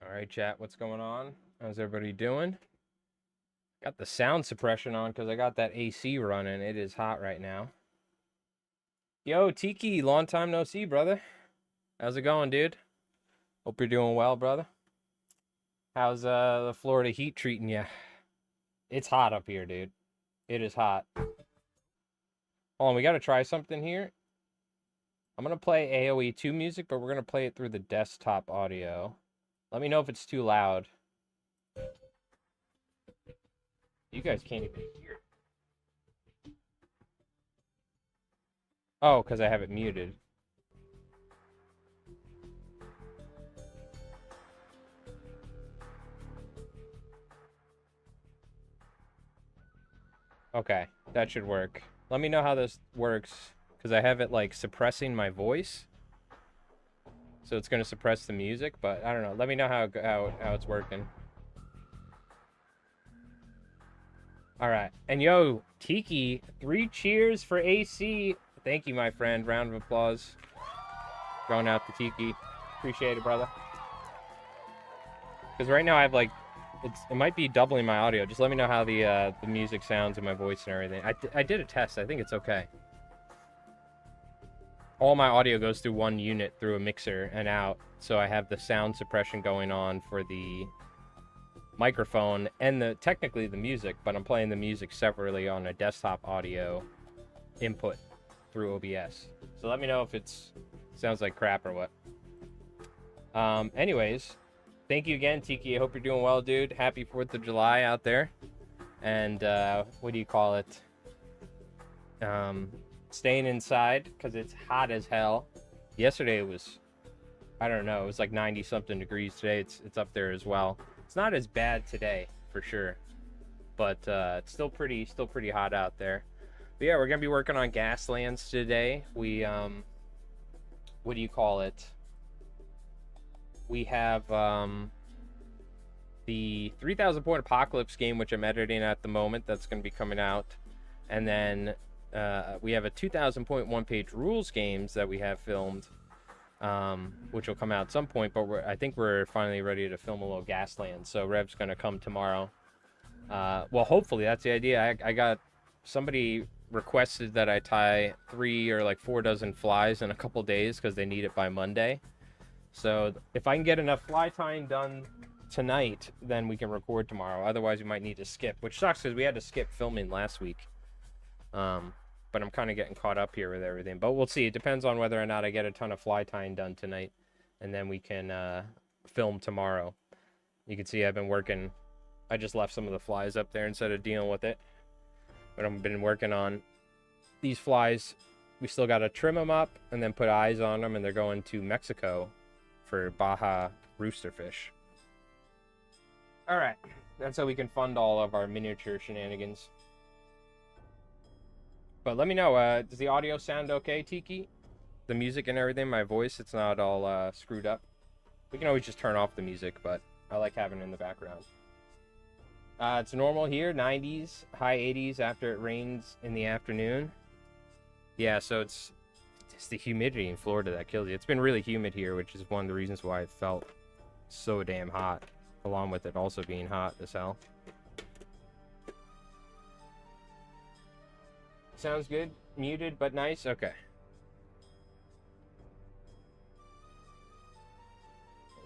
All right, chat, what's going on? How's everybody doing? Got the sound suppression on because I got that AC running. It is hot right now. Yo, Tiki, long time no see, brother. How's it going, dude? Hope you're doing well, brother. How's the Florida heat treating you? It's hot up here, dude. It is hot. Hold on, we got to try something here. I'm going to play AoE 2 music, but we're going to play it through the desktop audio. Let me know if it's too loud. You guys can't even hear. Oh, because I have it muted. Okay, that should work. Let me know how this works, because I have it, like, suppressing my voice. So it's going to suppress the music, but I don't know. Let me know how it's working. All right. And yo, Tiki, 3 cheers for AC. Thank you, my friend. Round of applause. Going out to Tiki. Appreciate it, brother. Because right now I have, like, it might be doubling my audio. Just let me know how the music sounds and my voice and everything. I did a test. I think it's okay. All my audio goes through one unit through a mixer and out. So I have the sound suppression going on for the microphone and technically the music, but I'm playing the music separately on a desktop audio input through OBS. So let me know if it sounds like crap or what. Anyways, thank you again, Tiki. I hope you're doing well, dude. Happy 4th of July out there. And what do you call it? Staying inside because it's hot as hell. Yesterday it was, I don't know, it was like 90 something degrees. Today it's up there as well. It's not as bad today for sure, but it's still pretty hot out there. But yeah, we're gonna be working on Gaslands today. We what do you call it? We have the 3,000 point apocalypse game, which I'm editing at the moment. That's gonna be coming out, and then we have a 2,000 point one-page rules games that we have filmed, which will come out at some point, but I think we're finally ready to film a little Gaslands, so Rev's going to come tomorrow. Well, hopefully, that's the idea. I got somebody requested that I tie 3 or like 4 dozen flies in a couple days because they need it by Monday. So if I can get enough fly tying done tonight, then we can record tomorrow. Otherwise, we might need to skip, which sucks because we had to skip filming last week. But I'm kind of getting caught up here with everything. But we'll see. It depends on whether or not I get a ton of fly tying done tonight. And then we can film tomorrow. You can see I've been working. I just left some of the flies up there instead of dealing with it. But I've been working on these flies. We still got to trim them up and then put eyes on them. And they're going to Mexico for Baja roosterfish. All right. That's how we can fund all of our miniature shenanigans. But let me know, does the audio sound okay, Tiki? The music and everything, my voice, it's not all screwed up. We can always just turn off the music, but I like having it in the background. It's normal here, 90s, high 80s after it rains in the afternoon. Yeah, so it's the humidity in Florida that kills you. It's been really humid here, which is one of the reasons why it felt so damn hot, along with it also being hot as hell. Sounds good. Muted but nice. Okay.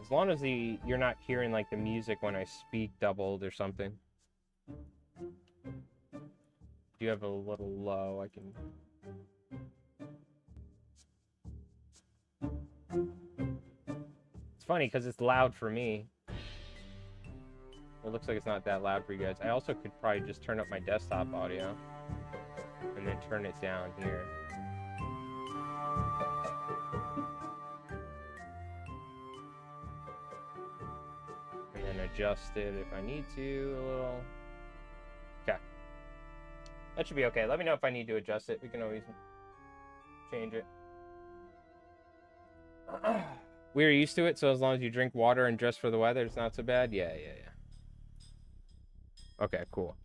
As long as you're not hearing like the music when I speak doubled or something. Do you have a little low? I can. It's funny because it's loud for me. It looks like it's not that loud for you guys. I also could probably just turn up my desktop audio and then turn it down here. And then adjust it if I need to a little. Okay. That should be okay. Let me know if I need to adjust it. We can always change it. We're used to it, so as long as you drink water and dress for the weather, it's not so bad. Yeah. Okay, cool.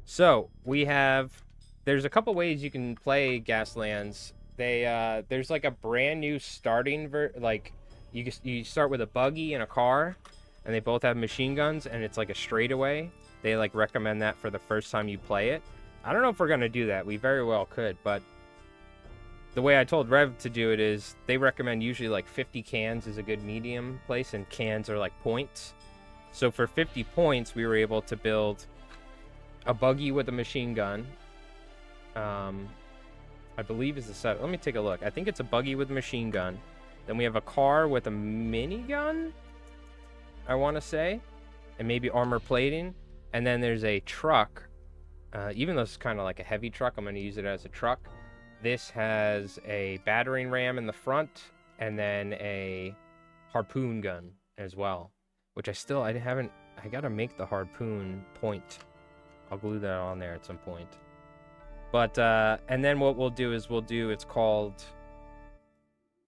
So there's a couple ways you can play Gaslands. There's like a brand new starting you start with a buggy and a car, and they both have machine guns, and it's like a straightaway. They like recommend that for the first time you play it. I don't know if we're gonna do that. We very well could, but the way I told Rev to do it is they recommend usually like 50 cans is a good medium place, and cans are like points. So for 50 points, we were able to build a buggy with a machine gun. I believe is the set. Let me take a look. I think it's a buggy with a machine gun. Then we have a car with a minigun, I want to say, and maybe armor plating. And then there's a truck. Even though it's kind of like a heavy truck, I'm going to use it as a truck. This has a battering ram in the front, and then a harpoon gun as well, which I gotta make the harpoon point. I'll glue that on there at some point. But, and then what we'll do is it's called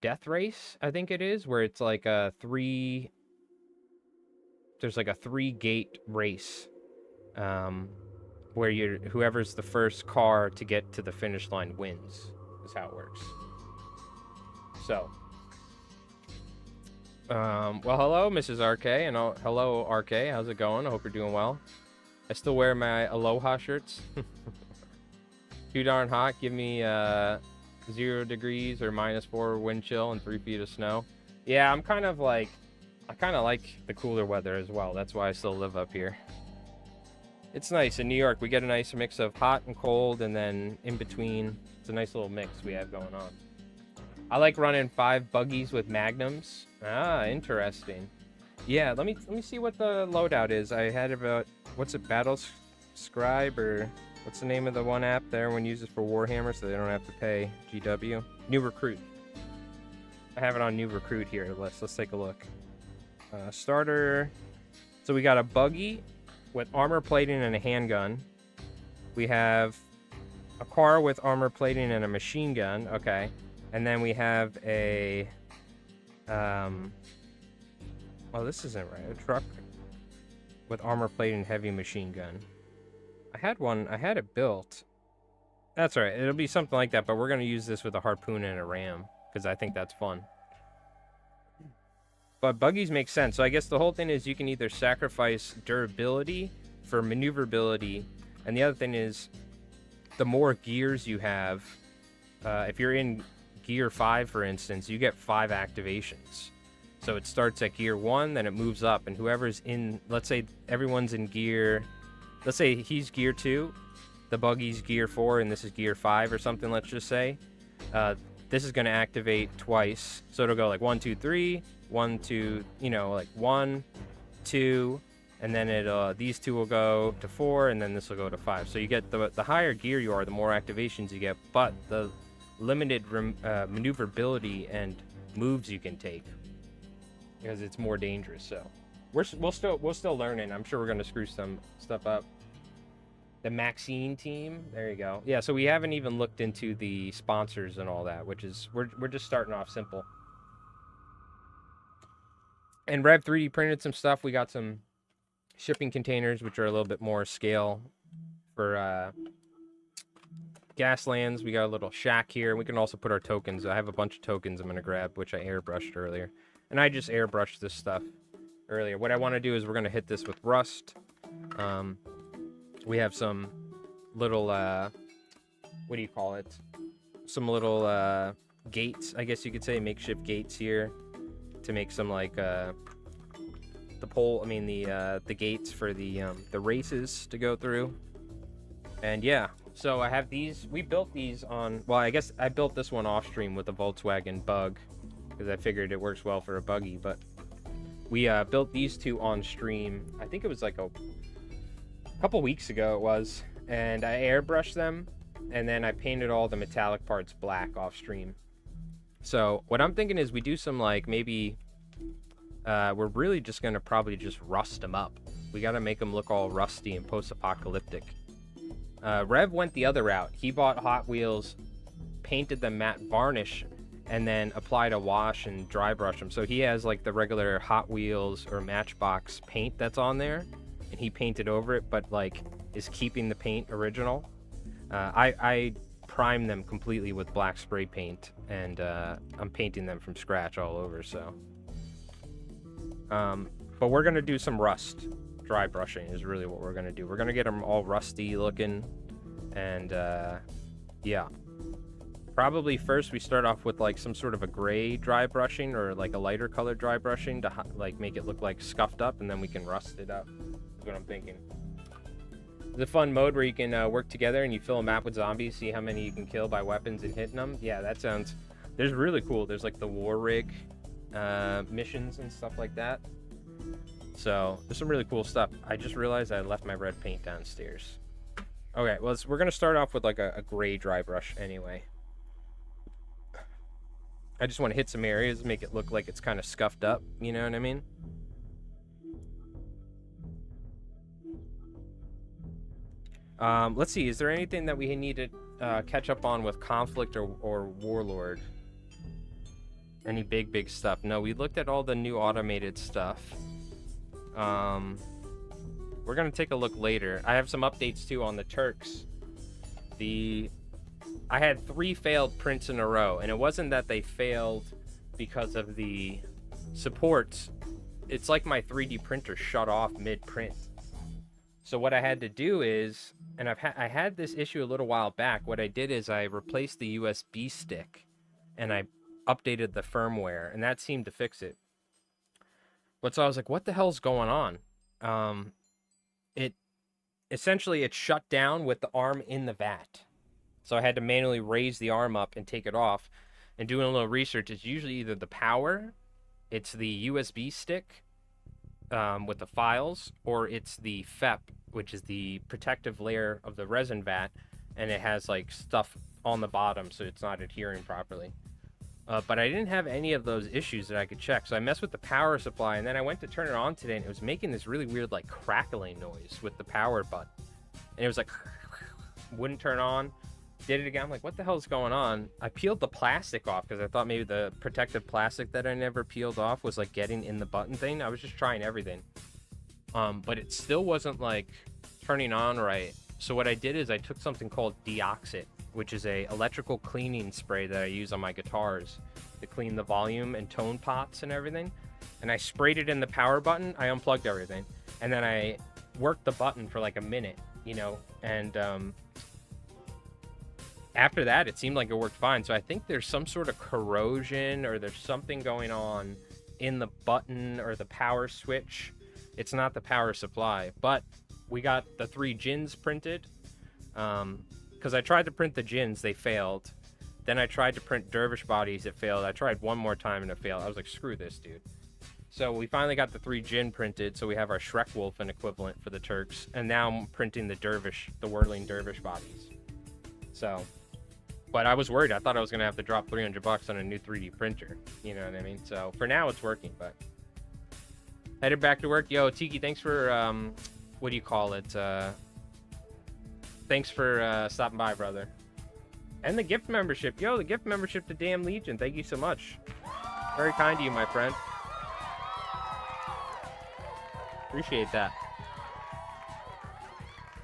Death Race, I think it is, where it's like there's like a 3-gate race, where whoever's the first car to get to the finish line wins, is how it works. So, well, hello, Mrs. RK, and hello, RK, how's it going? I hope you're doing well. I still wear my Aloha shirts. Too darn hot. Give me 0 degrees or -4 wind chill and 3 feet of snow. Yeah, I kind of like the cooler weather as well. That's why I still live up here. It's nice in New York. We get a nice mix of hot and cold, and then in between, it's a nice little mix we have going on. I like running 5 buggies with magnums. Ah, interesting. Yeah, let me see what the loadout is. I had about, what's it, Battle Scribe, or what's the name of the one app that everyone uses for Warhammer so they don't have to pay GW? New Recruit. I have it on New Recruit here. Let's take a look. Starter. So we got a buggy with armor plating and a handgun. We have a car with armor plating and a machine gun. Okay. And then we have a oh, this isn't right. A truck with armor plating and heavy machine gun. I had it built. That's all right. It'll be something like that, but we're going to use this with a harpoon and a ram because I think that's fun. But buggies make sense. So I guess the whole thing is you can either sacrifice durability for maneuverability, and the other thing is the more gears you have, if you're in gear 5, for instance, you get 5 activations. So it starts at gear 1, then it moves up, and whoever's in, let's say everyone's in gear, let's say he's gear 2, the buggy's gear 4, and this is gear 5 or something, let's just say. This is going to activate twice. So it'll go like 1, 2, 3, 1, 2, like 1, 2, and then these two will go to 4, and then this will go to 5. So you get the higher gear you are, the more activations you get, but the limited maneuverability and moves you can take because it's more dangerous. So we're still learning. I'm sure we're going to screw some stuff up. The Maxine team, there you go. Yeah, so we haven't even looked into the sponsors and all that, which is we're just starting off simple. And Rev 3D printed some stuff. We got some shipping containers, which are a little bit more scale for Gaslands. We got a little shack here. We can also put our tokens. I have a bunch of tokens I'm going to grab, which I airbrushed earlier. And I just airbrushed this stuff earlier. What I want to do is we're going to hit this with rust. We have some little what do you call it? Some little gates, I guess you could say, makeshift gates here to make some like the gates for the races to go through. And yeah, so I have these. We built these on, well, I guess I built this one off stream with a Volkswagen Bug because I figured it works well for a buggy, but we built these two on stream. I think it was like a couple weeks ago it was, and I airbrushed them, and then I painted all the metallic parts black off stream. So what I'm thinking is we do some like maybe we're really just gonna probably just rust them up. We gotta make them look all rusty and post-apocalyptic. Rev went the other route. He bought Hot Wheels, painted them matte varnish, and then applied a wash and dry brush them. So he has like the regular Hot Wheels or Matchbox paint that's on there, and he painted over it, but like is keeping the paint original. I primed them completely with black spray paint, and I'm painting them from scratch all over. So, but we're gonna do some rust. Dry brushing is really what we're gonna do. We're gonna get them all rusty looking, and yeah. Probably first we start off with like some sort of a gray dry brushing or like a lighter color dry brushing to like make it look like scuffed up, and then we can rust it up. That's what I'm thinking. It's a fun mode where you can work together and you fill a map with zombies, see how many you can kill by weapons and hitting them. Yeah, that sounds... There's really cool. There's like the war rig missions and stuff like that. So there's some really cool stuff. I just realized I left my red paint downstairs. Okay, well, we're going to start off with like a gray dry brush anyway. I just want to hit some areas, make it look like it's kind of scuffed up, you know what I mean? Let's see, is there anything that we need to catch up on with Conflict or Warlord? Any big stuff? No, we looked at all the new automated stuff. We're gonna take a look later. I have some updates too on the Turks. I had 3 failed prints in a row, and it wasn't that they failed because of the supports. It's like my 3D printer shut off mid-print. So what I had to do is, and I had this issue a little while back, what I did is I replaced the USB stick, and I updated the firmware, and that seemed to fix it. But so I was like, what the hell's going on? Essentially it shut down with the arm in the vat. So I had to manually raise the arm up and take it off. And doing a little research, it's usually either the power, it's the USB stick with the files, or it's the FEP, which is the protective layer of the resin vat, and it has like stuff on the bottom so it's not adhering properly. But I didn't have any of those issues that I could check. So I messed with the power supply, and then I went to turn it on today, and it was making this really weird like crackling noise with the power button. And it was like, wouldn't turn on. Did it again. I'm like, what the hell is going on? I peeled the plastic off because I thought maybe the protective plastic that I never peeled off was like getting in the button thing. I was just trying everything. But it still wasn't like turning on right. So what I did is I took something called Deoxit, which is a electrical cleaning spray that I use on my guitars to clean the volume and tone pots and everything. And I sprayed it in the power button. I unplugged everything. And then I worked the button for like a minute, you know, and after that, it seemed like it worked fine. So I think there's some sort of corrosion or there's something going on in the button or the power switch. It's not the power supply, but we got the 3 gins printed. Because I tried to print the gins, they failed. Then I tried to print dervish bodies, it failed. I tried one more time and it failed. I was like, screw this, dude. So we finally got the 3 gin printed, so we have our Shrek Wolfen equivalent for the Turks. And now I'm printing the whirling dervish bodies. So... But I was worried. I thought I was going to have to drop $300 on a new 3D printer. You know what I mean? So for now, it's working. But headed back to work. Yo, Tiki, thanks for, what do you call it? Thanks for stopping by, brother. And the gift membership. Yo, the gift membership to Damn Legion. Thank you so much. Very kind to you, my friend. Appreciate that.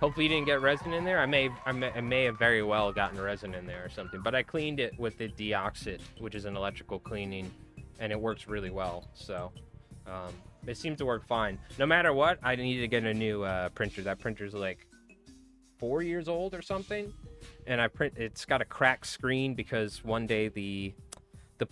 Hopefully you didn't get resin in there. I may have very well gotten resin in there or something, but I cleaned it with the Deoxit, which is an electrical cleaning, and it works really well. So it seemed to work fine. No matter what, I needed to get a new printer. That printer's like 4 years old or something, and it's got a cracked screen because one day the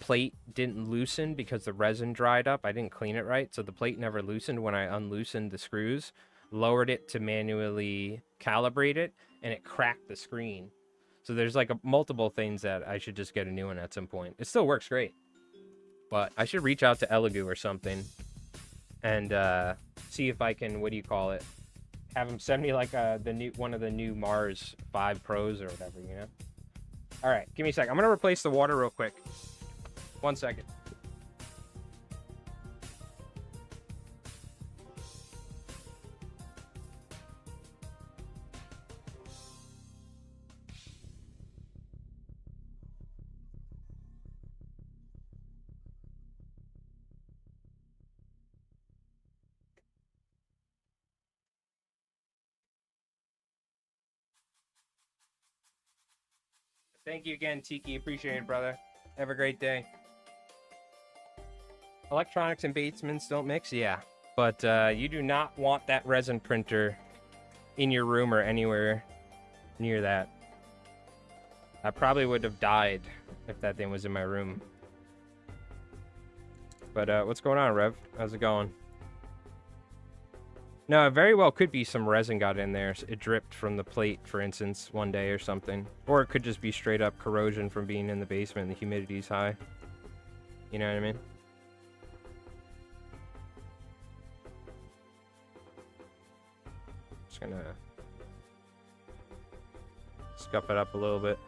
plate didn't loosen because the resin dried up. I didn't clean it right, so the plate never loosened when I unloosened the screws, lowered it to manually calibrate it, and it cracked the screen. So there's like multiple things that I should just get a new one at some point. It still works great, but I should reach out to Elegoo or something and see if I can, what do you call it, have them send me like one of the new Mars 5 Pros or whatever, you know? All right, give me a sec. I'm gonna replace the water real quick. 1 second. Thank you again, Tiki. Appreciate it, brother. Have a great day. Electronics and basements don't mix? Yeah. But you do not want that resin printer in your room or anywhere near that. I probably would have died if that thing was in my room. But what's going on, Rev? How's it going? No, it very well could be some resin got in there. It dripped from the plate, for instance, one day or something. Or it could just be straight up corrosion from being in the basement and the humidity's high. You know what I mean? Just gonna scuff it up a little bit.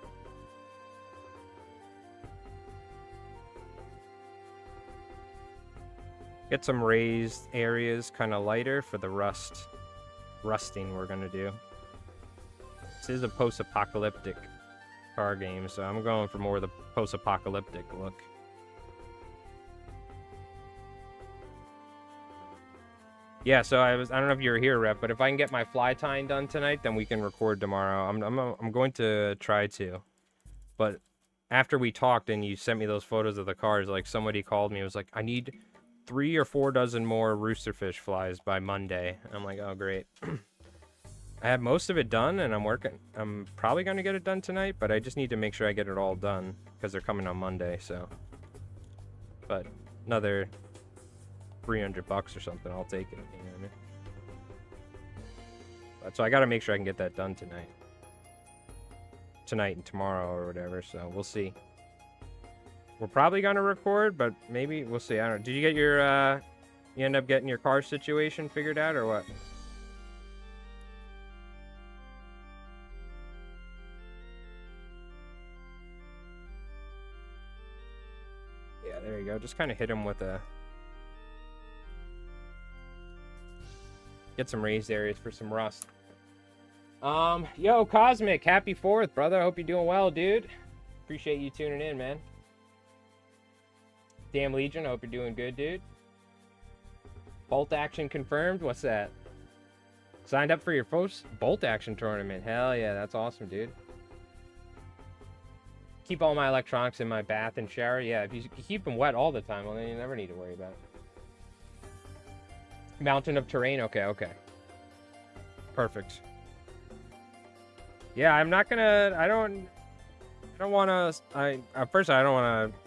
Get some raised areas kind of lighter for the rusting we're gonna do. This is a post-apocalyptic car game, so I'm going for more of the post-apocalyptic look. Yeah, so I don't know if you were here, Rep, but if I can get my fly tying done tonight, then we can record tomorrow. I'm going to try to. But after we talked and you sent me those photos of the cars, like somebody called me and was like, I need 3 or 4 dozen more roosterfish flies by Monday. I'm like, oh great. I have most of it done and I'm probably going to get it done tonight, but I just need to make sure I get it all done because they're coming on Monday, so. But another $300 or something, I'll take it, you know what I mean? But, so I got to make sure I can get that done tonight and tomorrow or whatever, so we'll see. We're probably gonna record, but maybe we'll see. I don't know. Did you get your you end up getting your car situation figured out or what? Yeah, there you go. Just kind of hit him with a get some raised areas for some rust. Yo, Cosmic, happy 4th, brother. Hope you're doing well, dude. Appreciate you tuning in, man. Damn Legion, hope you're doing good, dude. Bolt action confirmed. What's that? Signed up for your first bolt action tournament. Hell yeah, that's awesome, dude. Keep all my electronics in my bath and shower. Yeah, if you keep them wet all the time, well, then you never need to worry about it. Mountain of terrain. Okay. Perfect. Yeah, I'm not gonna. I don't want to. First, I don't want to.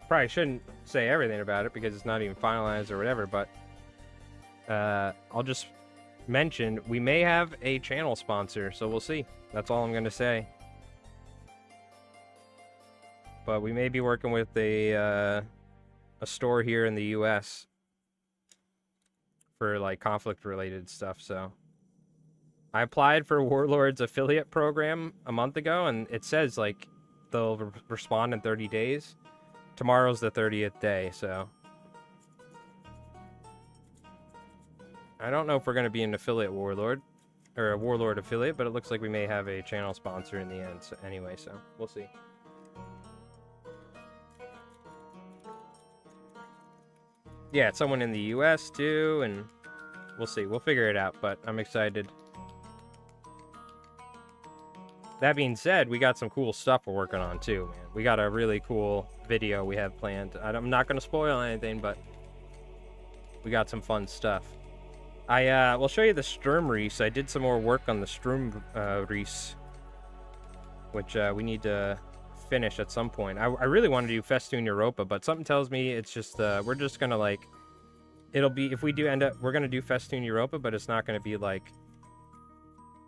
Probably shouldn't say everything about it because it's not even finalized or whatever, but I'll just mention we may have a channel sponsor, so we'll see. That's all I'm going to say. But we may be working with a store here in the US for like conflict related stuff, so I applied for Warlord's affiliate program a month ago and it says like they'll respond in 30 days. Tomorrow's the 30th day, so I don't know if we're going to be an affiliate Warlord or a Warlord affiliate, but it looks like we may have a channel sponsor in the end. So anyway, so we'll see. Yeah, it's someone in the US too, and we'll see. We'll figure it out, but I'm excited. That being said, we got some cool stuff we're working on too, man. We got a really cool video we have planned. I'm not going to spoil anything, but we got some fun stuff. We'll show you the Sturm Reese. I did some more work on the Sturm Reese, which we need to finish at some point. I really want to do Festoon Europa, but something tells me it's just we're just gonna like, it'll be, if we do end up, we're gonna do Festoon Europa, but it's not gonna be like,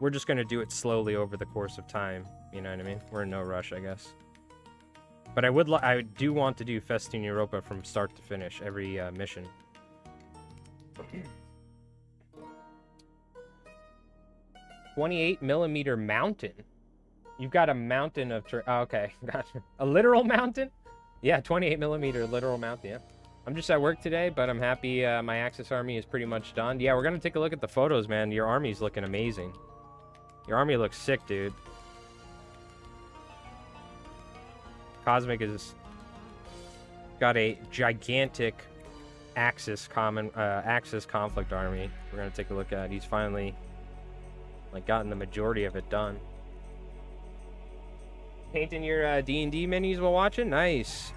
we're just gonna do it slowly over the course of time. You know what I mean? We're in no rush, I guess. But I do want to do Festoon Europa from start to finish every mission. 28mm mountain. You've got a mountain of... Oh, okay, gotcha. A literal mountain? Yeah, 28mm literal mountain, yeah. I'm just at work today, but I'm happy my Axis army is pretty much done. Yeah, we're going to take a look at the photos, man. Your army's looking amazing. Your army looks sick, dude. Cosmic is... got a gigantic Axis conflict army we're going to take a look at. He's finally... like gotten the majority of it done. Painting your D&D minis while watching? Nice.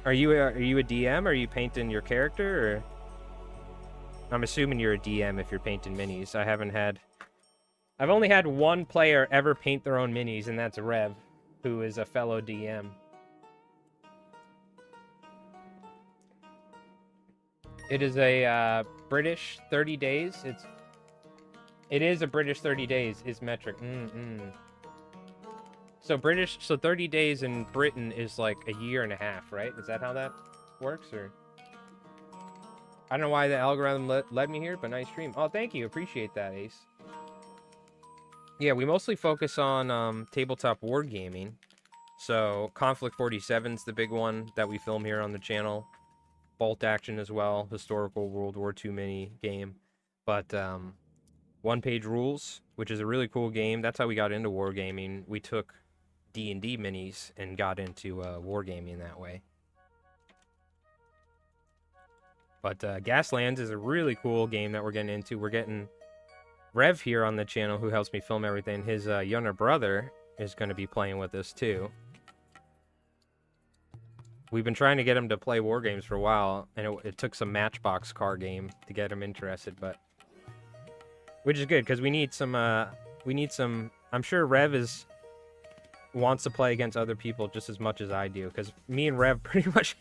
Are you a DM? Are you painting your character? Or... I'm assuming you're a DM if you're painting minis. I've only had one player ever paint their own minis, and that's Rev, who is a fellow DM. It is a British 30 days. It is a British 30 days is metric. So 30 days in Britain is like a year and a half, right? Is that how that works? Or I don't know why the algorithm led me here, but nice stream. Oh, thank you. Appreciate that, Ace. Yeah, we mostly focus on tabletop wargaming. So Conflict 47's the big one that we film here on the channel. Bolt Action as well. Historical World War II mini game. But One Page Rules, which is a really cool game. That's how we got into wargaming. We took D&D minis and got into wargaming that way. But Gaslands is a really cool game that we're getting into. We're getting Rev here on the channel, who helps me film everything. His younger brother is going to be playing with us too. We've been trying to get him to play war games for a while, and it took some Matchbox car game to get him interested, but which is good because we need some. I'm sure Rev wants to play against other people just as much as I do, because me and Rev pretty much,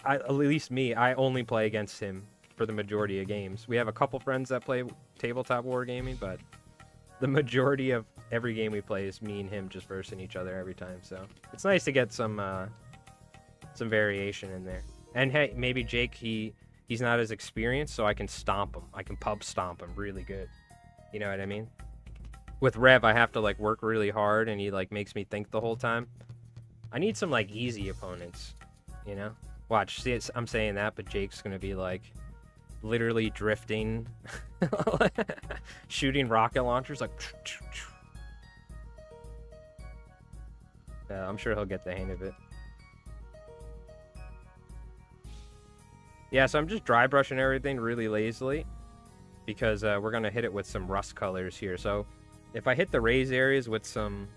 at least me, I only play against him for the majority of games. We have a couple friends that play tabletop wargaming, but the majority of every game we play is me and him just versing each other every time. So it's nice to get some variation in there. And hey, maybe Jake, he's not as experienced, so I can stomp him. I can pub stomp him really good. You know what I mean? With Rev, I have to like work really hard, and he like makes me think the whole time. I need some like easy opponents, you know? Watch, see, I'm saying that, but Jake's gonna be like literally drifting, shooting rocket launchers like. I'm sure he'll get the hang of it. Yeah, so I'm just dry brushing everything really lazily because we're gonna hit it with some rust colors here. So if I hit the raised areas with some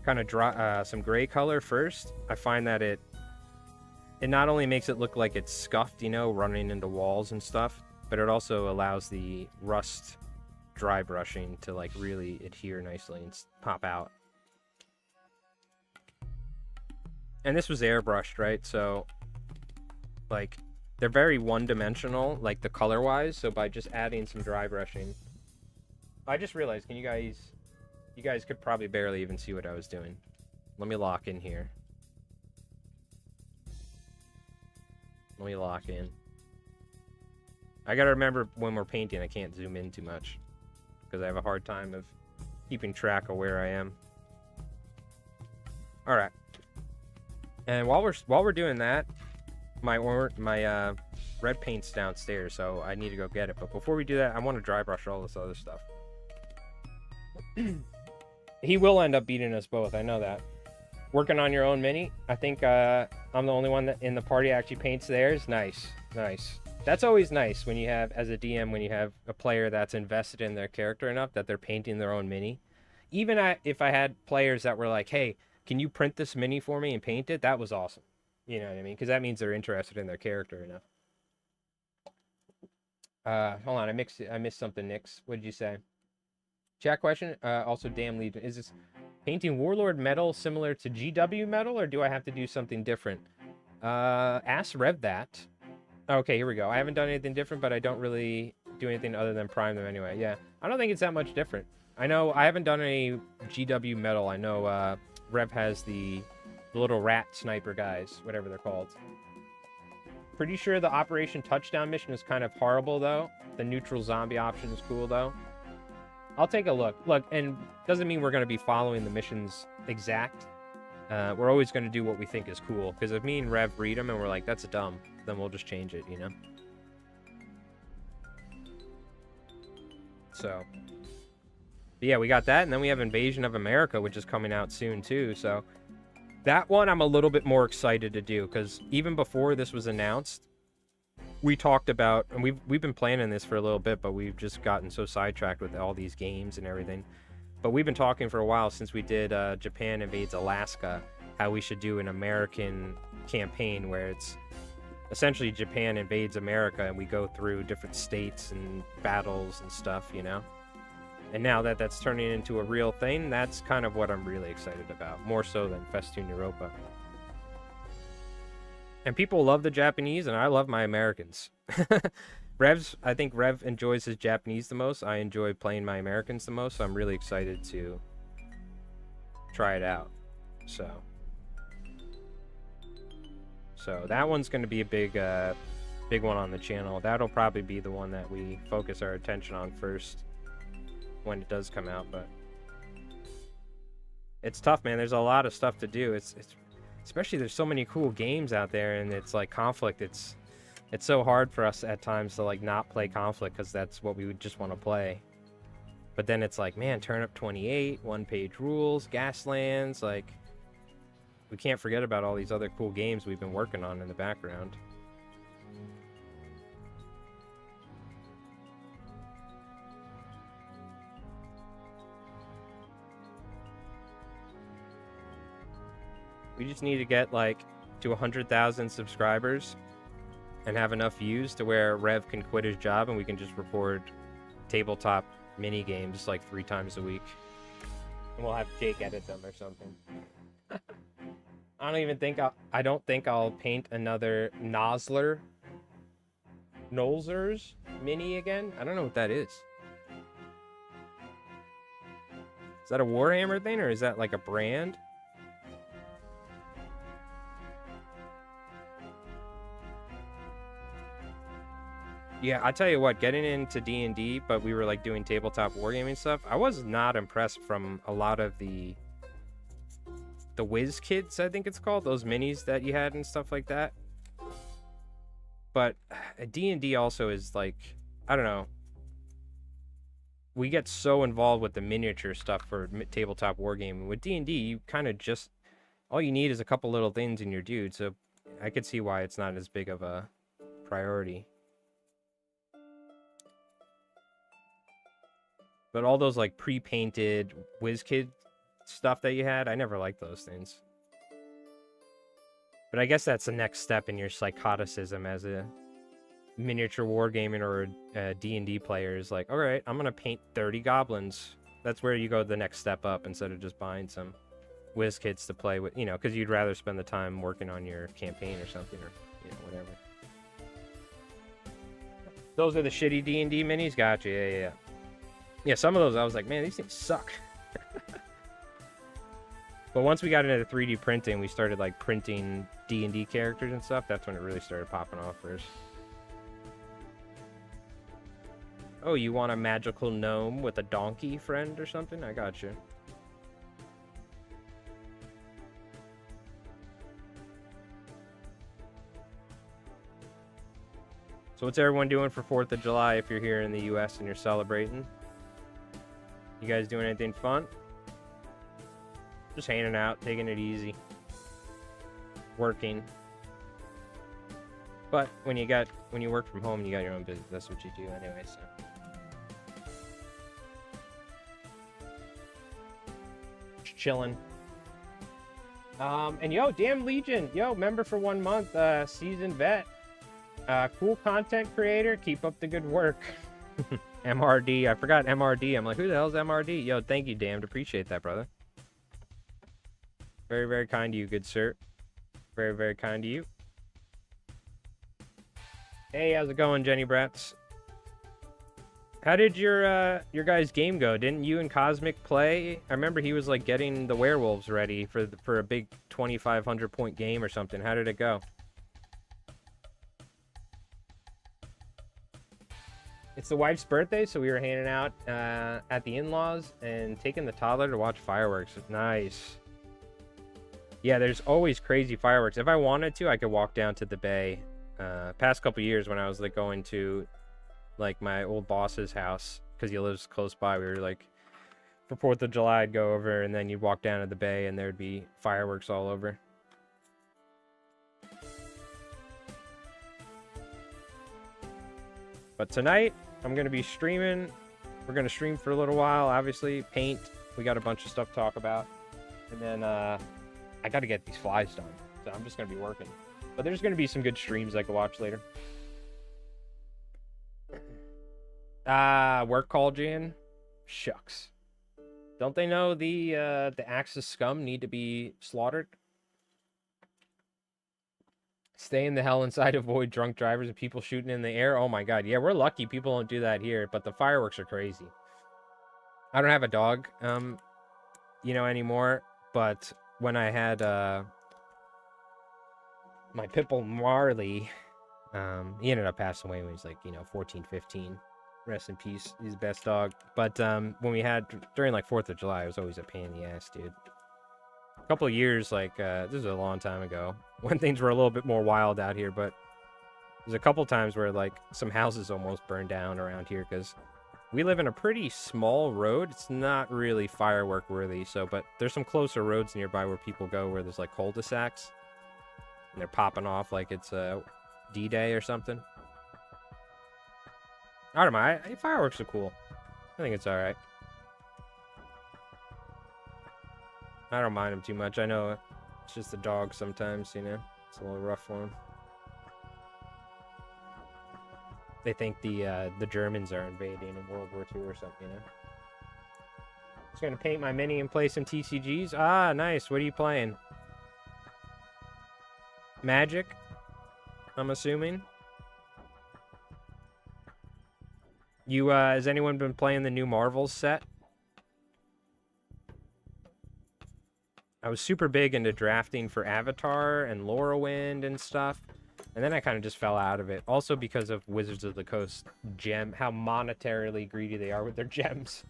kind of some gray color first, I find that it not only makes it look like it's scuffed, you know, running into walls and stuff, but it also allows the rust dry brushing to like really adhere nicely and pop out. And this was airbrushed, right? So like they're very one-dimensional, like the color-wise. So by just adding some dry brushing, I just realized, you guys could probably barely even see what I was doing. Let me lock in here. Let me lock in. I gotta remember when we're painting, I can't zoom in too much because I have a hard time of keeping track of where I am. All right. And while we're doing that, my red paint's downstairs, so I need to go get it. But before we do that, I want to dry brush all this other stuff. He will end up beating us both. I know that. Working on your own mini. I think I'm the only one that in the party actually paints theirs. Nice, nice. That's always nice when you have, as a DM, when you have a player that's invested in their character enough that they're painting their own mini. Even if I had players that were like, hey, can you print this mini for me and paint it? That was awesome. You know what I mean? Because that means they're interested in their character enough. Hold on, I missed something, Nix. What did you say? Chat question. Also, damn Legion. Is this painting Warlord metal similar to GW metal, or do I have to do something different? Ask Rev that. Okay, here we go. I haven't done anything different, but I don't really do anything other than prime them anyway. Yeah, I don't think it's that much different. I know I haven't done any GW metal. I know Rev has the little rat sniper guys, whatever they're called. Pretty sure the Operation Touchdown mission is kind of horrible, though. The neutral zombie option is cool, though. I'll take a look. Look, and doesn't mean we're going to be following the missions exact. We're always going to do what we think is cool. Because if me and Rev read them and we're like, that's dumb, then we'll just change it, you know? So, but yeah, we got that. And then we have Invasion of America, which is coming out soon, too. So, that one I'm a little bit more excited to do. Because even before this was announced, we talked about, and we've been planning this for a little bit, but we've just gotten so sidetracked with all these games and everything. But we've been talking for a while since we did Japan Invades Alaska, how we should do an American campaign where it's essentially Japan invades America and we go through different states and battles and stuff, you know? And now that that's turning into a real thing, that's kind of what I'm really excited about, more so than Festoon Europa. And people love the Japanese, and I love my Americans. I think Rev enjoys his Japanese the most. I enjoy playing my Americans the most, so I'm really excited to try it out. So that one's going to be a big one on the channel. That'll probably be the one that we focus our attention on first when it does come out. But it's tough, man. There's a lot of stuff to do. It's especially there's so many cool games out there, and it's like Conflict. It's so hard for us at times to like not play Conflict because that's what we would just want to play. But then it's like, man, Turnip 28, one-page rules, Gaslands, like we can't forget about all these other cool games we've been working on in the background. We just need to get like to 100,000 subscribers and have enough views to where Rev can quit his job and we can just record tabletop mini games like 3 times a week. And we'll have Jake edit them or something. I don't think I'll paint another Nolzur's mini again. I don't know what that is. Is that a Warhammer thing or is that like a brand? Yeah, I tell you what, getting into D&D, but we were like doing tabletop wargaming stuff, I was not impressed from a lot of the Whiz Kids, I think it's called, those minis that you had and stuff like that. But D&D also is like, I don't know, we get so involved with the miniature stuff for tabletop wargaming. With D&D, you kind of just, all you need is a couple little things in your dude, so I could see why it's not as big of a priority. But all those like pre-painted WizKid stuff that you had, I never liked those things. But I guess that's the next step in your psychoticism as a miniature wargaming or a D&D player is like, all right, I'm going to paint 30 goblins. That's where you go the next step up instead of just buying some WizKids to play with, you know, because you'd rather spend the time working on your campaign or something or, you know, whatever. Those are the shitty D&D minis? Gotcha, yeah. Yeah, some of those I was like, man, these things suck. But once we got into 3D printing, we started like printing D&D characters and stuff. That's when it really started popping off for us. Oh, you want a magical gnome with a donkey friend or something? I got you. So what's everyone doing for 4th of July if you're here in the US and you're celebrating? You guys doing anything fun? Just hanging out, taking it easy. Working. But when you work from home, you got your own business. That's what you do anyway, so. Just chilling. And yo, damn Legion. Yo, member for 1 month, seasoned vet. Cool content creator. Keep up the good work. MRD. I forgot MRD. I'm like, who the hell's MRD? Yo, thank you, Damned. Appreciate that, brother. Very, very kind to you, good sir. Very, very kind to you. Hey, how's it going, Jenny Bratz? How did your guys' game go? Didn't you and Cosmic play? I remember he was like getting the werewolves ready for a big 2,500 point game or something. How did it go? It's the wife's birthday, so we were hanging out at the in-laws and taking the toddler to watch fireworks. Nice. Yeah, there's always crazy fireworks. If I wanted to, I could walk down to the bay. Past couple years when I was like going to like my old boss's house, because he lives close by, we were like, for 4th of July, I'd go over and then you'd walk down to the bay and there'd be fireworks all over. But tonight, I'm going to be streaming. We're going to stream for a little while, obviously. Paint. We got a bunch of stuff to talk about. And then I got to get these flies done. So I'm just going to be working. But there's going to be some good streams I can watch later. Work call, Jan? Shucks. Don't they know the Axis scum need to be slaughtered? Stay in the hell inside, avoid drunk drivers and people shooting in the air. Oh my god, yeah, we're lucky people don't do that here, but the fireworks are crazy. I don't have a dog, anymore, but when I had my pit bull Marley, he ended up passing away when he was like, 14, 15. Rest in peace, he's the best dog. But when we had, during like 4th of July, it was always a pain in the ass, dude. A couple of years, like, this was a long time ago, when things were a little bit more wild out here, but there's a couple times where, like, some houses almost burned down around here, because we live in a pretty small road. It's not really firework worthy, but there's some closer roads nearby where people go where there's, like, cul-de-sacs, and they're popping off like it's D-Day or something. I don't mind. Fireworks are cool. I think it's alright. I don't mind them too much. I know it's just the dog sometimes, It's a little rough for them. They think the Germans are invading in World War II or something, Just gonna paint my mini and play some TCGs. Ah, nice. What are you playing? Magic, I'm assuming. Has anyone been playing the new Marvels set? I was super big into drafting for Avatar and Lorwyn and stuff, and then I kind of just fell out of it. Also because of Wizards of the Coast how monetarily greedy they are with their gems.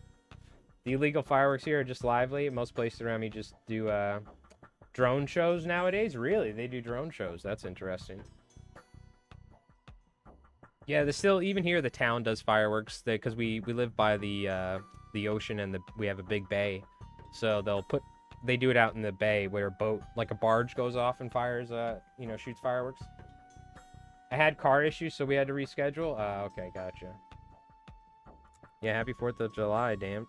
The illegal fireworks here are just lively. Most places around me just do drone shows nowadays. Really, they do drone shows. That's interesting. Yeah, there's still, even here, the town does fireworks because we live by the ocean and we have a big bay, so they do it out in the bay where a boat, like a barge, goes off and fires, shoots fireworks. I had car issues, so we had to reschedule. Okay, gotcha. Yeah, happy 4th of July, damned.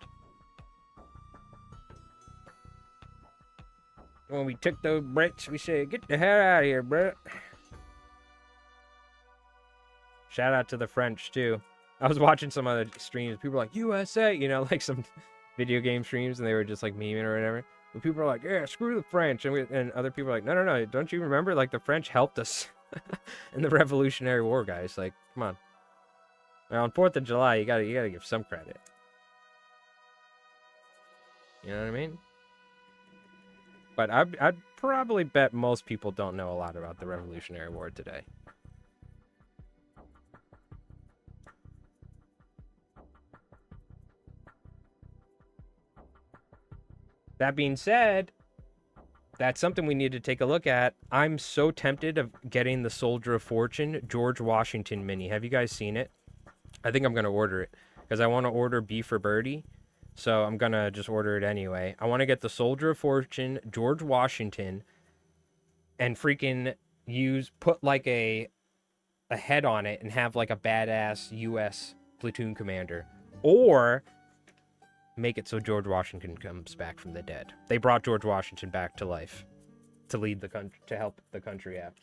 When we took those Brits, we said, get the hell out of here, bro. Shout out to the French, too. I was watching some other streams. People were like, USA, like some video game streams, and they were just like memeing or whatever. But people are like, yeah, screw the French. And other people are like, no. Don't you remember? Like, the French helped us in the Revolutionary War, guys. Like, come on. Now, on 4th of July, you gotta give some credit. You know what I mean? But I'd probably bet most people don't know a lot about the Revolutionary War today. That being said, that's something we need to take a look at. I'm so tempted of getting the Soldier of Fortune George Washington mini. Have you guys seen it? I think I'm going to order it because I want to order B for Birdie. So I'm going to just order it anyway. I want to get the Soldier of Fortune George Washington and freaking put like a head on it and have like a badass U.S. platoon commander. Or make it so George Washington comes back from the dead. They brought George Washington back to life to lead the country, to help the country out.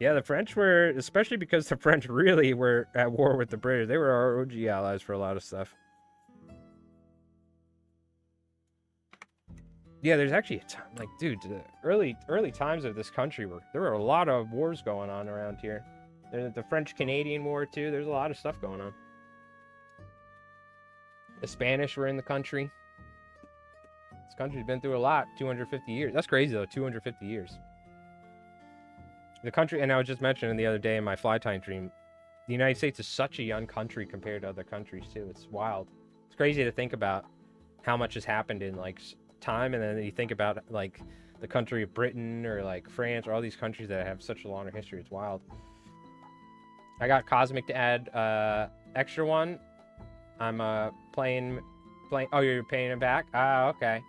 Yeah, the French were, especially because the French really were at war with the British. They were our OG allies for a lot of stuff. Yeah, there's actually a time, like, dude, the early times of this country there were a lot of wars going on around here. There's the French-Canadian War too. There's a lot of stuff going on. The Spanish were in the country. This country's been through a lot. 250 years. That's crazy though. 250 years. The country, and I was just mentioning the other day in my fly tying dream, the United States is such a young country compared to other countries too. It's wild. It's crazy to think about how much has happened in like time, and then you think about like the country of Britain or like France or all these countries that have such a longer history. It's wild. I got Cosmic to add extra one. I'm playing. Oh, you're paying it back? Ah, okay.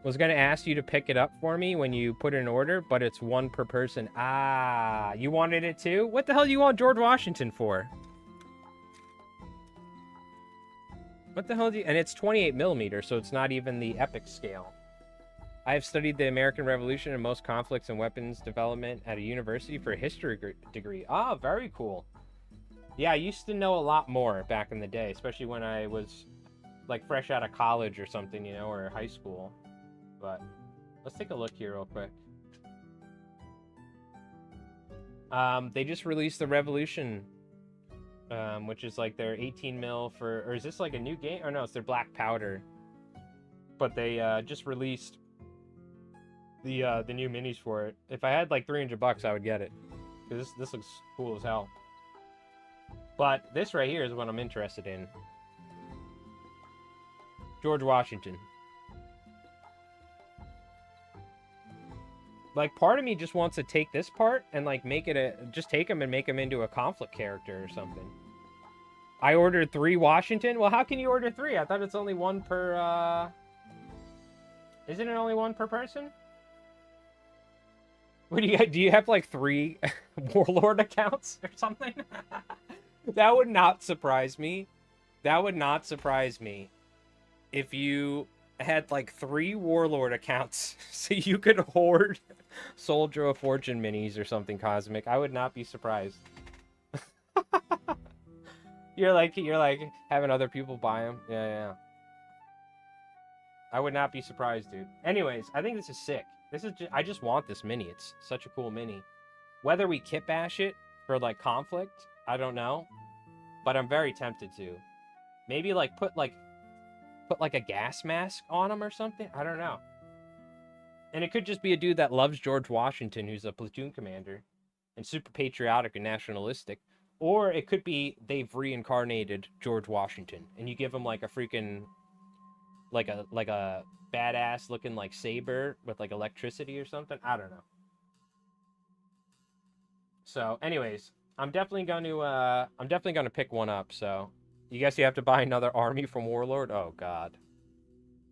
Was gonna ask you to pick it up for me when you put in an order, but it's one per person. Ah, you wanted it too? What the hell do you want George Washington for? What the hell do you... And it's 28 millimeters, so it's not even the epic scale. I have studied the American Revolution and most conflicts and weapons development at a university for a history degree. Ah, very cool. Yeah, I used to know a lot more back in the day, especially when I was like fresh out of college or something, you know, or high school. But let's take a look here real quick. They just released the Revolution, which is like their 18 mil for, or is this like a new game? Or no, it's their Black Powder. But they just released the new minis for it. If I had like $300, I would get it, because this looks cool as hell. But this right here is what I'm interested in. George Washington. Like, part of me just wants to take this part and, like, make it just take him and make him into a conflict character or something. I ordered 3 Washington? Well, how can you order 3? I thought it's only 1 per, Isn't it only 1 per person? What do you have, like, 3 Warlord accounts or something? That would not surprise me. That would not surprise me if you had, like, 3 Warlord accounts so you could hoard Soldier of Fortune minis or something, Cosmic. I would not be surprised. You're like having other people buy them. Yeah. I would not be surprised, dude. Anyways, I think this is sick. I just want this mini. It's such a cool mini. Whether we kit bash it for like conflict, I don't know, but I'm very tempted to. Maybe like put like a gas mask on him or something. I don't know. And it could just be a dude that loves George Washington, who's a platoon commander and super patriotic and nationalistic. Or it could be they've reincarnated George Washington and you give him like a freaking, like a badass looking like saber with like electricity or something. I don't know. So anyways, I'm definitely going to pick one up. So you guess you have to buy another army from Warlord. Oh God.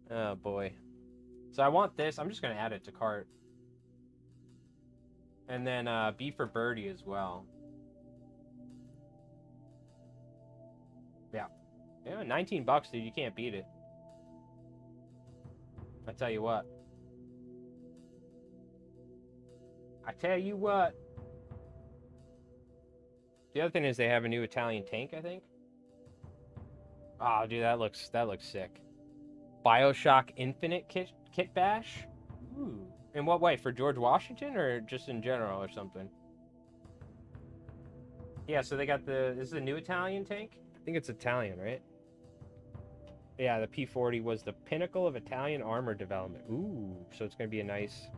Oh boy. So I want this. I'm just going to add it to cart. And then B for Birdie as well. Yeah. Yeah, $19, dude. You can't beat it. I tell you what. The other thing is they have a new Italian tank, I think. Oh, dude, that looks sick. BioShock Infinite kit bash? Ooh. In what way? For George Washington or just in general or something? Yeah, so they got this is a new Italian tank? I think it's Italian, right? Yeah, the P-40 was the pinnacle of Italian armor development. Ooh, so it's going to be a nice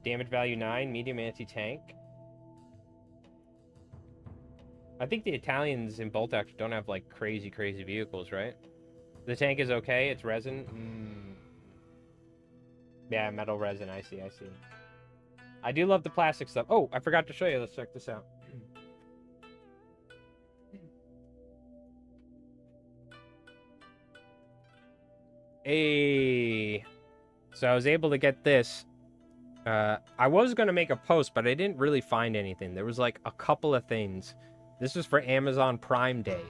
damage value 9, medium anti-tank. I think the Italians in bolt action don't have like crazy vehicles, right? The tank is okay. It's resin. Yeah, metal resin. I see. I do love the plastic stuff. Oh, I forgot to show you. Let's check this out. Hey. So I was able to get this. I was going to make a post, but I didn't really find anything. There was like a couple of things. This was for Amazon Prime Day.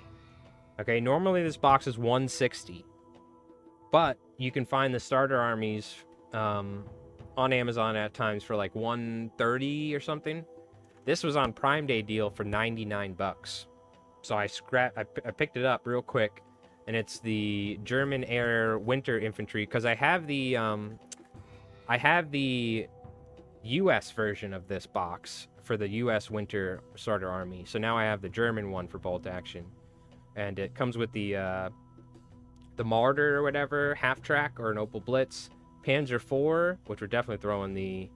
Okay, normally this box is $160. But you can find the starter armies on Amazon at times for like $130 or something. This was on Prime Day deal for 99 bucks. So I picked it up real quick, and it's the German Air Winter Infantry, because I have the US version of this box for the US Winter Starter Army. So now I have the German one for bolt action, and it comes with the Marder or whatever, half track, or an Opel Blitz, Panzer IV, which we're definitely throwing the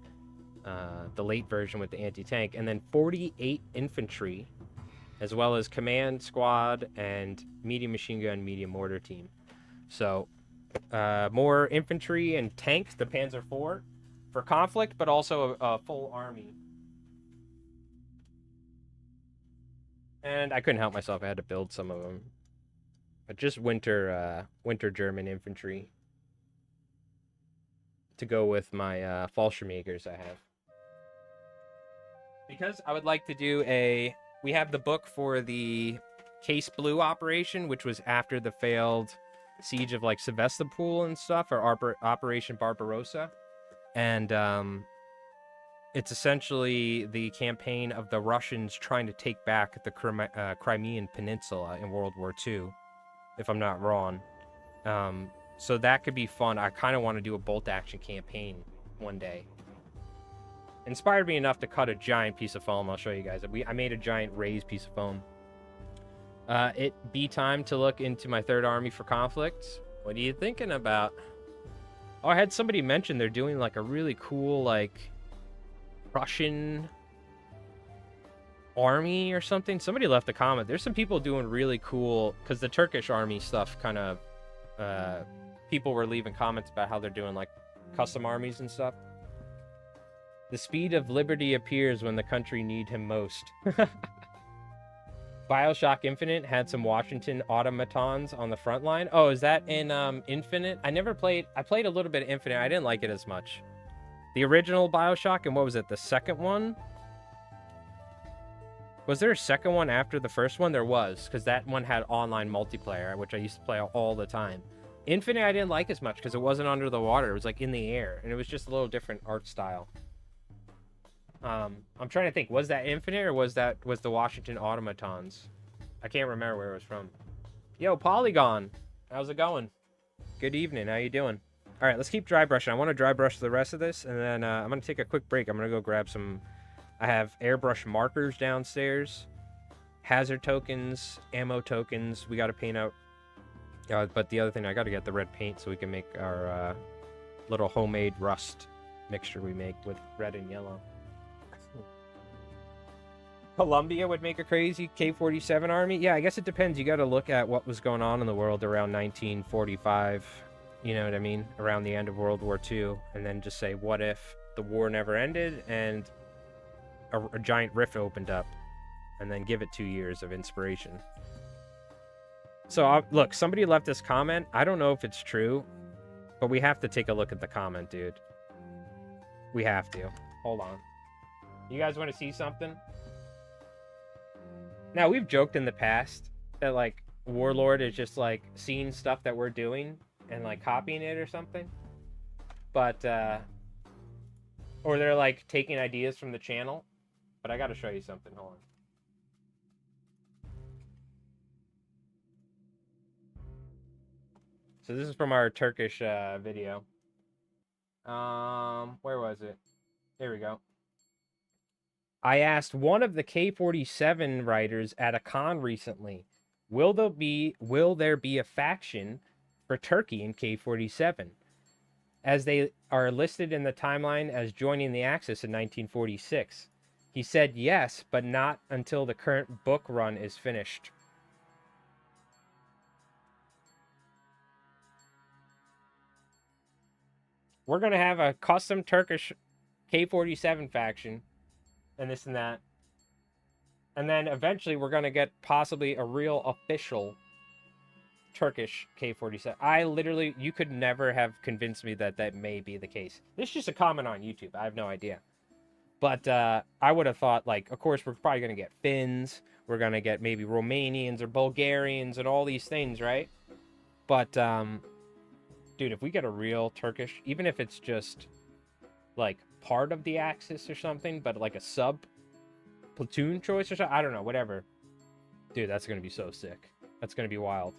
late version with the anti-tank, and then 48 infantry, as well as command squad and medium machine gun, medium mortar team. So more infantry and tanks, the Panzer IV, for conflict, but also a full army. And I couldn't help myself, I had to build some of them. But just winter German infantry to go with my Fallschirmjägers I have. Because I would like to do we have the book for the Case Blue operation, which was after the failed siege of like Sevastopol and stuff, or Operation Barbarossa. And it's essentially the campaign of the Russians trying to take back the Crimean Peninsula in World War II, if I'm not wrong. So that could be fun. I kind of want to do a bolt action campaign one day. Inspired me enough to cut a giant piece of foam. I'll show you guys. I made a giant raised piece of foam. It be time to look into my third army for conflict. What are you thinking about? Oh, I had somebody mention they're doing like a really cool like Russian army or something. Somebody left a comment. There's some people doing really cool, because the Turkish army stuff kind of people were leaving comments about how they're doing like custom armies and stuff. The speed of liberty appears when the country need him most. BioShock Infinite had some Washington automatons on the front line. Oh, is that in Infinite? I played a little bit of Infinite. I didn't like it as much. The original BioShock, and what was it, the second one? Was there a second one after the first one? There was, because that one had online multiplayer, which I used to play all the time. Infinite I didn't like as much because it wasn't under the water. It was like in the air, and it was just a little different art style. I'm trying to think, was that Infinite or was the Washington automatons? I can't remember where it was from. Yo, Polygon, how's it going? Good evening, how you doing? All right, let's keep dry brushing. I want to dry brush the rest of this, and then I'm going to take a quick break. I'm going to go grab some... I have airbrush markers downstairs, hazard tokens, ammo tokens. We got to paint out... but the other thing, I got to get the red paint so we can make our little homemade rust mixture we make with red and yellow. Colombia would make a crazy K-47 army? Yeah, I guess it depends. You got to look at what was going on in the world around 1945. You know what I mean? Around the end of World War II. And then just say, what if the war never ended and a giant rift opened up? And then give it 2 years of inspiration. So, look, somebody left this comment. I don't know if it's true, but we have to take a look at the comment, dude. We have to. Hold on. You guys want to see something? Now, we've joked in the past that, like, Warlord is just, like, seeing stuff that we're doing and, like, copying it or something. But, or they're, like, taking ideas from the channel. But I gotta show you something. Hold on. So this is from our Turkish video. Where was it? There we go. I asked one of the K-47 writers at a con recently, will there be a faction for Turkey in K-47, as they are listed in the timeline as joining the Axis in 1946? He said yes, but not until the current book run is finished. We're going to have a custom Turkish K-47 faction, and this and that. And then eventually we're going to get possibly a real official Turkish K-47. I literally, you could never have convinced me that that may be the case. This is just a comment on YouTube. I have no idea. But I would have thought, like, of course, we're probably going to get Finns. We're going to get maybe Romanians or Bulgarians and all these things, right? But, dude, if we get a real Turkish, even if it's just like part of the Axis or something, but like a sub platoon choice or something. I don't know, whatever. Dude, that's gonna be so sick. That's gonna be wild.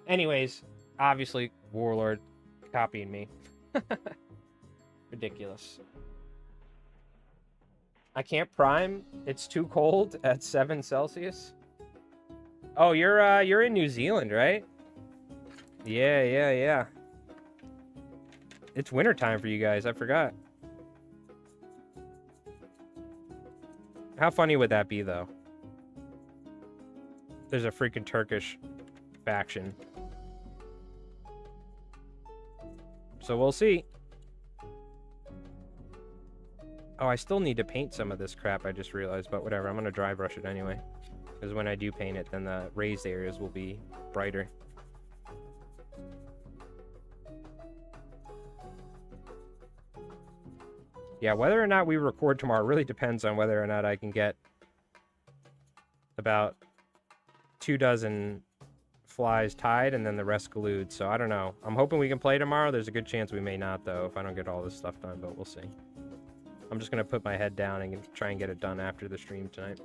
Anyways, obviously, Warlord copying me. Ridiculous. I can't prime. It's too cold at 7 Celsius. Oh, you're in New Zealand, right? Yeah. It's wintertime for you guys. I forgot. How funny would that be, though? There's a freaking Turkish faction. So we'll see. Oh, I still need to paint some of this crap, I just realized, but whatever. I'm going to dry brush it anyway. Because when I do paint it, then the raised areas will be brighter. Yeah, whether or not we record tomorrow really depends on whether or not I can get about 2 dozen flies tied and then the rest glued. So I don't know. I'm hoping we can play tomorrow. There's a good chance we may not, though, if I don't get all this stuff done, but we'll see. I'm just going to put my head down and try and get it done after the stream tonight.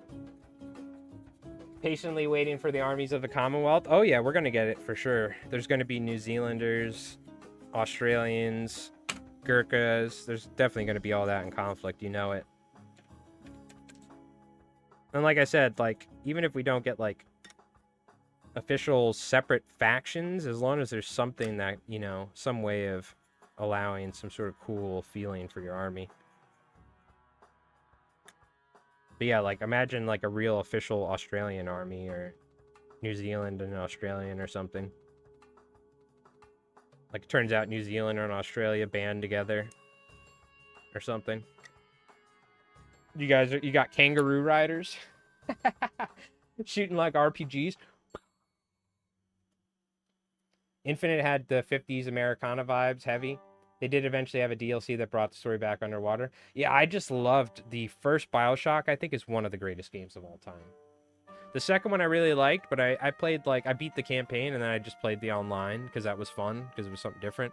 Patiently waiting for the armies of the Commonwealth. Oh, yeah, we're going to get it for sure. There's going to be New Zealanders, Australians, Gurkhas. There's definitely going to be all that in conflict. You know it. And like I said, like, even if we don't get, like, official separate factions, as long as there's something that, you know, some way of allowing some sort of cool feeling for your army. But yeah, like, imagine, like, a real official Australian army, or New Zealand and Australian or something. Like, it turns out New Zealand and Australia band together or something. You got kangaroo riders shooting like RPGs. Infinite had the 50s Americana vibes heavy. They did eventually have a DLC that brought the story back underwater. Yeah, I just loved the first BioShock. I think is one of the greatest games of all time. The second one I really liked, but I played, like, I beat the campaign and then I just played the online because that was fun, because it was something different.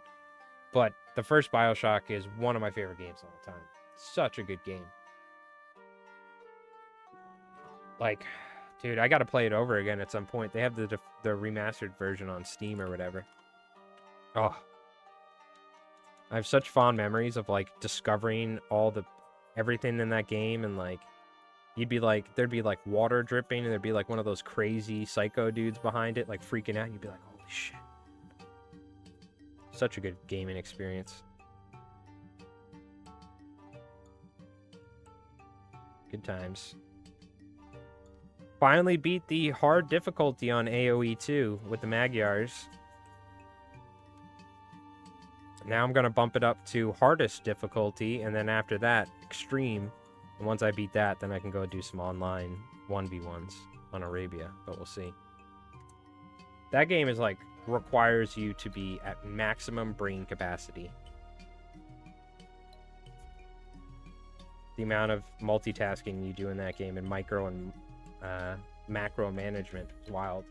But the first BioShock is one of my favorite games of all time. Such a good game. Like, dude, I gotta play it over again at some point. They have the remastered version on Steam or whatever. Oh, I have such fond memories of, like, discovering everything in that game, and, like, there'd be like water dripping, and there'd be like one of those crazy psycho dudes behind it, like, freaking out. You'd be like, holy shit. Such a good gaming experience. Good times. Finally beat the hard difficulty on AoE 2 with the Magyars. Now I'm going to bump it up to hardest difficulty, and then after that, extreme. And once I beat that, then I can go do some online 1v1s on Arabia, but we'll see. That game is, like, requires you to be at maximum brain capacity. The amount of multitasking you do in that game, and micro and macro management is wild.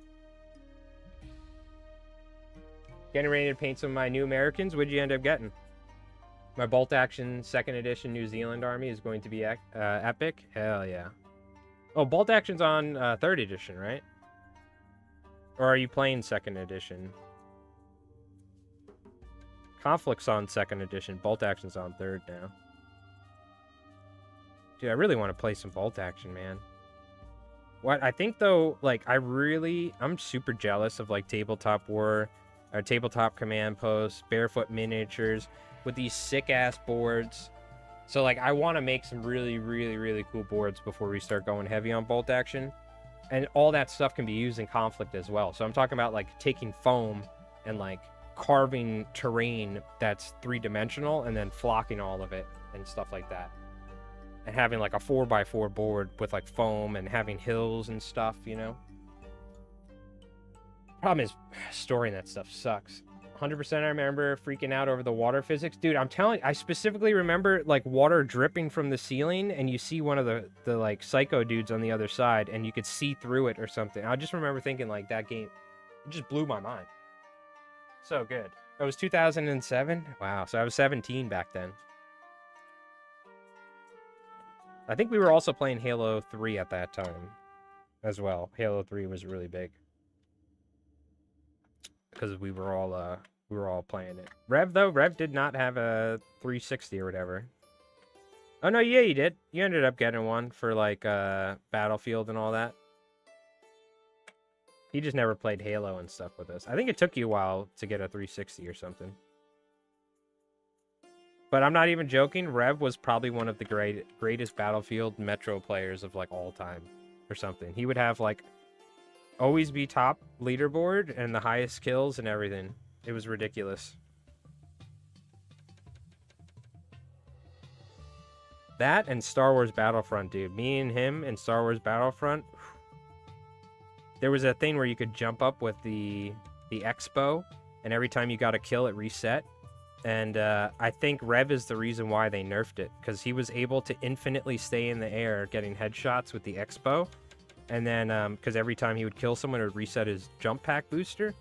Getting ready to paint some of my new Americans. What'd you end up getting? My Bolt Action 2nd Edition New Zealand army is going to be epic. Hell yeah. Oh, Bolt Action's on 3rd Edition, right? Or are you playing 2nd Edition? Conflict's on 2nd Edition. Bolt Action's on 3rd now. Dude, I really want to play some Bolt Action, man. What I think, though, like, I'm super jealous of, like, Tabletop War, or Tabletop Command Post, Barefoot Miniatures, with these sick-ass boards. So, like, I want to make some really, really, really cool boards before we start going heavy on Bolt Action. And all that stuff can be used in Conflict as well. So I'm talking about, like, taking foam and, like, carving terrain that's 3-dimensional and then flocking all of it and stuff like that. And having, like, a 4x4 board with, like, foam and having hills and stuff, you know? Problem is, storing that stuff sucks. 100% I remember freaking out over the water physics. Dude, I'm telling you, I specifically remember, like, water dripping from the ceiling, and you see one of the like, psycho dudes on the other side, and you could see through it or something. I just remember thinking, like, that game, it just blew my mind. So good. It was 2007? Wow, so I was 17 back then. I think we were also playing Halo 3 at that time as well. Halo 3 was really big. Because we were all playing it. Rev did not have a 360 or whatever. Oh no, yeah, you did. You ended up getting one for like Battlefield and all that. He just never played Halo and stuff with us. I think it took you a while to get a 360 or something. But I'm not even joking. Rev was probably one of the greatest Battlefield Metro players of like all time or something. He would have like always be top leaderboard and the highest kills and everything. It was ridiculous. That and Star Wars Battlefront, dude. Me and him in Star Wars Battlefront. There was a thing where you could jump up with the expo, and every time you got a kill, it reset. And I think Rev is the reason why they nerfed it, because he was able to infinitely stay in the air getting headshots with the expo. And then, because every time he would kill someone, it would reset his jump pack booster.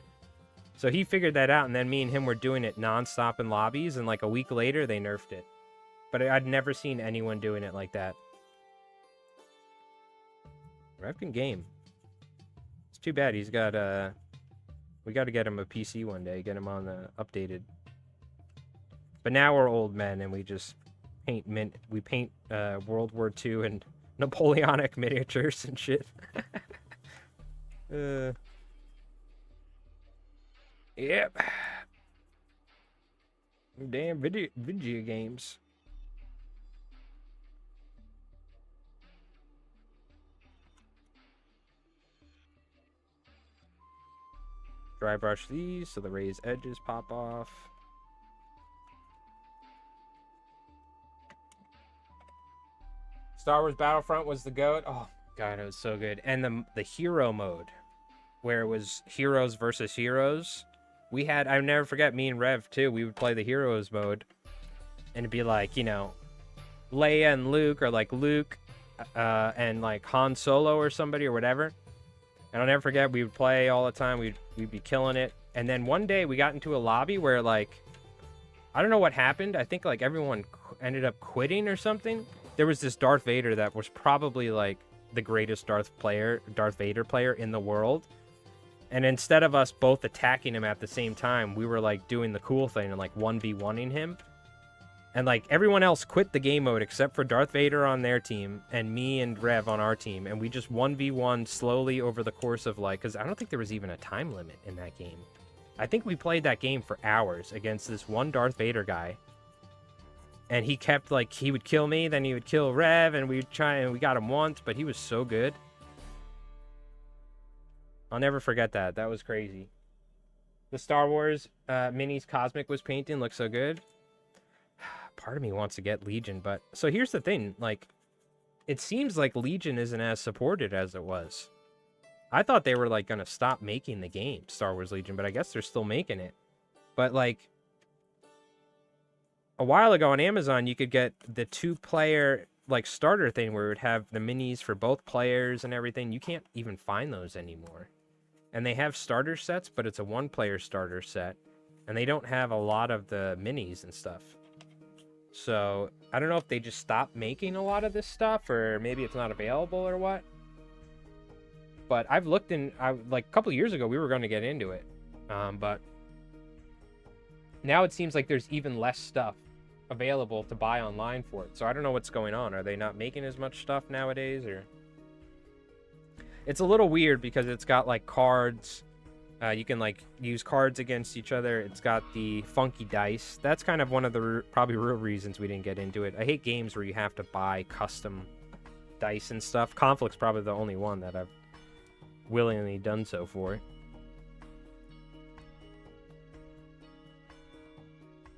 So he figured that out, and then me and him were doing it nonstop in lobbies, and like a week later, they nerfed it. But I'd never seen anyone doing it like that. Rev can game. It's too bad he's got, we got to get him a PC one day, get him on the updated. But now we're old men, and we just paint World War II and Napoleonic miniatures and shit. Yep. Damn video games. Dry brush these so the raised edges pop off. Star Wars Battlefront was the GOAT. Oh god, it was so good. And the hero mode, where it was heroes versus heroes. We had, I'll never forget, me and Rev too, we would play the heroes mode. And it'd be like, you know, Leia and Luke, or like Luke and like Han Solo or somebody or whatever. And I'll never forget, we would play all the time. We'd be killing it. And then one day we got into a lobby where like, I don't know what happened. I think like everyone ended up quitting or something. There was this Darth Vader that was probably like the greatest Darth Vader player in the world. And instead of us both attacking him at the same time, we were like doing the cool thing and like 1v1ing him. And like everyone else quit the game mode except for Darth Vader on their team and me and Rev on our team. And we just 1v1 slowly over the course of like, because I don't think there was even a time limit in that game. I think we played that game for hours against this one Darth Vader guy. And he kept like, he would kill me, then he would kill Rev, and we'd try, and we got him once, but he was so good. I'll never forget that. That was crazy. The Star Wars minis Cosmic was painting, looks so good. Part of me wants to get Legion, but so here's the thing, like it seems like Legion isn't as supported as it was. I thought they were like gonna stop making the game Star Wars Legion, but I guess they're still making it. But like a while ago on Amazon, you could get the 2-player like starter thing where it would have the minis for both players and everything. You can't even find those anymore. And they have starter sets, but it's a 1-player starter set, and they don't have a lot of the minis and stuff. So I don't know if they just stopped making a lot of this stuff, or maybe it's not available or what. But I've looked in, like a couple years ago, we were going to get into it. But now it seems like there's even less stuff available to buy online for it. So I don't know what's going on. Are they not making as much stuff nowadays, or? It's a little weird because it's got like cards. You can like use cards against each other. It's got the funky dice. That's kind of one of the probably real reasons we didn't get into it. I hate games where you have to buy custom dice and stuff. Conflict's probably the only one that I've willingly done so for.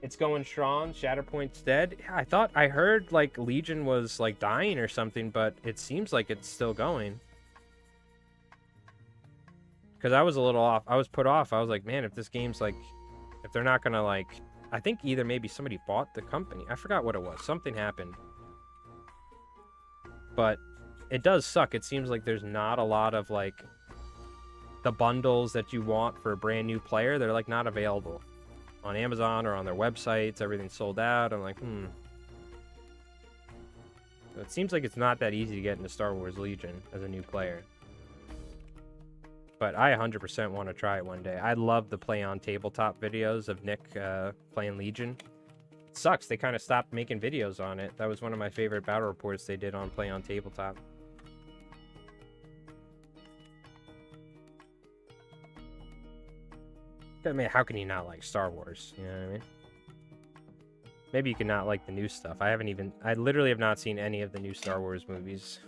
It's going strong. Shatterpoint's dead. Yeah, I heard like Legion was like dying or something, but it seems like it's still going. Because I was a little off. I was put off. I was like, man, if this game's like, if they're not gonna like, I think either maybe somebody bought the company. I forgot what it was. Something happened. But it does suck. It seems like there's not a lot of like the bundles that you want for a brand new player. They're like not available on Amazon or on their websites. Everything's sold out. I'm like, It seems like it's not that easy to get into Star Wars Legion as a new player. But I 100% want to try it one day. I love the play on tabletop videos of Nick playing Legion. It sucks, they kind of stopped making videos on it. That was one of my favorite battle reports they did on play on tabletop. I mean, how can you not like Star Wars? You know what I mean? Maybe you can not like the new stuff. I literally have not seen any of the new Star Wars movies.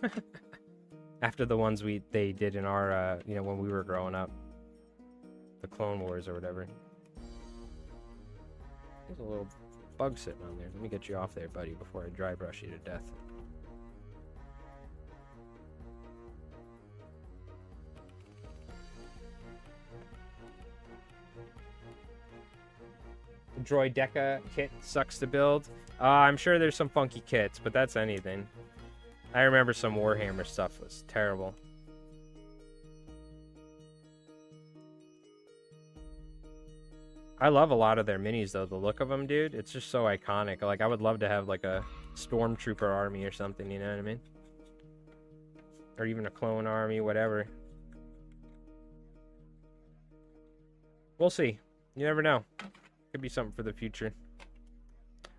After the ones they did in our, you know, when we were growing up. The Clone Wars or whatever. There's a little bug sitting on there. Let me get you off there, buddy, before I dry brush you to death. The Droid Deca kit sucks to build. I'm sure there's some funky kits, but that's anything. I remember some Warhammer stuff was terrible. I love a lot of their minis, though. The look of them, dude, it's just so iconic. Like, I would love to have, like, a stormtrooper army or something, you know what I mean? Or even a clone army, whatever. We'll see. You never know. Could be something for the future.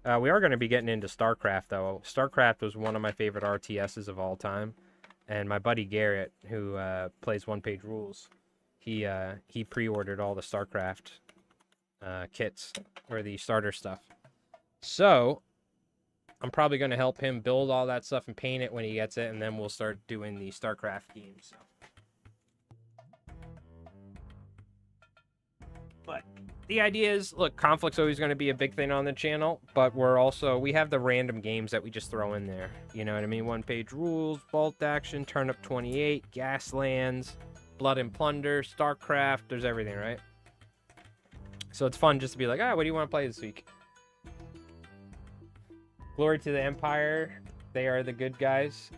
We are going to be getting into StarCraft, though. StarCraft was one of my favorite RTSs of all time. And my buddy Garrett, who plays One Page Rules, he pre-ordered all the StarCraft kits, or the starter stuff. So, I'm probably going to help him build all that stuff and paint it when he gets it, and then we'll start doing the StarCraft games. So. But the idea is, look, conflict's always going to be a big thing on the channel, but we have the random games that we just throw in there. You know what I mean? One Page Rules, Bolt Action, Turnip 28, Gaslands, Blood and Plunder, StarCraft, there's everything, right? So it's fun just to be like, what do you want to play this week? Glory to the Empire, they are the good guys.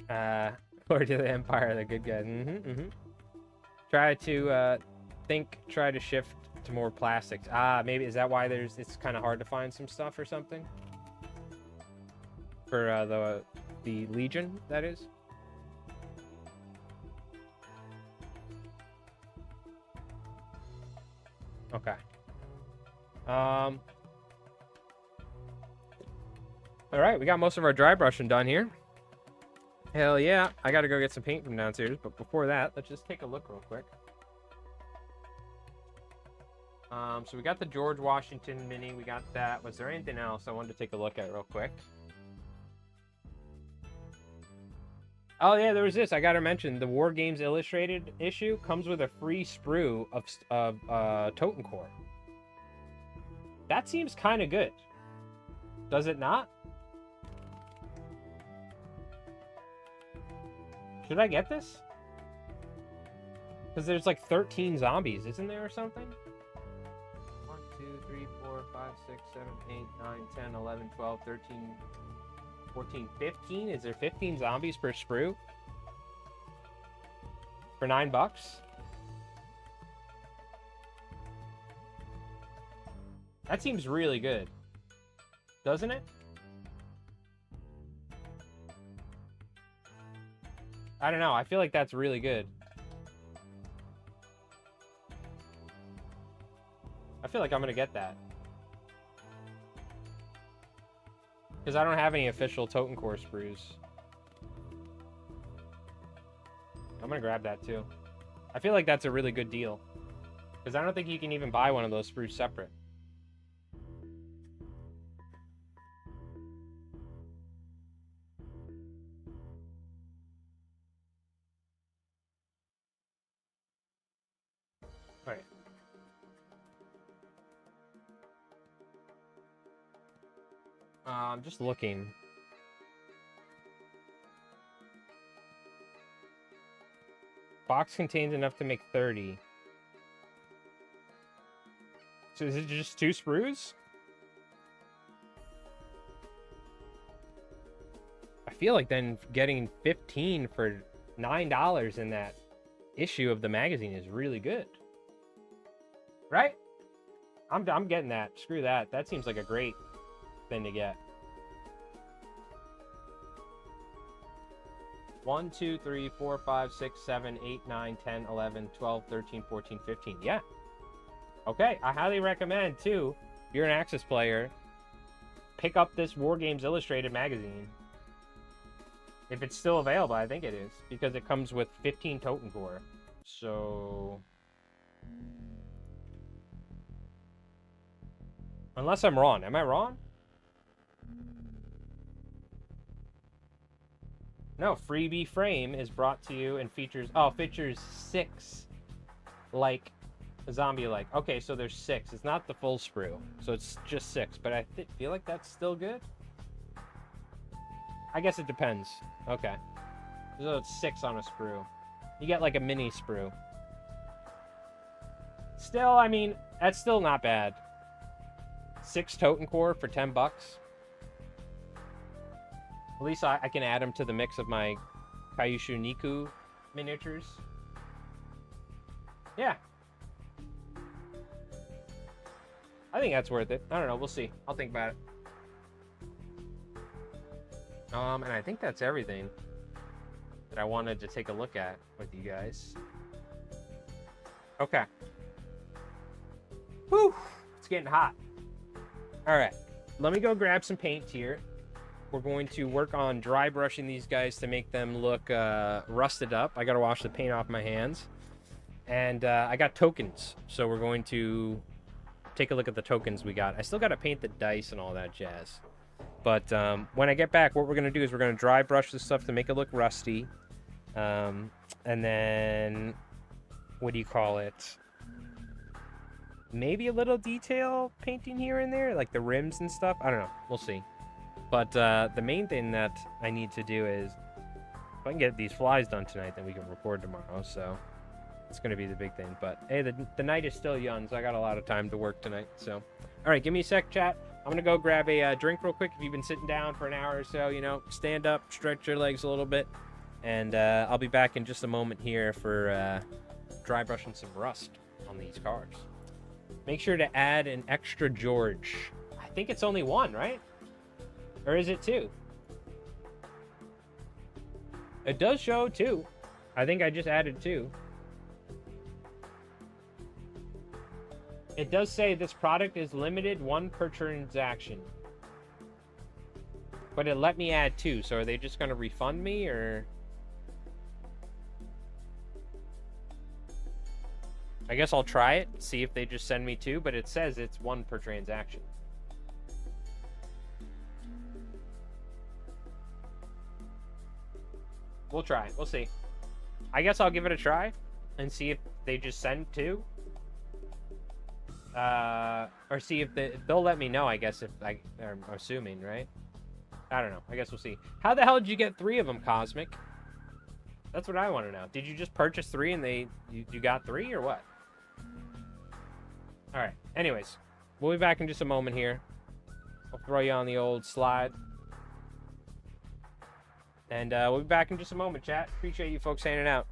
Glory to the Empire, the good guys. Try to try to shift to more plastics. Maybe is that why it's kind of hard to find some stuff or something for the Legion, that is. Okay. All right, we got most of our dry brushing done here. Hell yeah, I gotta go get some paint from downstairs, but before that, let's just take a look real quick. So we got the George Washington mini, we got that. Was there anything else I wanted to take a look at real quick? Oh yeah, there was this. I gotta mention, the War Games Illustrated issue comes with a free sprue of Totem Core. That seems kind of good. Does it not? Should I get this? Because there's like 13 zombies, isn't there, or something? 1, 2, 3, 4, 5, 6, 7, 8, 9, 10, 11, 12, 13, 14, 15? Is there 15 zombies per sprue? For $9? That seems really good. Doesn't it? I don't know. I feel like that's really good. I feel like I'm going to get that. Because I don't have any official Totem Core sprues. I'm going to grab that too. I feel like that's a really good deal. Because I don't think you can even buy one of those sprues separate. Right. I'm just looking. Box contains enough to make 30. So is it just 2 sprues? I feel like then getting 15 for $9 in that issue of the magazine is really good. Right? I'm getting that. Screw that. That seems like a great thing to get. 1, 2, 3, 4, 5, 6, 7, 8, 9, 10, 11, 12, 13, 14, 15. Yeah. Okay, I highly recommend, too, if you're an Axis player, pick up this War Games Illustrated magazine. If it's still available, I think it is, because it comes with 15 Totem Core. So... unless I'm wrong. Am I wrong? No, Freebie Frame is brought to you and features... oh, features 6, like, zombie-like. Okay, so there's 6. It's not the full sprue, so it's just 6. But I feel like that's still good. I guess it depends. Okay. So it's 6 on a sprue. You get, like, a mini sprue. Still, I mean, that's still not bad. 6 Totem Core for $10. At least I can add them to the mix of my Kyushu Niku miniatures. Yeah. I think that's worth it. I don't know. We'll see. I'll think about it. And I think that's everything that I wanted to take a look at with you guys. Okay. Whew. It's getting hot. All right. Let me go grab some paint here. We're going to work on dry brushing these guys to make them look rusted up. I got to wash the paint off my hands. And I got tokens. So we're going to take a look at the tokens we got. I still got to paint the dice and all that jazz. But when I get back, what we're going to do is we're going to dry brush this stuff to make it look rusty. And then, what do you call it? Maybe a little detail painting here and there, like the rims and stuff. I don't know. We'll see. But the main thing that I need to do is, if I can get these flies done tonight, then we can record tomorrow. So it's going to be the big thing. But hey, the night is still young, so I got a lot of time to work tonight. So, all right, give me a sec, chat. I'm going to go grab a drink real quick. If you've been sitting down for an hour or so, you know, stand up, stretch your legs a little bit. And I'll be back in just a moment here for dry brushing some rust on these cars. Make sure to add an extra George. I think it's only 1, right? Or is it 2? It does show 2. I think I just added 2. It does say this product is limited 1 per transaction. But it let me add 2, so are they just going to refund me, or... I guess I'll try it, see if they just send me 2, but it says it's 1 per transaction. We'll try. We'll see. I guess I'll give it a try and see if they just send 2. Or see if they'll let me know, I guess, if I'm assuming, right? I don't know. I guess we'll see. How the hell did you get 3 of them, Cosmic? That's what I want to know. Did you just purchase 3 and you got 3 or what? All right. Anyways, we'll be back in just a moment here. I'll throw you on the old slide. And we'll be back in just a moment, chat. Appreciate you folks hanging out.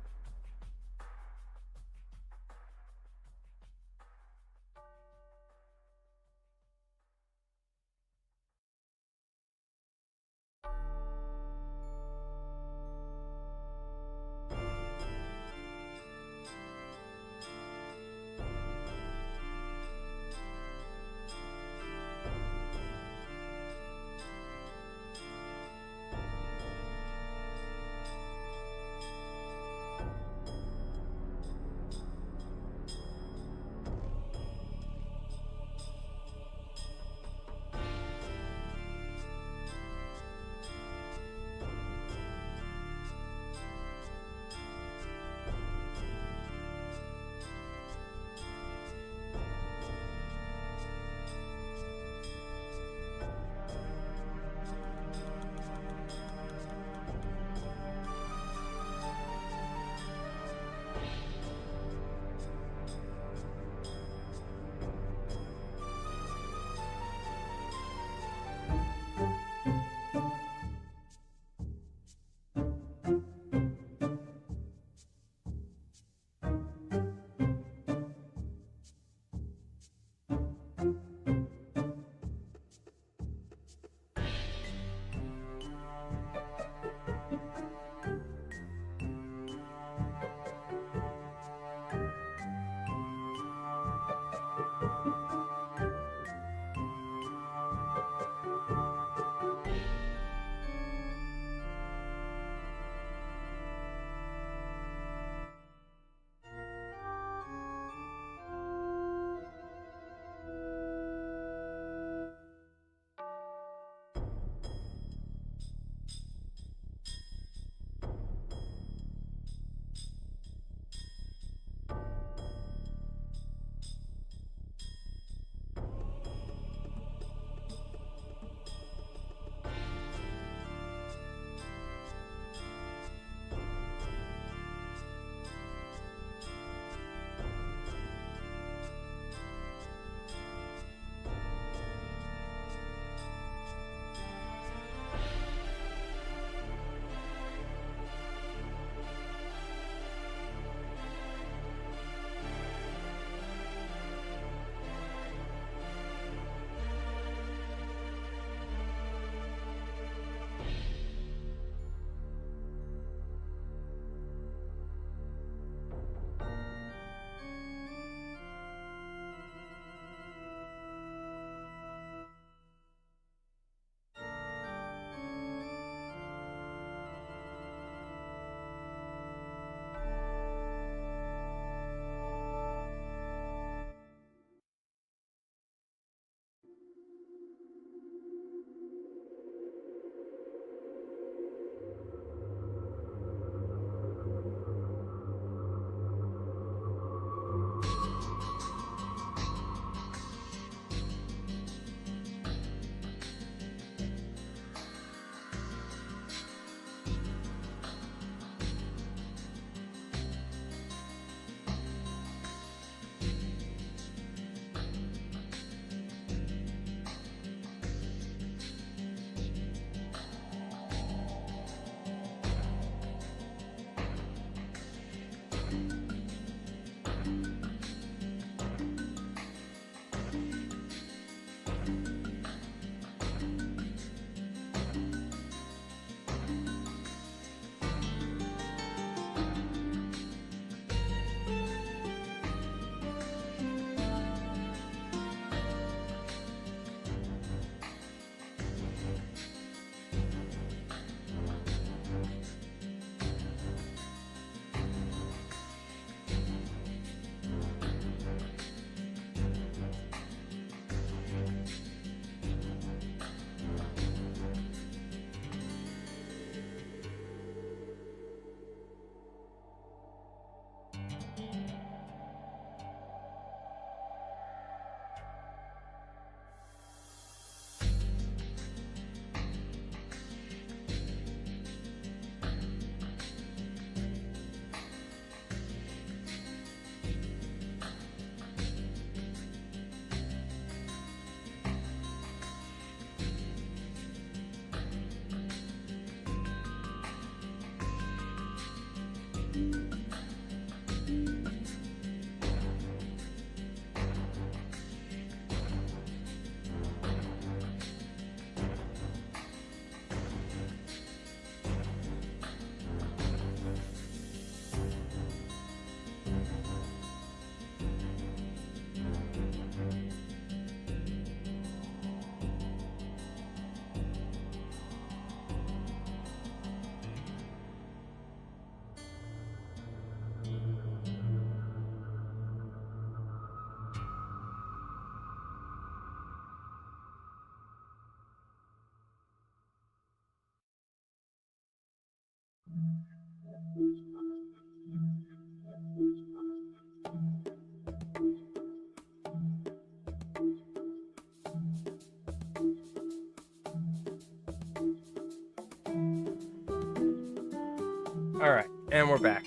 All right, and we're back.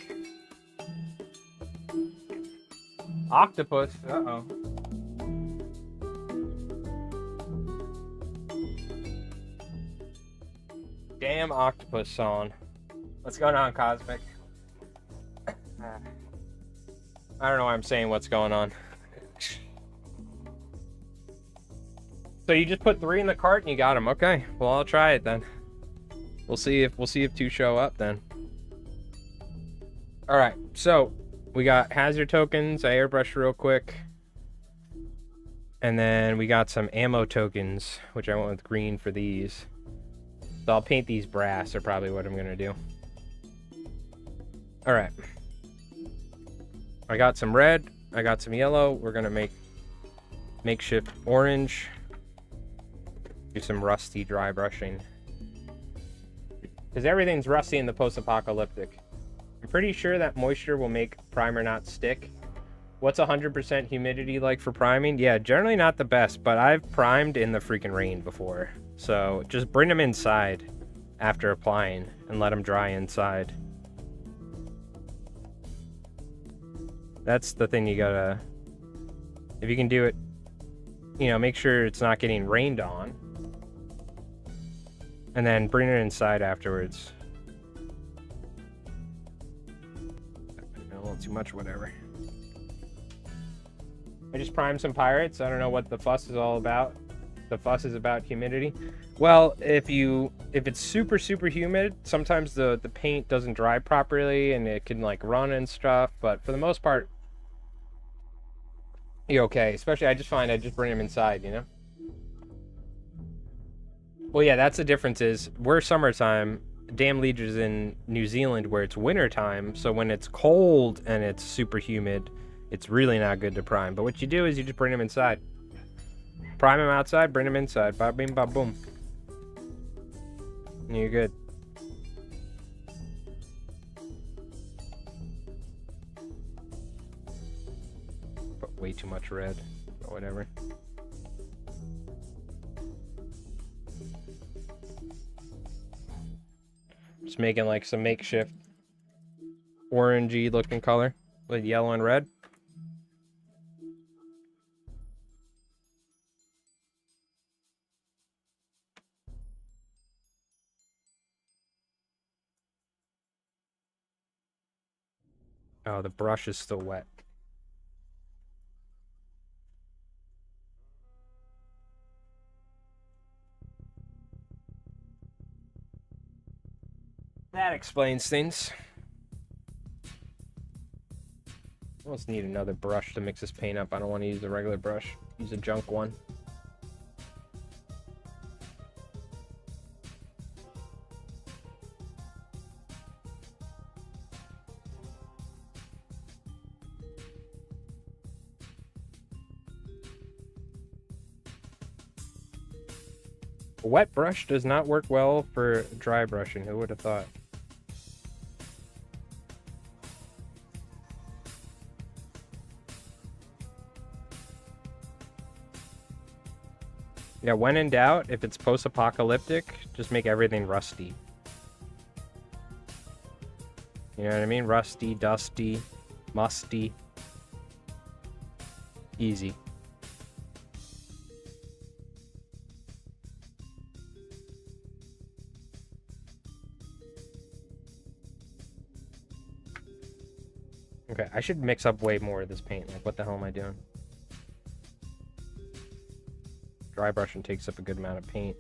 Octopus. Uh-oh. Damn octopus song. What's going on, Cosmic? I don't know why I'm saying what's going on. So you just put 3 in the cart and you got them. Okay. Well, I'll try it then. We'll see if 2 show up then. All right. So we got hazard tokens. I airbrushed real quick. And then we got some ammo tokens, which I went with green for these. So I'll paint these brass, are probably what I'm going to do. All right. I got some red. I got some yellow. We're going to make makeshift orange. Do some rusty dry brushing. Because everything's rusty in the post-apocalyptic. I'm pretty sure that moisture will make primer not stick. What's 100% humidity like for priming? Yeah, generally not the best, but I've primed in the freaking rain before. So just bring them inside after applying and let them dry inside. That's the thing you gotta... If you can do it, you know, make sure it's not getting rained on. And then bring it inside afterwards. A little too much, whatever. I just primed some pirates. I don't know what the fuss is all about. The fuss is about humidity. Well, if it's super humid, sometimes the paint doesn't dry properly and it can like run and stuff, but for the most part you're okay. Especially I just bring them inside, you know? Well, yeah, that's the difference is we're summertime. Dam Legion is in New Zealand where it's wintertime, so when it's cold and it's super humid, it's really not good to prime. But what you do is you just bring them inside. Prime them outside, bring them inside. Ba bing, ba boom. And you're good. Put way too much red, or whatever. Just making like some makeshift orangey looking color with yellow and red. Oh, the brush is still wet. That explains things. I almost need another brush to mix this paint up. I don't want to use a regular brush. Use a junk one. A wet brush does not work well for dry brushing. Who would have thought? Yeah, when in doubt, if it's post-apocalyptic, just make everything rusty. You know what I mean? Rusty, dusty, musty. Easy. Okay, I should mix up way more of this paint. Like, what the hell am I doing? Dry brushing takes up a good amount of paint.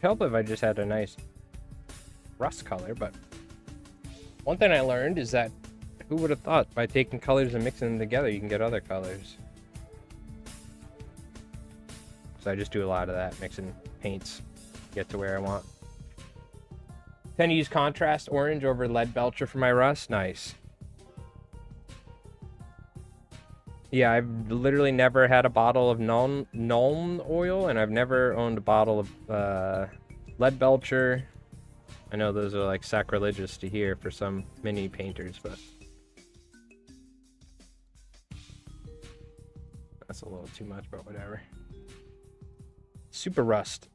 Help if I just had a nice rust color, but one thing I learned is that who would have thought by taking colors and mixing them together you can get other colors. So I just do a lot of that, mixing paints, get to where I want. Tend to use contrast orange over lead belcher for my rust. Nice. Yeah, I've literally never had a bottle of Nuln oil, and I've never owned a bottle of lead belcher. I know those are like sacrilegious to hear for some mini painters, but that's a little too much, but whatever. Super rust.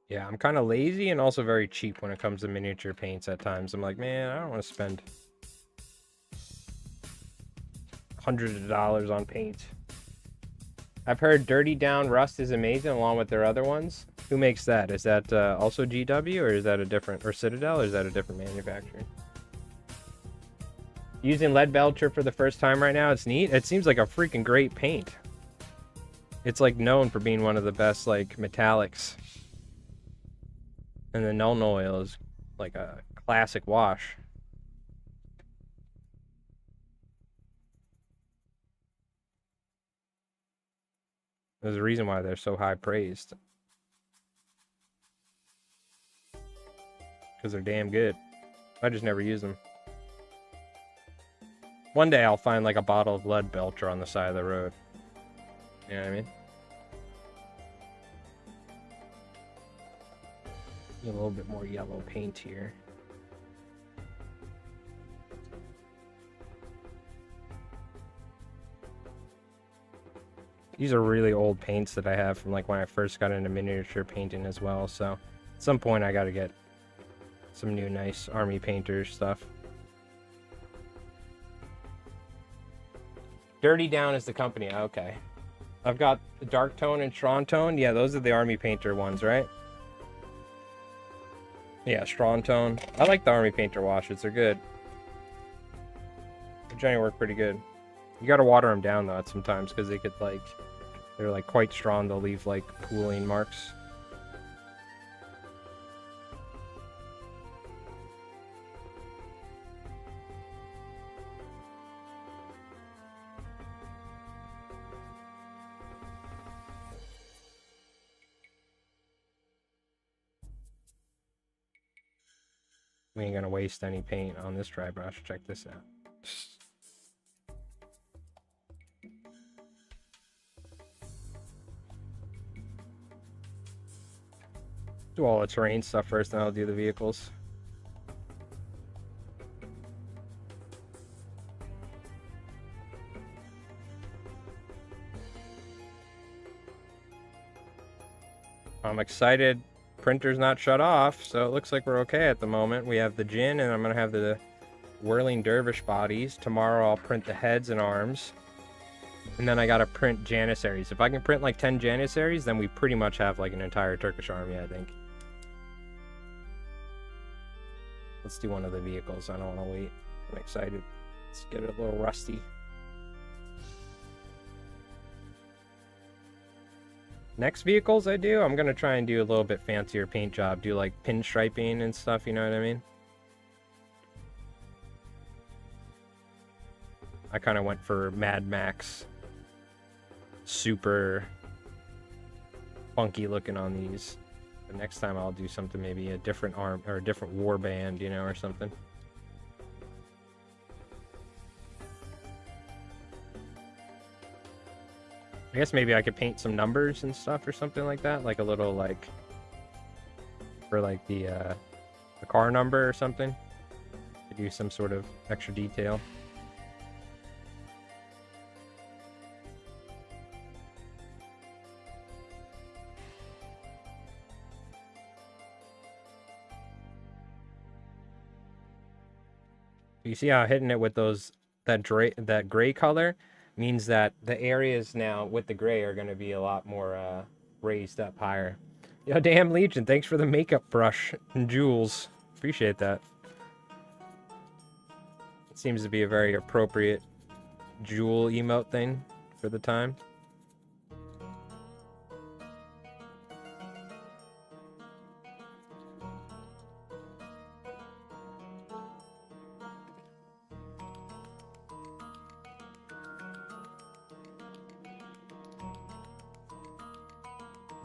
Yeah, I'm kind of lazy and also very cheap when it comes to miniature paints at times. I'm like, man, I don't want to spend hundreds of dollars on paint. I've heard Dirty Down Rust is amazing along with their other ones. Who makes that? Is that also GW, or is that a different, or Citadel, or is that a different manufacturer? Using lead belcher for the first time right now, it's neat. It seems like a freaking great paint. It's like known for being one of the best like metallics. And the Nuln oil is like a classic wash. There's a reason why they're so high praised. Because they're damn good. I just never use them. One day I'll find like a bottle of lead belcher on the side of the road. You know what I mean? A little bit more yellow paint here. These are really old paints that I have from like when I first got into miniature painting as well. So at some point I got to get some new nice army painter stuff. Dirty Down is the company. Okay. I've got the Dark Tone and Strong Tone. Yeah, those are the army painter ones, right? Yeah, Strong Tone. I like the army painter washes. They're good. They generally work pretty good. You gotta water them down though sometimes because they could like, they're like quite strong. They'll leave like pooling marks. We ain't gonna waste any paint on this dry brush. Check this out. Do all the terrain stuff first, then I'll do the vehicles. I'm excited. Printer's not shut off, so it looks like we're okay at the moment. We have the Jinn, and I'm gonna have the Whirling Dervish bodies. Tomorrow I'll print the heads and arms. And then I gotta print Janissaries. If I can print like 10 Janissaries, then we pretty much have like an entire Turkish army, I think. Let's do one of the vehicles. I don't want to wait. I'm excited. Let's get it a little rusty. Next vehicles I do, I'm going to try and do a little bit fancier paint job. Do like pinstriping and stuff, you know what I mean? I kind of went for Mad Max. Super funky looking on these. But next time I'll do something, maybe a different arm or a different war band, you know, or something. I guess maybe I could paint some numbers and stuff or something like that, like a little like for like the car number or something. To do some sort of extra detail. You see how hitting it with those that gray color means that the areas now with the gray are going to be a lot more raised up higher. Yo, damn Legion, thanks for the makeup brush and jewels. Appreciate that. It seems to be a very appropriate jewel emote thing for the time.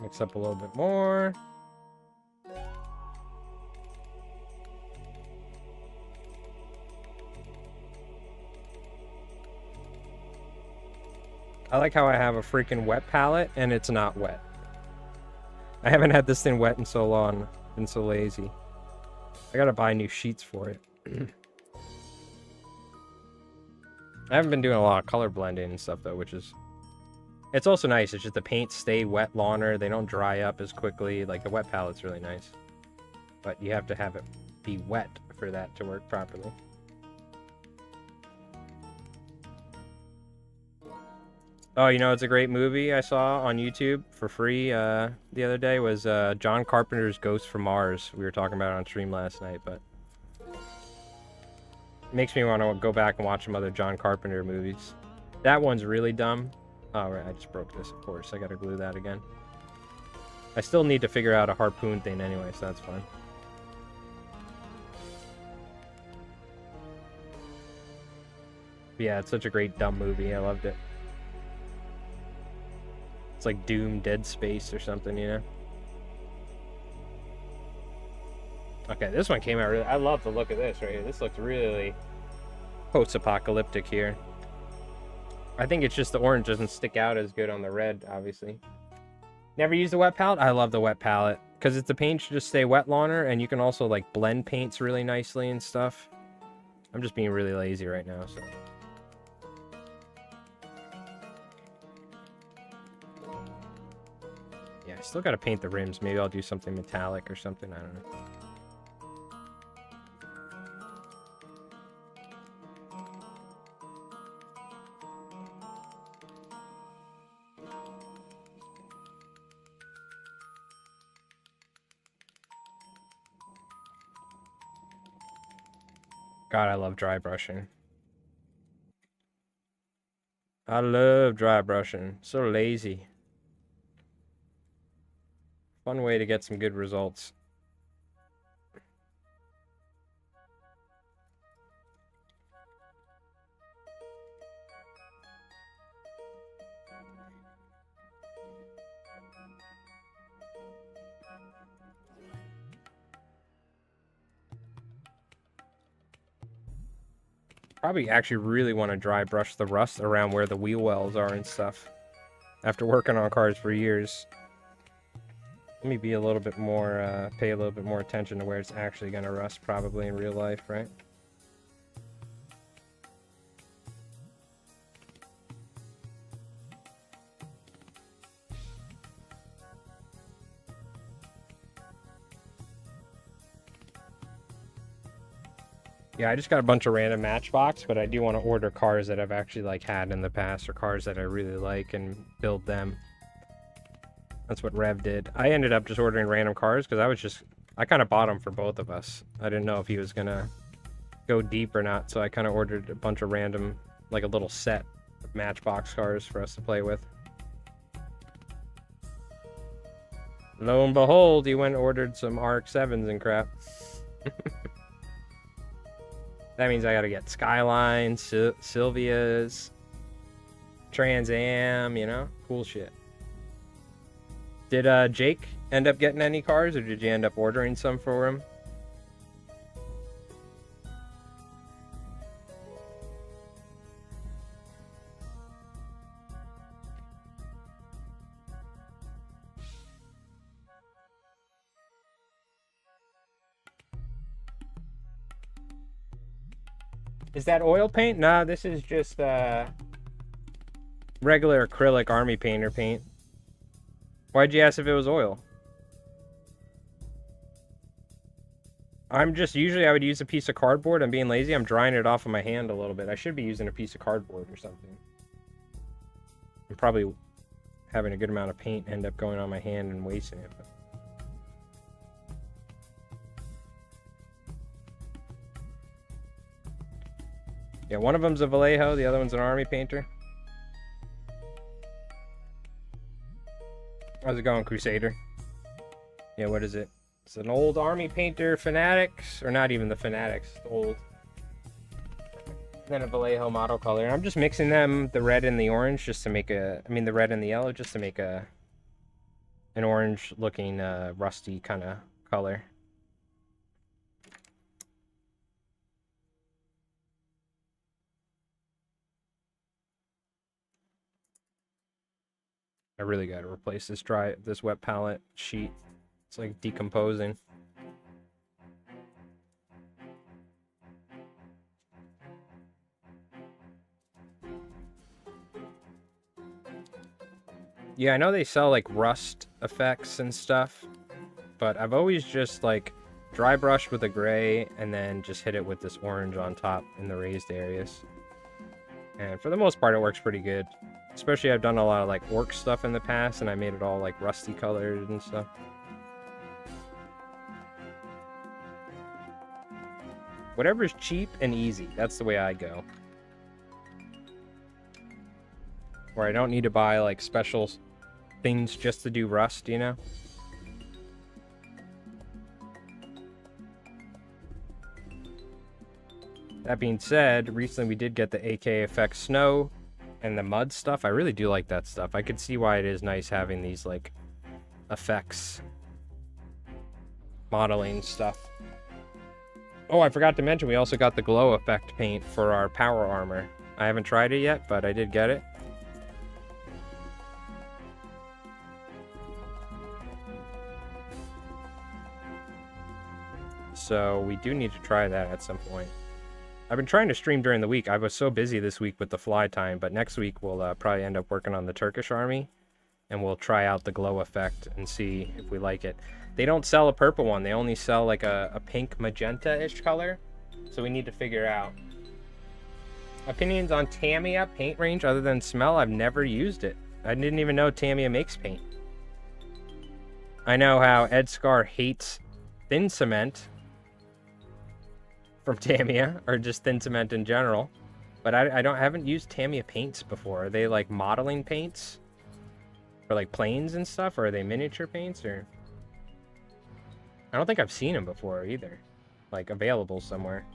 Mix up a little bit more. I like how I have a freaking wet palette and it's not wet. I haven't had this thing wet in so long. Been so lazy. I gotta buy new sheets for it. I haven't been doing a lot of color blending and stuff though, which is... It's also nice. It's just the paints stay wet longer. They don't dry up as quickly. Like the wet palette's really nice. But you have to have it be wet for that to work properly. Oh, you know, it's a great movie I saw on YouTube for free the other day was John Carpenter's Ghost from Mars. We were talking about it on stream last night, but it makes me want to go back and watch some other John Carpenter movies. That one's really dumb. Oh, right, I just broke this, of course. I gotta glue that again. I still need to figure out a harpoon thing anyway, so that's fine. But yeah, it's such a great dumb movie. I loved it. It's like Doom, Dead Space or something, you know? Okay, this one came out really... I love the look of this right here. This looks really post-apocalyptic here. I think it's just the orange doesn't stick out as good on the red, obviously. Never used a wet palette? I love the wet palette. Because the paint should just stay wet longer, and you can also, like, blend paints really nicely and stuff. I'm just being really lazy right now, so... Yeah, I still gotta paint the rims. Maybe I'll do something metallic or something. I don't know. God, I love dry brushing. I love dry brushing. So lazy. Fun way to get some good results. Probably actually really want to dry brush the rust around where the wheel wells are and stuff. After working on cars for years. Let me be a little bit more, pay a little bit more attention to where it's actually going to rust probably in real life, right? Yeah, I just got a bunch of random Matchbox, but I do want to order cars that I've actually like had in the past or cars that I really like and build them. That's what Rev did. I ended up just ordering random cars because I kind of bought them for both of us. I didn't know if he was going to go deep or not, so I kind of ordered a bunch of random, like a little set of Matchbox cars for us to play with. Lo and behold, he went and ordered some RX-7s and crap. That means I gotta get Skyline, Sylvias, Trans Am, you know? Cool shit. Did Jake end up getting any cars, or did you end up ordering some for him? Is that oil paint? Nah, this is just regular acrylic army painter paint. Why'd you ask if it was oil? Usually I would use a piece of cardboard. I'm being lazy. I'm drying it off of my hand a little bit. I should be using a piece of cardboard or something. I'm probably having a good amount of paint end up going on my hand and wasting it. But... yeah, one of them's a Vallejo, the other one's an army painter. How's it going, Crusader? Yeah, what is it? It's an old army painter, Fanatics, or not even the Fanatics, the old. Then a Vallejo model color. I'm just mixing them, the red and the orange, just to make a, I mean the red and the yellow, just to make a an orange looking rusty kind of color. I really got to replace this wet palette sheet. It's like decomposing. Yeah, I know they sell like rust effects and stuff, but I've always just like dry brushed with a gray and then just hit it with this orange on top in the raised areas. And for the most part, it works pretty good. Especially I've done a lot of like orc stuff in the past and I made it all like rusty colored and stuff. Whatever's cheap and easy, that's the way I go. Where I don't need to buy like special things just to do rust, you know? That being said, recently we did get the AK Effect Snow and the mud stuff. I really do like that stuff. I could see why it is nice having these like effects modeling stuff. Oh, I forgot to mention we also got the glow effect paint for our power armor. I haven't tried it yet, but I did get it. So we do need to try that at some point. I've been trying to stream during the week. I was so busy this week with the fly time, but next week we'll probably end up working on the Turkish army, and we'll try out the glow effect and see if we like it. They don't sell a purple one. They only sell like a pink magenta-ish color, so we need to figure out. Opinions on Tamiya paint range other than smell? I've never used it. I didn't even know Tamiya makes paint. I know how Ed Scar hates thin cement from Tamiya, or just thin cement in general, but I haven't used Tamiya paints before. Are they like modeling paints for like planes and stuff, or are they miniature paints? Or I don't think I've seen them before either, like available somewhere.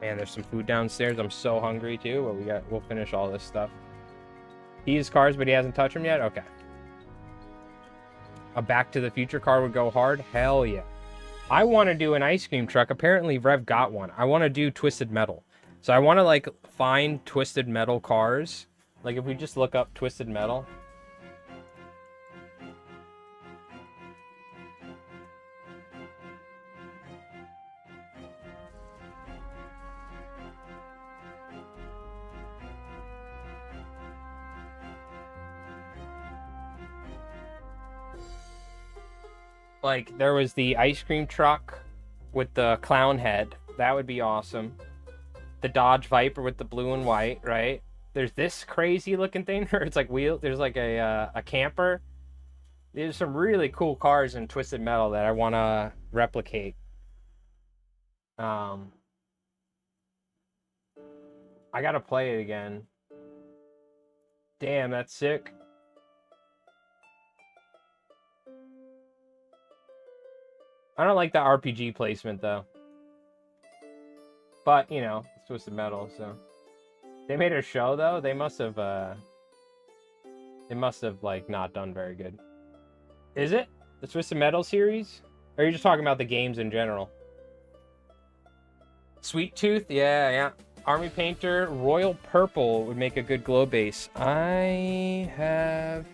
Man, there's some food downstairs. I'm so hungry too, but we'll finish all this stuff. He used cars, but he hasn't touched them yet? Okay. A Back to the Future car would go hard? Hell yeah. I want to do an ice cream truck. Apparently Rev got one. I want to do Twisted Metal. So I want to like find Twisted Metal cars. Like if we just look up Twisted Metal. Like, there was the ice cream truck with the clown head. That would be awesome. The Dodge Viper with the blue and white, right? There's this crazy looking thing where it's like there's like a camper. There's some really cool cars in Twisted Metal that I want to replicate. I gotta play it again. Damn, that's sick. I don't like the RPG placement though. But, you know, it's Twisted Metal, so. They made a show though. They must have like not done very good. Is it? The Twisted Metal series? Or are you just talking about the games in general? Sweet Tooth? Yeah. Army Painter, Royal Purple would make a good glow base. I have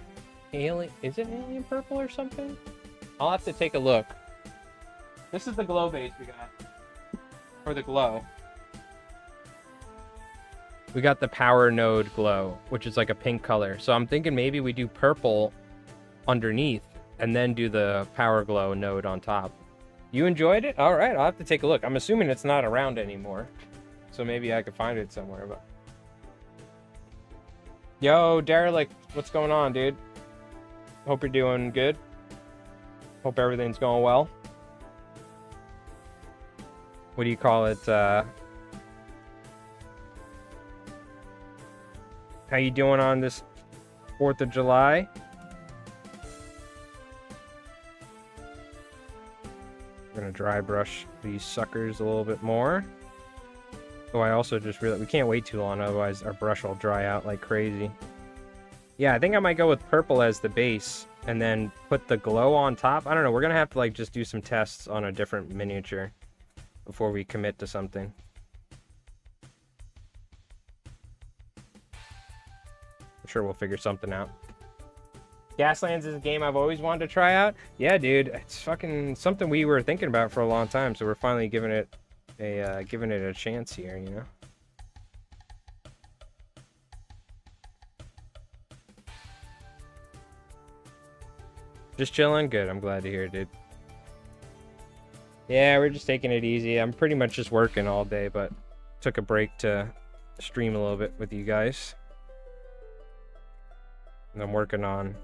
Alien. Is it Alien Purple or something? I'll have to take a look. This is the glow base we got. For the glow. We got the Power Node Glow, which is like a pink color. So I'm thinking maybe we do purple underneath and then do the Power Glow node on top. You enjoyed it? All right, I'll have to take a look. I'm assuming it's not around anymore. So maybe I could find it somewhere. But yo, Derelict, what's going on, dude? Hope you're doing good. Hope everything's going well. What do you call it? How you doing on this 4th of July? gonna dry brush these suckers a little bit more. Oh, I also just realized we can't wait too long, otherwise our brush will dry out like crazy. Yeah, I think I might go with purple as the base and then put the glow on top. I don't know, we're gonna have to like just do some tests on a different miniature before we commit to something. I'm sure we'll figure something out. Gaslands is a game I've always wanted to try out. Yeah, dude, it's fucking something we were thinking about for a long time, so we're finally giving it a chance here, you know. Just chilling? Good, I'm glad to hear it, dude. Yeah, we're just taking it easy. I'm pretty much just working all day, but took a break to stream a little bit with you guys. And I'm working on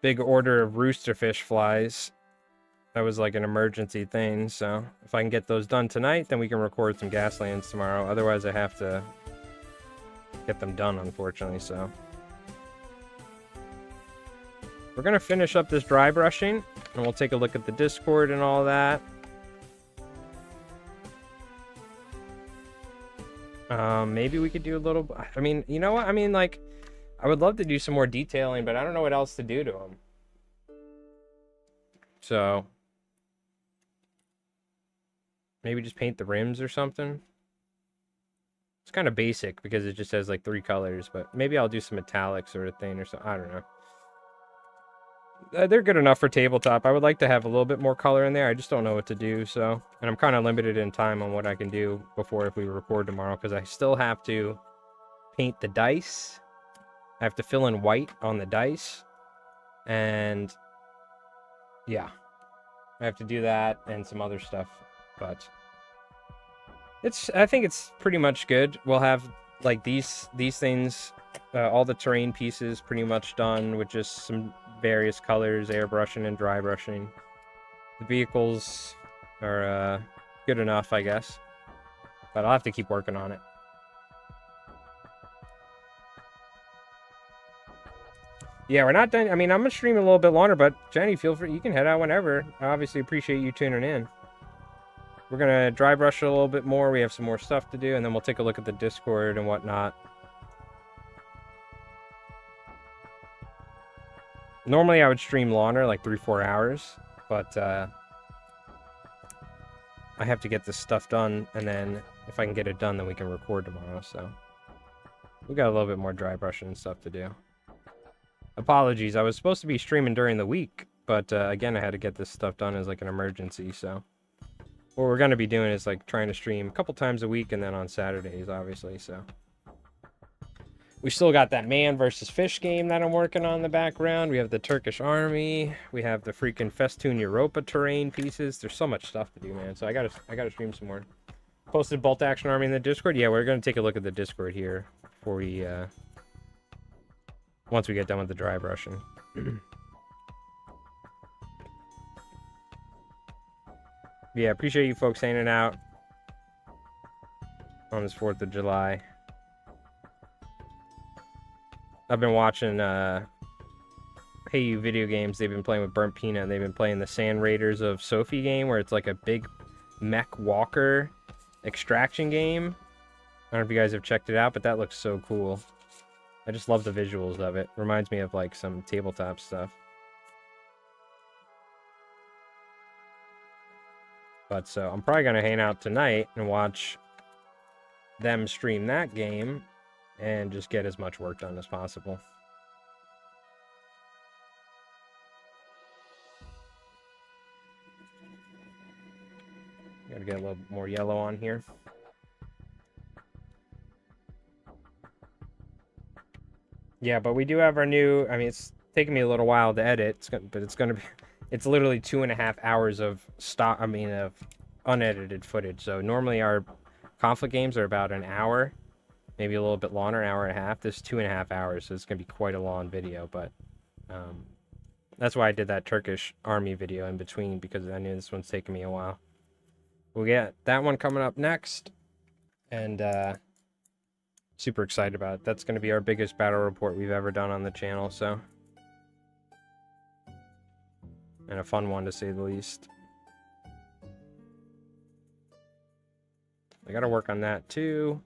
big order of roosterfish flies. That was like an emergency thing, so if I can get those done tonight, then we can record some Gaslands tomorrow. Otherwise, I have to get them done, unfortunately, so. We're going to finish up this dry brushing, and we'll take a look at the Discord and all that. Maybe we could do a little... I mean, you know what? I mean, like, I would love to do some more detailing, but I don't know what else to do to them. So... maybe just paint the rims or something. It's kind of basic because it just has like 3 colors, but maybe I'll do some metallic sort of thing or something. I don't know. They're good enough for tabletop. I would like to have a little bit more color in there. I just don't know what to do, so. And I'm kind of limited in time on what I can do before if we record tomorrow, because I still have to paint the dice. I have to fill in white on the dice. And yeah, I have to do that and some other stuff. But I think it's pretty much good. We'll have like these things, all the terrain pieces pretty much done with just some various colors, airbrushing and dry brushing. The vehicles are good enough, I guess, but I'll have to keep working on it. Yeah, we're not done. I mean, I'm gonna stream a little bit longer, but Jenny, feel free, you can head out whenever. I obviously appreciate you tuning in. We're gonna dry brush it a little bit more. We have some more stuff to do, and then we'll take a look at the Discord and whatnot. Normally I would stream longer, like 3-4 hours, but I have to get this stuff done, and then if I can get it done, then we can record tomorrow, so. We got a little bit more dry brushing and stuff to do. Apologies, I was supposed to be streaming during the week, but again, I had to get this stuff done as like an emergency, so. What we're going to be doing is like trying to stream a couple times a week and then on Saturdays, obviously, so. We still got that man versus fish game that I'm working on in the background. We have the Turkish army. We have the freaking Festoon Europa terrain pieces. There's so much stuff to do, man. So I gotta stream some more. Posted Bolt Action Army in the Discord. Yeah, we're gonna take a look at the Discord here before we once we get done with the dry brushing. Yeah, appreciate you folks hanging out on this 4th of July. I've been watching Hey You Video Games. They've been playing with Burnt Peanut, and they've been playing the Sand Raiders of Sophie game, where it's like a big mech walker extraction game. I don't know if you guys have checked it out, but that looks so cool. I just love the visuals of it. Reminds me of like some tabletop stuff. But so I'm probably gonna hang out tonight and watch them stream that game and just get as much work done as possible. Gotta get a little more yellow on here. Yeah, but we do have our new, I mean, it's taking me a little while to edit, but it's gonna be, it's literally 2.5 hours of of unedited footage. So normally our conflict games are about an hour, maybe a little bit longer, an hour and a half. This is 2.5 hours, so it's gonna be quite a long video, but that's why I did that Turkish army video in between, because I knew this one's taking me a while. We'll get that one coming up next, and super excited about it. That's going to be our biggest battle report we've ever done on the channel, so. And a fun one, to say the least. I gotta work on that, too.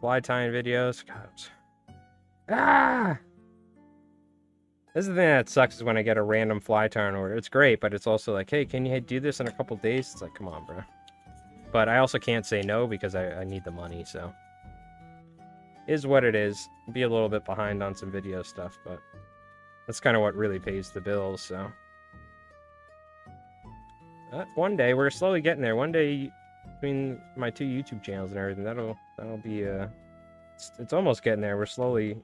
Fly tying videos. God. Ah! This is the thing that sucks, is when I get a random fly tying order. It's great, but it's also like, hey, can you do this in a couple days? It's like, come on, bro. But I also can't say no because I need the money, so. Is what it is. Be a little bit behind on some video stuff, but that's kind of what really pays the bills, so. One day, we're slowly getting there. One day, between my 2 YouTube channels and everything, that'll be, it's almost getting there. We're slowly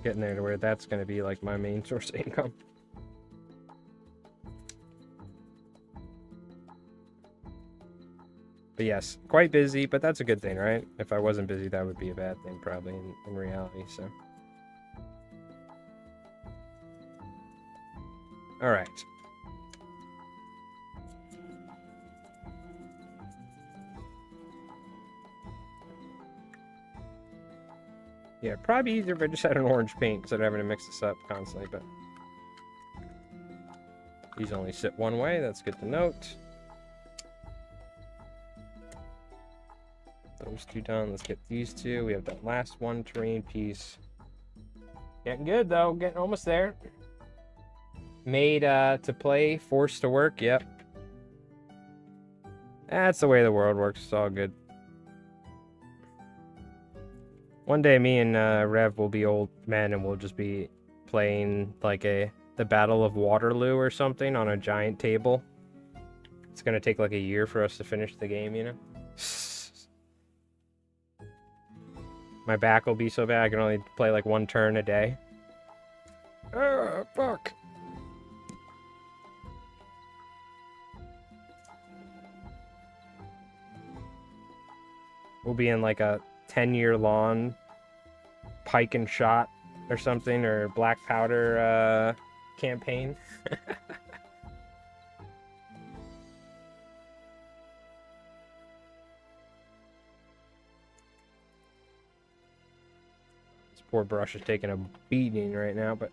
getting there to where that's going to be, like, my main source of income. But yes, quite busy, but that's a good thing, right? If I wasn't busy, that would be a bad thing, probably, in reality, so. Alright. Yeah, probably easier if I just had an orange paint instead of having to mix this up constantly, but these only sit one way. That's good to note. Those 2 done. Let's get these 2. We have that last one terrain piece. Getting good, though. Getting almost there. Made to play, forced to work. Yep. That's the way the world works. It's all good. One day, me and Rev will be old men, and we'll just be playing like the Battle of Waterloo or something on a giant table. It's gonna take like a year for us to finish the game, you know. My back will be so bad I can only play like 1 turn a day. Fuck. We'll be in like a 10-year long pike and shot or something, or black powder campaign. This poor brush is taking a beating right now, but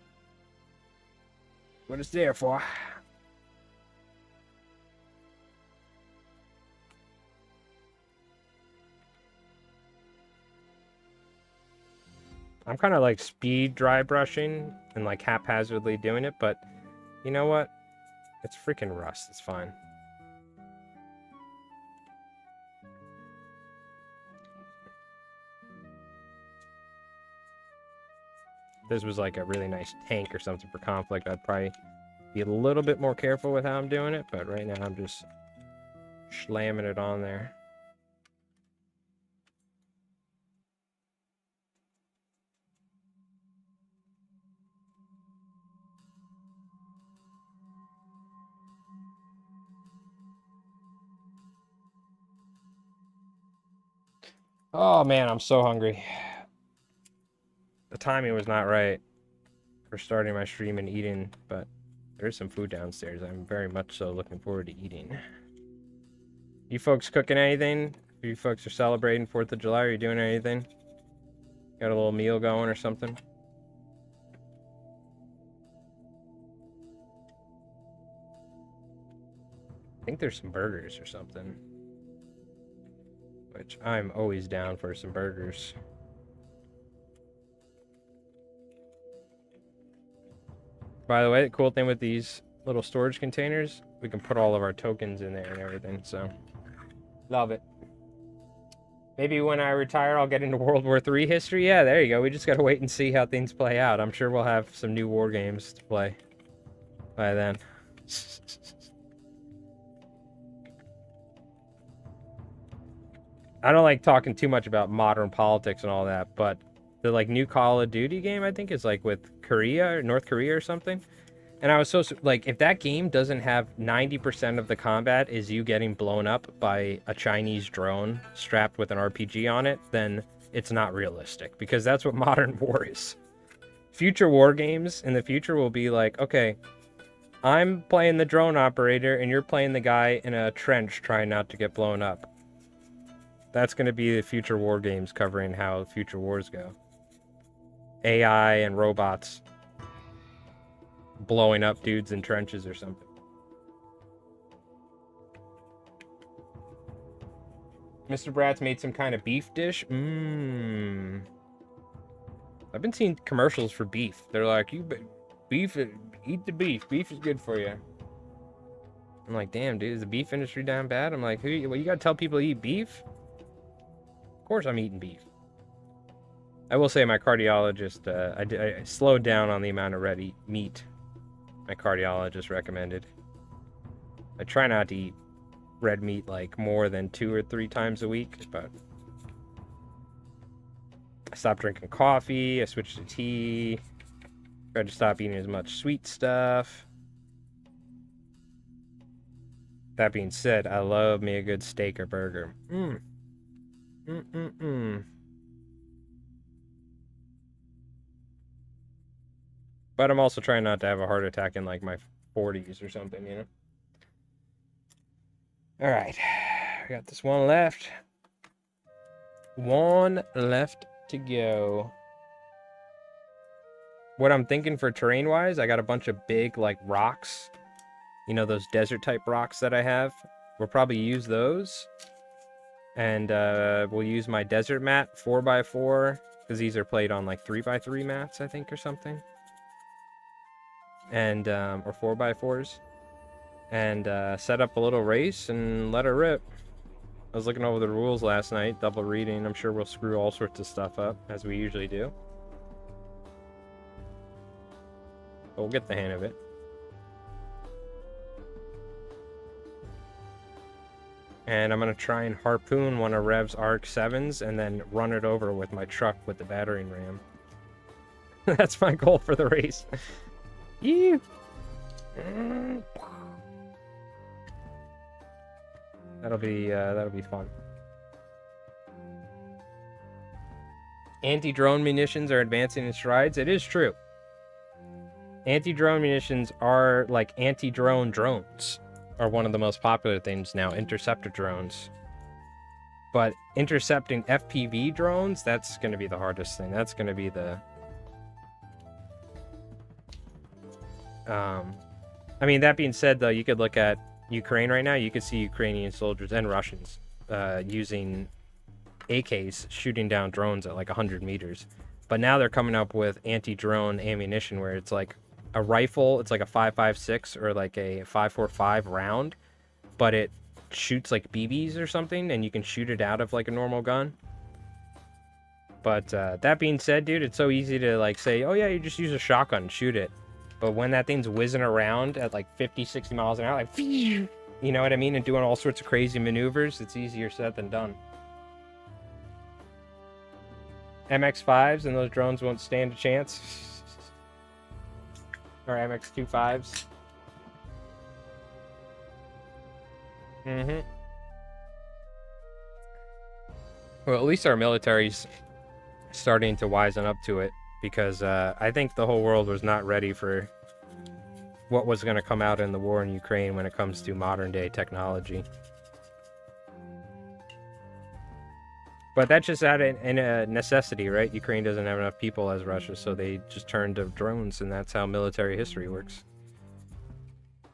what it's there for. I'm kind of like speed dry brushing and like haphazardly doing it, but you know what? It's freaking rust. It's fine. If this was like a really nice tank or something for conflict, I'd probably be a little bit more careful with how I'm doing it, but right now I'm just slamming it on there. Oh man, I'm so hungry. The timing was not right for starting my stream and eating, but there's some food downstairs. I'm very much so looking forward to eating. You folks cooking anything? You folks are celebrating 4th of July? Are you doing anything? Got a little meal going or something? I think there's some burgers or something. Which I'm always down for some burgers. By the way, the cool thing with these little storage containers, we can put all of our tokens in there and everything, so love it. Maybe when I retire, I'll get into World War III history. Yeah, there you go. We just gotta wait and see how things play out. I'm sure we'll have some new war games to play by then. I don't like talking too much about modern politics and all that, but the like new Call of Duty game, I think, is like with Korea or North Korea or something. And I was so like, if that game doesn't have 90% of the combat is you getting blown up by a Chinese drone strapped with an RPG on it, then it's not realistic, because that's what modern war is. Future war games in the future will be like, okay, I'm playing the drone operator and you're playing the guy in a trench trying not to get blown up. That's going to be the future war games covering how future wars go. AI and robots blowing up dudes in trenches or something. Mr. Bratz made some kind of beef dish. I've been seeing commercials for beef. They're like, beef, eat the beef. Beef is good for you. I'm like, damn, dude, is the beef industry down bad? I'm like, you gotta tell people to eat beef? Of course I'm eating beef. I will say my cardiologist, I slowed down on the amount of red meat my cardiologist recommended. I try not to eat red meat like more than 2 or 3 times a week, but I stopped drinking coffee, I switched to tea, tried to stop eating as much sweet stuff. That being said, I love me a good steak or burger. But I'm also trying not to have a heart attack in like my 40s or something, you know? Alright, I got this one left. One left to go. What I'm thinking for terrain-wise, I got a bunch of big, like, rocks. You know, those desert-type rocks that I have? We'll probably use those. And we'll use my desert mat, 4x4, because these are played on, like, 3x3 mats, I think, or something. And, or 4x4s. And set up a little race and let her rip. I was looking over the rules last night, double reading. I'm sure we'll screw all sorts of stuff up, as we usually do. But we'll get the hang of it. And I'm going to try and harpoon one of Rev's Arc 7s and then run it over with my truck with the battering ram. That's my goal for the race. Yeah. That'll be fun. Anti-drone munitions are advancing in strides. It is true. Anti-drone munitions are like anti-drone drones are one of the most popular things now, interceptor drones. But intercepting FPV drones, that's going to be the hardest thing. That's going to be the I mean, that being said, though, you could look at Ukraine right now. You could see Ukrainian soldiers and Russians using AKs shooting down drones at like 100 meters. But now they're coming up with anti-drone ammunition where it's like a rifle, it's like a 5.56 or like a 5.45 round, but it shoots like BBs or something, and you can shoot it out of like a normal gun. But that being said, dude, it's so easy to like say, oh yeah, you just use a shotgun and shoot it. But when that thing's whizzing around at like 50, 60 miles an hour, like, you know what I mean? And doing all sorts of crazy maneuvers, it's easier said than done. MX-5s and those drones won't stand a chance. Or MX-25s. Well, at least our military's starting to wisen up to it, because I think the whole world was not ready for what was going to come out in the war in Ukraine when it comes to modern day technology. But that's just out in a necessity, right? Ukraine doesn't have enough people as Russia, so they just turned to drones, and that's how military history works.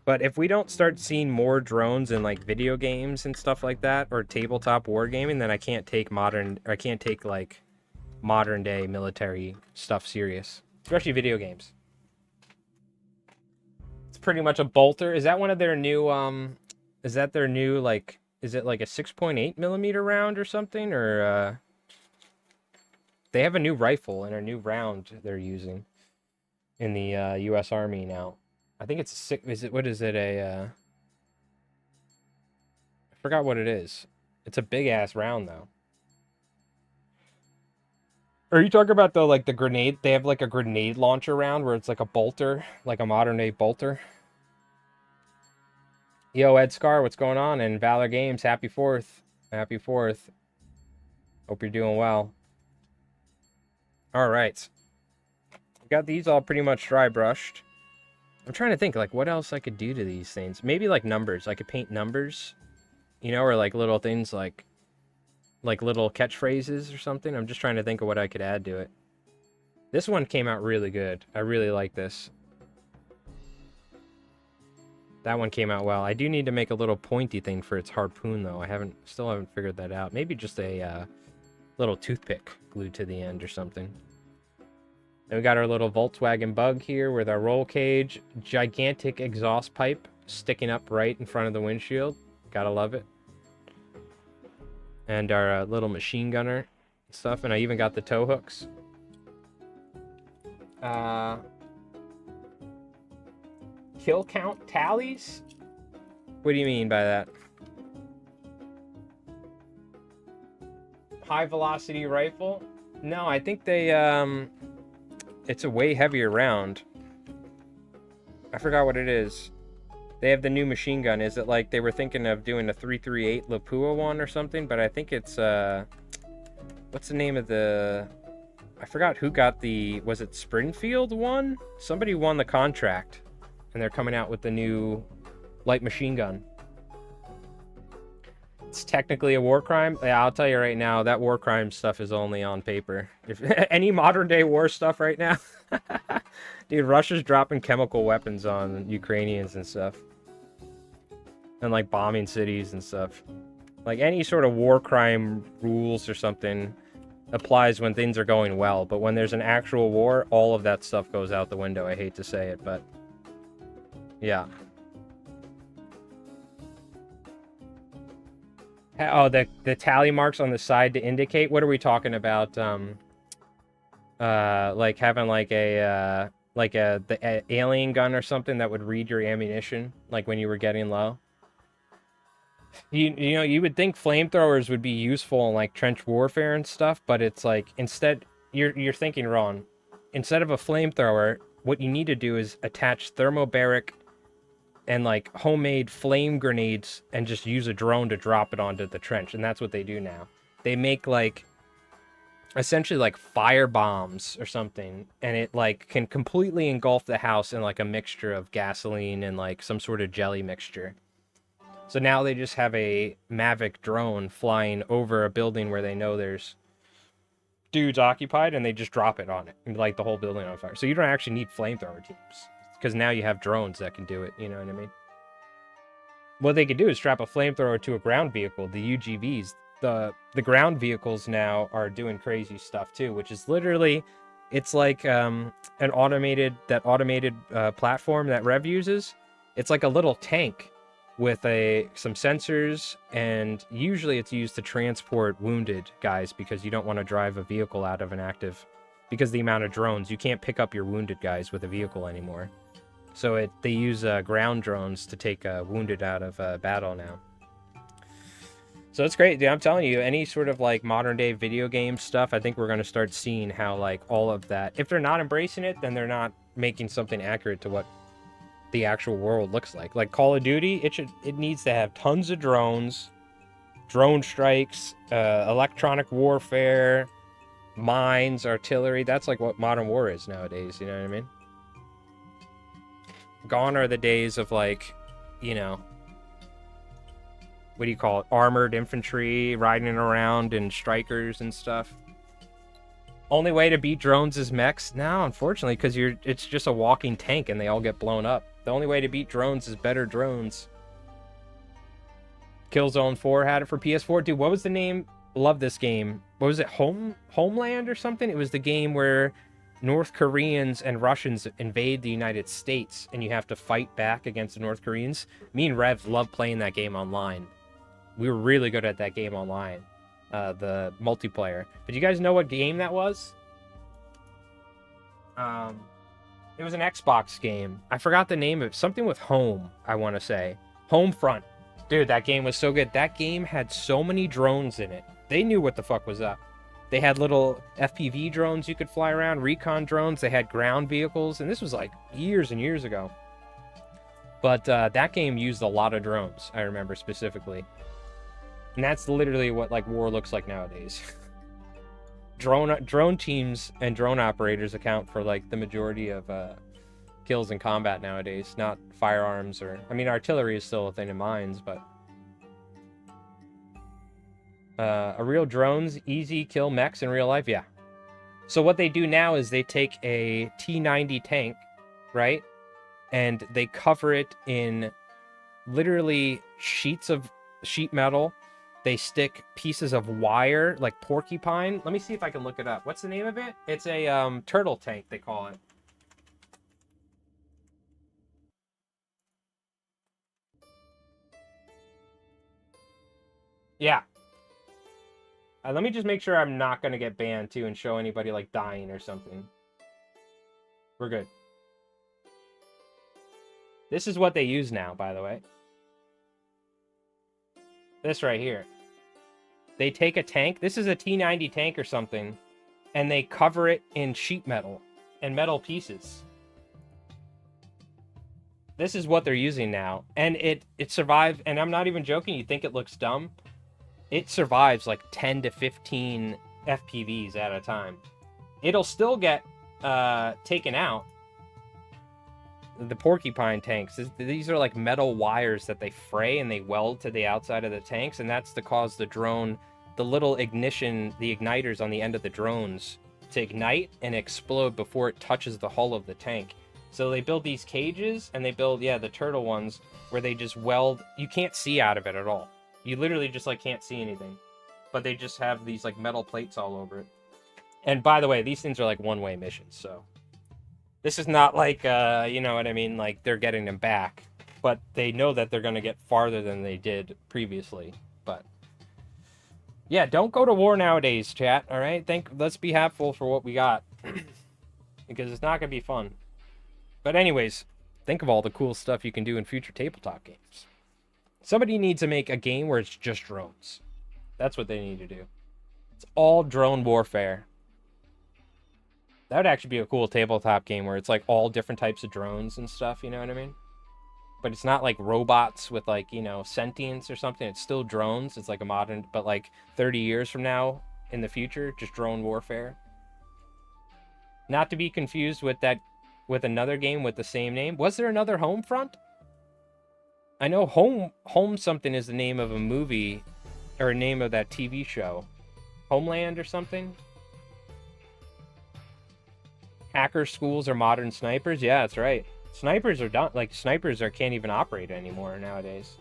But if we don't start seeing more drones in like video games and stuff like that, or tabletop wargaming, then I can't take like modern day military stuff serious, especially video games. It's pretty much a bolter. Is that one of their new is that their new, like, is it like a 6.8 millimeter round or something, or they have a new rifle and a new round they're using in the US Army now. I think it's a six, what is it, I forgot what it is. It's a big ass round though. Are you talking about like the grenade? They have like a grenade launcher round where it's like a bolter, like a modern day bolter. Yo, Ed Scar, what's going on? And Valor Games, happy 4th. Happy 4th. Hope you're doing well. All right. Got these all pretty much dry brushed. I'm trying to think like what else I could do to these things. Maybe like numbers. I could paint numbers, you know, or like little things like little catchphrases or something. I'm just trying to think of what I could add to it. This one came out really good. I really like this. That one came out well. I do need to make a little pointy thing for its harpoon, though. Still haven't figured that out. Maybe just a little toothpick glued to the end or something. Then we got our little Volkswagen Bug here with our roll cage, gigantic exhaust pipe sticking up right in front of the windshield. Gotta love it. And our little machine gunner stuff, and I even got the tow hooks. Kill count tallies? What do you mean by that? High velocity rifle? No, I think they, it's a way heavier round. I forgot what it is. They have the new machine gun. Is it like they were thinking of doing a 338 Lapua one or something? But I think it's, what's the name of the... I forgot who got the... Was it Springfield one? Somebody won the contract. And they're coming out with the new light machine gun. It's technically a war crime. Yeah, I'll tell you right now, that war crime stuff is only on paper. If any modern day war stuff right now... Dude, Russia's dropping chemical weapons on Ukrainians and stuff. And, like, bombing cities and stuff. Like, any sort of war crime rules or something applies when things are going well. But when there's an actual war, all of that stuff goes out the window. I hate to say it, but... Yeah. Oh, the tally marks on the side to indicate? What are we talking about? Like having like a alien gun or something that would read your ammunition, like when you were getting low. You know, you would think flamethrowers would be useful in like trench warfare and stuff, but it's like instead you're thinking wrong. Instead of a flamethrower, what you need to do is attach thermobaric and like homemade flame grenades and just use a drone to drop it onto the trench, and that's what they do now. They make like essentially like fire bombs or something, and it like can completely engulf the house in like a mixture of gasoline and like some sort of jelly mixture. So now they just have a Mavic drone flying over a building where they know there's dudes occupied, and they just drop it on it and light the whole building on fire. So you don't actually need flamethrower teams, because now you have drones that can do it, you know what I mean? What they could do is strap a flamethrower to a ground vehicle, the UGVs. The ground vehicles now are doing crazy stuff too, which is literally, it's like an automated platform that Rev uses. It's like a little tank with some sensors, and usually it's used to transport wounded guys, because you don't want to drive a vehicle out of an active, because the amount of drones, you can't pick up your wounded guys with a vehicle anymore. So they use ground drones to take wounded out of battle now. So it's great, dude. I'm telling you, any sort of like modern day video game stuff, I think we're going to start seeing how like all of that, if they're not embracing it, then they're not making something accurate to what the actual world looks like. Like Call of Duty, it needs to have tons of drones, drone strikes, electronic warfare, mines, artillery. That's like what modern war is nowadays, you know what I mean? Gone are the days of like, you know, what do you call it? Armored infantry riding around and strikers and stuff. Only way to beat drones is mechs? No, unfortunately, because it's just a walking tank and they all get blown up. The only way to beat drones is better drones. Killzone 4 had it for PS4. Dude, what was the name? Love this game. What was it? Homeland or something? It was the game where North Koreans and Russians invade the United States, and you have to fight back against the North Koreans. Me and Rev love playing that game online. We were really good at that game online, the multiplayer. But you guys know what game that was? It was an Xbox game. I forgot the name of it. Something with home, I want to say. Homefront. Dude, that game was so good. That game had so many drones in it. They knew what the fuck was up. They had little FPV drones you could fly around, recon drones. They had ground vehicles, and this was like years and years ago. But that game used a lot of drones, I remember specifically. And that's literally what like war looks like nowadays. Drone teams and drone operators account for like the majority of kills in combat nowadays, not firearms or... I mean, artillery is still a thing in mines, but... a real drones, easy kill mechs in real life? Yeah. So what they do now is they take a T-90 tank, right? And they cover it in literally sheets of sheet metal. They stick pieces of wire, like porcupine. Let me see if I can look it up. What's the name of it? It's a turtle tank, they call it. Yeah. Let me just make sure I'm not going to get banned, too, and show anybody, like, dying or something. We're good. This is what they use now, by the way. This right here. They take a tank. This is a T90 tank or something. And they cover it in sheet metal and metal pieces. This is what they're using now. And it survives. And I'm not even joking. You think it looks dumb? It survives like 10 to 15 FPVs at a time. It'll still get taken out. The porcupine tanks, these are like metal wires that they fray and they weld to the outside of the tanks, and that's to cause the drone, the little ignition, the igniters on the end of the drones to ignite and explode before it touches the hull of the tank. So they build these cages, and they build, yeah, the turtle ones, where they just weld, you can't see out of it at all. You literally just like can't see anything, but they just have these like metal plates all over it. And by the way, these things are like one-way missions, so this is not like you know what I mean, like they're getting them back, but they know that they're going to get farther than they did previously. But yeah, don't go to war nowadays, chat. All right, let's be happy for what we got because it's not going to be fun. But anyways, think of all the cool stuff you can do in future tabletop games. Somebody needs to make a game where it's just drones. That's what they need to do. It's all drone warfare. That would actually be a cool tabletop game where it's like all different types of drones and stuff, you know what I mean? But it's not like robots with like, you know, sentience or something. It's still drones. It's like a modern, but like 30 years from now in the future, just drone warfare. Not to be confused with another game with the same name. Was there another Homefront? I know Home something is the name of a movie or a name of that TV show. Homeland or something? Hacker schools are modern snipers? Yeah, that's right. Snipers are done. Like, snipers can't even operate anymore nowadays.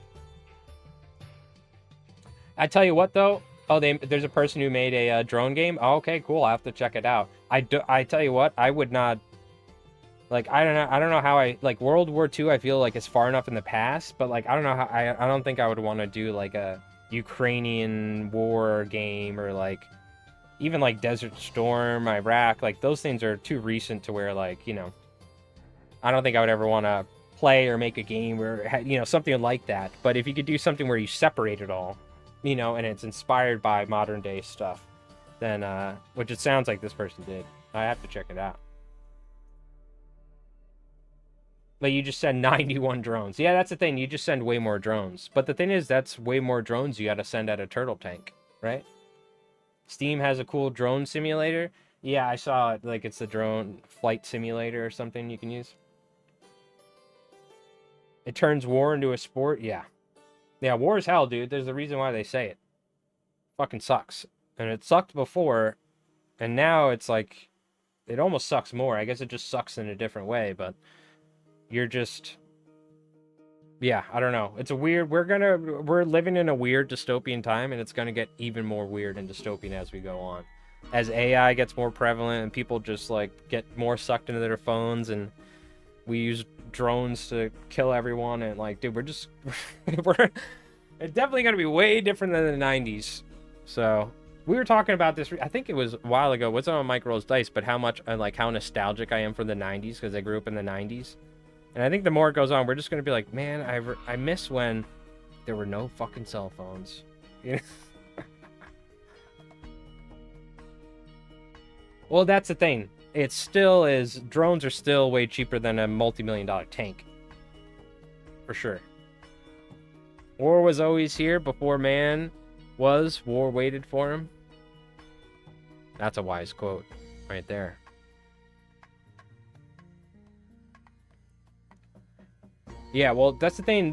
I tell you what, though. Oh, there's a person who made a drone game? Oh, okay, cool. I'll have to check it out. I tell you what, I would not... Like, I don't know how like, World War II, I feel like is far enough in the past, but, like, I don't know how, I don't think I would want to do, like, a Ukrainian war game, or, like, even, like, Desert Storm, Iraq, like, those things are too recent to where, like, you know, I don't think I would ever want to play or make a game where, you know, something like that. But if you could do something where you separate it all, you know, and it's inspired by modern day stuff, then, which it sounds like this person did, I have to check it out. But you just send 91 drones. Yeah, that's the thing. You just send way more drones. But the thing is, that's way more drones you got to send at a turtle tank, right? Steam has a cool drone simulator. Yeah, I saw it. Like, it's the drone flight simulator or something you can use. It turns war into a sport. Yeah. Yeah, war is hell, dude. There's a reason why they say it. Fucking sucks. And it sucked before. And now it's like, it almost sucks more. I guess it just sucks in a different way, but... You're just, yeah, I don't know. It's a weird, we're living in a weird dystopian time, and it's gonna get even more weird and dystopian as we go on. As AI gets more prevalent and people just like get more sucked into their phones, and we use drones to kill everyone, and like, dude, it's definitely gonna be way different than the 90s. So we were talking about this, I think it was a while ago, what's on Mike Rolls Dice, but how much, like, how nostalgic I am for the 90s, because I grew up in the 90s. And I think the more it goes on, we're just going to be like, man, I miss when there were no fucking cell phones. You know? Well, that's the thing. It still is, drones are still way cheaper than a multi-million-dollar tank. For sure. War was always here before man was. War waited for him. That's a wise quote right there. Yeah, well, that's the thing.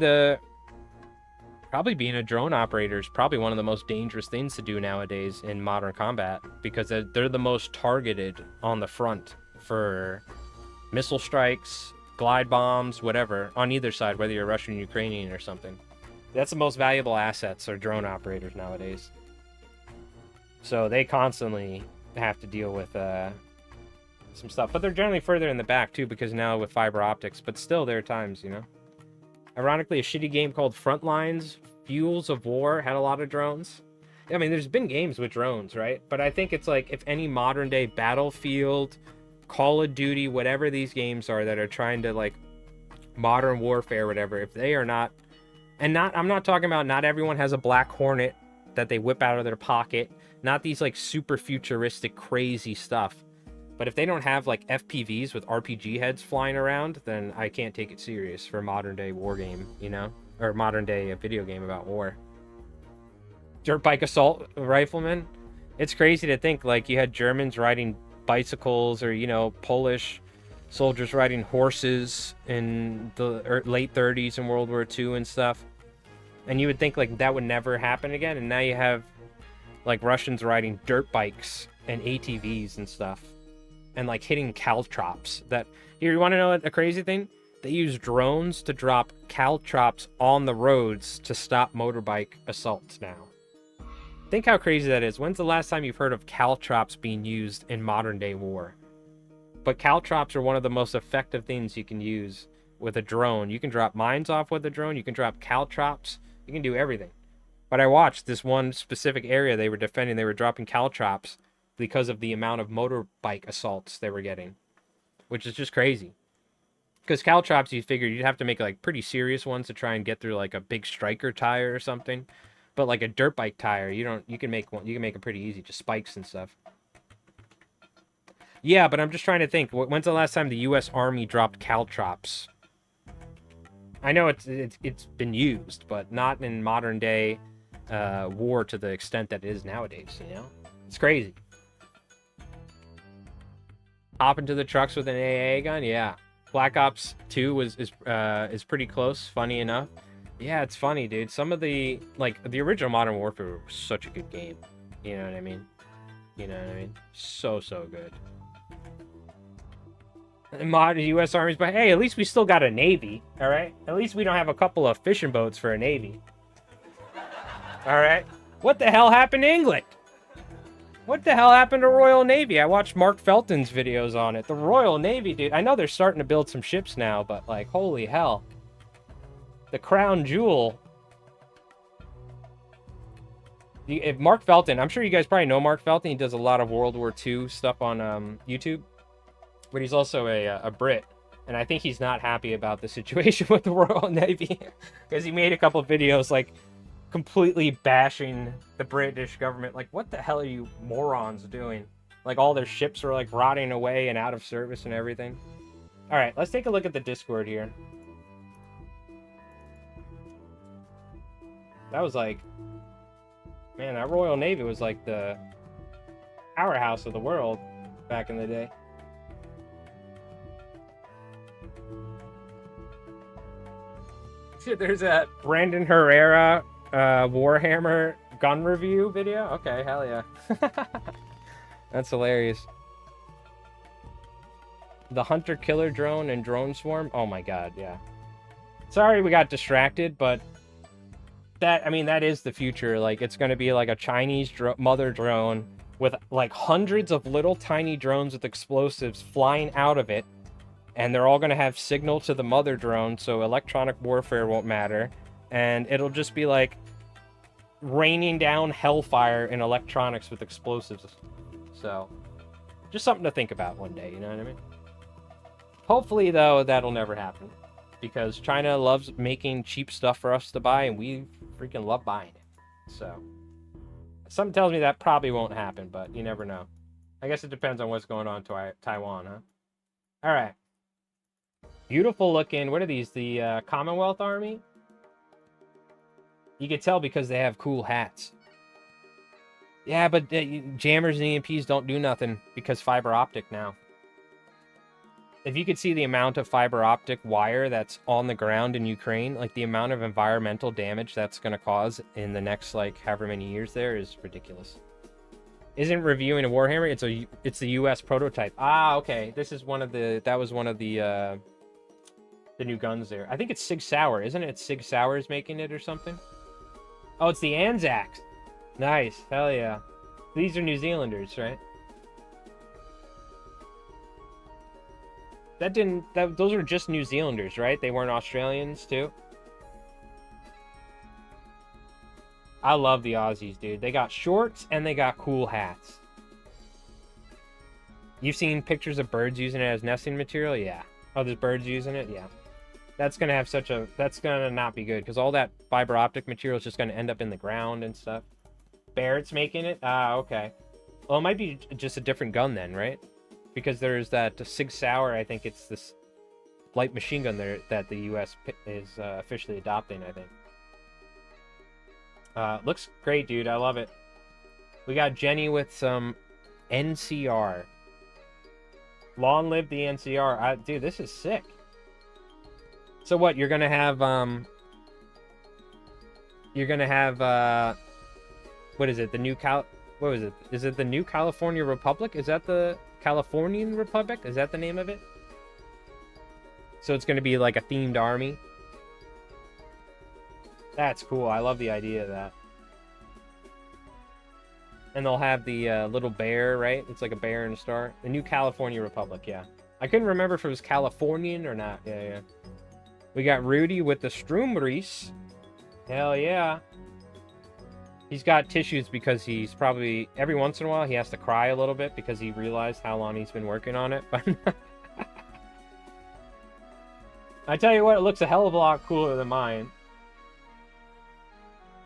Probably being a drone operator is probably one of the most dangerous things to do nowadays in modern combat, because they're the most targeted on the front for missile strikes, glide bombs, whatever, on either side, whether you're Russian, Ukrainian, or something. That's the most valuable assets are drone operators nowadays. So they constantly have to deal with some stuff. But they're generally further in the back, too, because now with fiber optics. But still, there are times, you know. Ironically, a shitty game called Frontlines, Fuels of War, had a lot of drones. I mean, there's been games with drones, right? But I think it's like if any modern-day Battlefield, Call of Duty, whatever these games are that are trying to, like, modern warfare, whatever, if they are not... And I'm not talking about not everyone has a Black Hornet that they whip out of their pocket. Not these, like, super futuristic, crazy stuff. But if they don't have, like, FPVs with RPG heads flying around, then I can't take it serious for a modern-day war game, you know? Or modern-day video game about war. Dirt bike assault riflemen? It's crazy to think, like, you had Germans riding bicycles or, you know, Polish soldiers riding horses in the late 30s in World War II and stuff. And you would think, like, that would never happen again. And now you have, like, Russians riding dirt bikes and ATVs and stuff. And, like, hitting caltrops. That, here, you want to know a crazy thing? They use drones to drop caltrops on the roads to stop motorbike assaults now. Think how crazy that is. When's the last time you've heard of caltrops being used in modern-day war? But caltrops are one of the most effective things you can use with a drone. You can drop mines off with a drone. You can drop caltrops. You can do everything. But I watched this one specific area they were defending. They were dropping caltrops because of the amount of motorbike assaults they were getting, which is just crazy. Because caltrops, you figured you'd have to make like pretty serious ones to try and get through like a big striker tire or something. But like a dirt bike tire, you can make it pretty easy, just spikes and stuff. Yeah, but I'm just trying to think. When's the last time the U.S. Army dropped caltrops? I know it's been used, but not in modern day war to the extent that it is nowadays. You know, it's crazy. Hop into the trucks with an AA gun, yeah. Black Ops 2 is pretty close. Funny enough, yeah, it's funny, dude. Some of the the original Modern Warfare was such a good game. You know what I mean? You know what I mean? So good. Modern U.S. Armies, but hey, at least we still got a Navy, all right? At least we don't have a couple of fishing boats for a Navy. All right? What the hell happened to England? What the hell happened to Royal Navy? I watched Mark Felton's videos on it. The Royal Navy, dude. I know they're starting to build some ships now, but like, holy hell. The crown jewel. If Mark Felton, I'm sure you guys probably know Mark Felton. He does a lot of World War II stuff on YouTube. But he's also a Brit, and I think he's not happy about the situation with the Royal Navy because he made a couple of videos like completely bashing the British government. Like, what the hell are you morons doing? Like, all their ships are like rotting away and out of service and everything. All right, let's take a look at the Discord here. That was like, man, that Royal Navy was like the powerhouse of the world back in the day. There's a Brandon Herrera Warhammer gun review video. Okay, hell yeah. That's hilarious. The Hunter Killer Drone and Drone Swarm. Oh my god, yeah. Sorry we got distracted, but that is the future. Like, it's going to be like a Chinese mother drone with like hundreds of little tiny drones with explosives flying out of it. And they're all going to have signal to the mother drone, so electronic warfare won't matter. And it'll just be like raining down hellfire in electronics with explosives. So, just something to think about one day, you know what I mean? Hopefully, though, that'll never happen. Because China loves making cheap stuff for us to buy, and we freaking love buying it. So, something tells me that probably won't happen, but you never know. I guess it depends on what's going on in Taiwan, huh? All right. Beautiful looking. What are these? The Commonwealth Army? You can tell because they have cool hats. Yeah, but jammers and EMPs don't do nothing because fiber optic now. If you could see the amount of fiber optic wire that's on the ground in Ukraine, like the amount of environmental damage that's going to cause in the next like however many years there is ridiculous. Isn't reviewing a Warhammer? It's the US prototype. Ah, okay. This is that was one of the The new guns there. I think it's Sig Sauer, isn't it? Sig Sauer's making it or something. Oh, it's the Anzacs. Nice. Hell yeah. These are New Zealanders, right? Those are just New Zealanders, right? They weren't Australians too. I love the Aussies, dude. They got shorts and they got cool hats. You've seen pictures of birds using it as nesting material? Yeah. Oh, there's birds using it? Yeah. That's gonna have that's gonna not be good because all that fiber optic material is just gonna end up in the ground and stuff. Barrett's making it? Ah, okay. Well, it might be just a different gun then, right? Because there's that Sig Sauer, I think it's this light machine gun there that the U.S. is officially adopting, I think. Looks great, dude. I love it. We got Jenny with some NCR. Long live the NCR. Dude, this is sick. So what, you're gonna have, what is it, the new what was it? Is it the New California Republic? Is that the Californian Republic? Is that the name of it? So it's gonna be like a themed army. That's cool. I love the idea of that. And they'll have the little bear, right? It's like a bear and a star. The New California Republic, yeah. I couldn't remember if it was Californian or not. Yeah, yeah. We got Rudy with the Stroomreis. Hell yeah. He's got tissues because he's probably, every once in a while, he has to cry a little bit because he realized how long he's been working on it. But I tell you what, it looks a hell of a lot cooler than mine.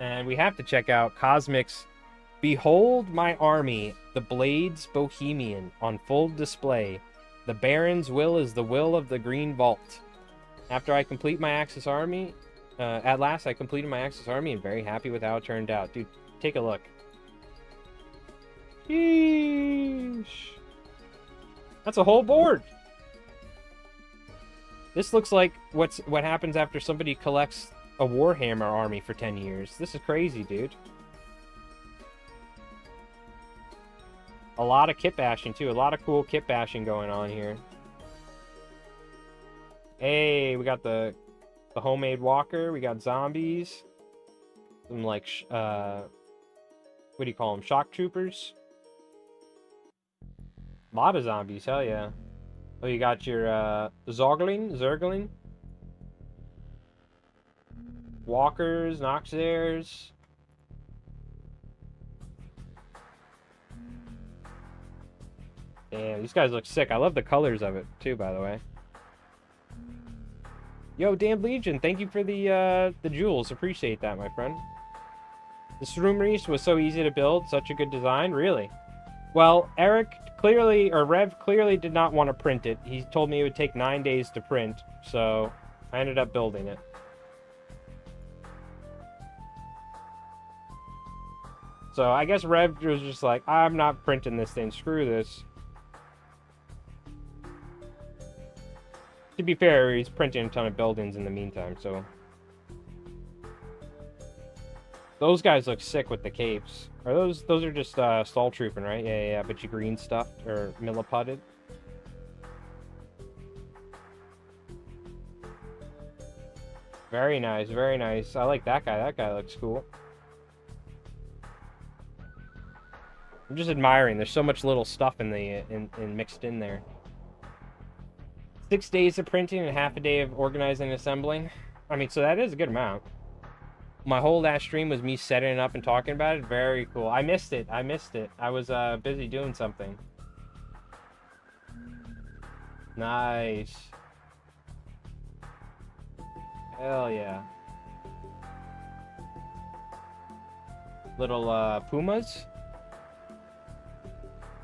And we have to check out Cosmic's Behold My Army, the Blades Bohemian, on full display. The Baron's will is the will of the Green Vault. After I complete my Axis army, at last I completed my Axis army and very happy with how it turned out. Dude, take a look. Sheesh. That's a whole board. This looks like what happens after somebody collects a Warhammer army for 10 years. This is crazy, dude. A lot of kit bashing, too. A lot of cool kit bashing going on here. Hey, we got the homemade walker. We got zombies. Some, like, what do you call them? Shock troopers. A lot of zombies, hell yeah. Oh, you got your, Zergling. Walkers, Noxaires. Damn, these guys look sick. I love the colors of it, too, by the way. Yo, Damn Legion, thank you for the jewels. Appreciate that, my friend. The Stroomreis was so easy to build. Such a good design. Really? Well, Eric clearly, or Rev clearly did not want to print it. He told me it would take 9 days to print, so I ended up building it. So I guess Rev was just like, I'm not printing this thing. Screw this. To be fair, he's printing a ton of buildings in the meantime, so. Those guys look sick with the capes. Are those are just stall trooping, right? Yeah, but you green stuffed or milliputted. Very nice, very nice. I like that guy. That guy looks cool. I'm just admiring. There's so much little stuff in the mixed in there. 6 days of printing and half a day of organizing and assembling. I mean, so that is a good amount. My whole last stream was me setting it up and talking about it. Very cool. I missed it. I was busy doing something. Nice. Hell yeah. Little Pumas.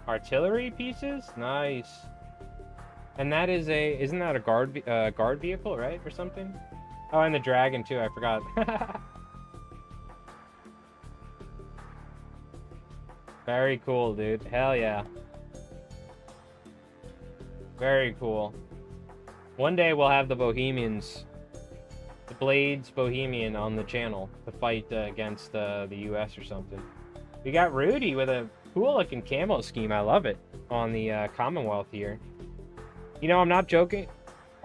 Artillery pieces? Nice. And that is isn't that a guard vehicle, right? Or something? Oh, and the dragon too, I forgot. Very cool, dude. Hell yeah. Very cool. One day we'll have the Bohemians, the Blades Bohemian on the channel to fight against the US or something. We got Rudy with a cool looking camo scheme. I love it on the Commonwealth here. You know, I'm not joking.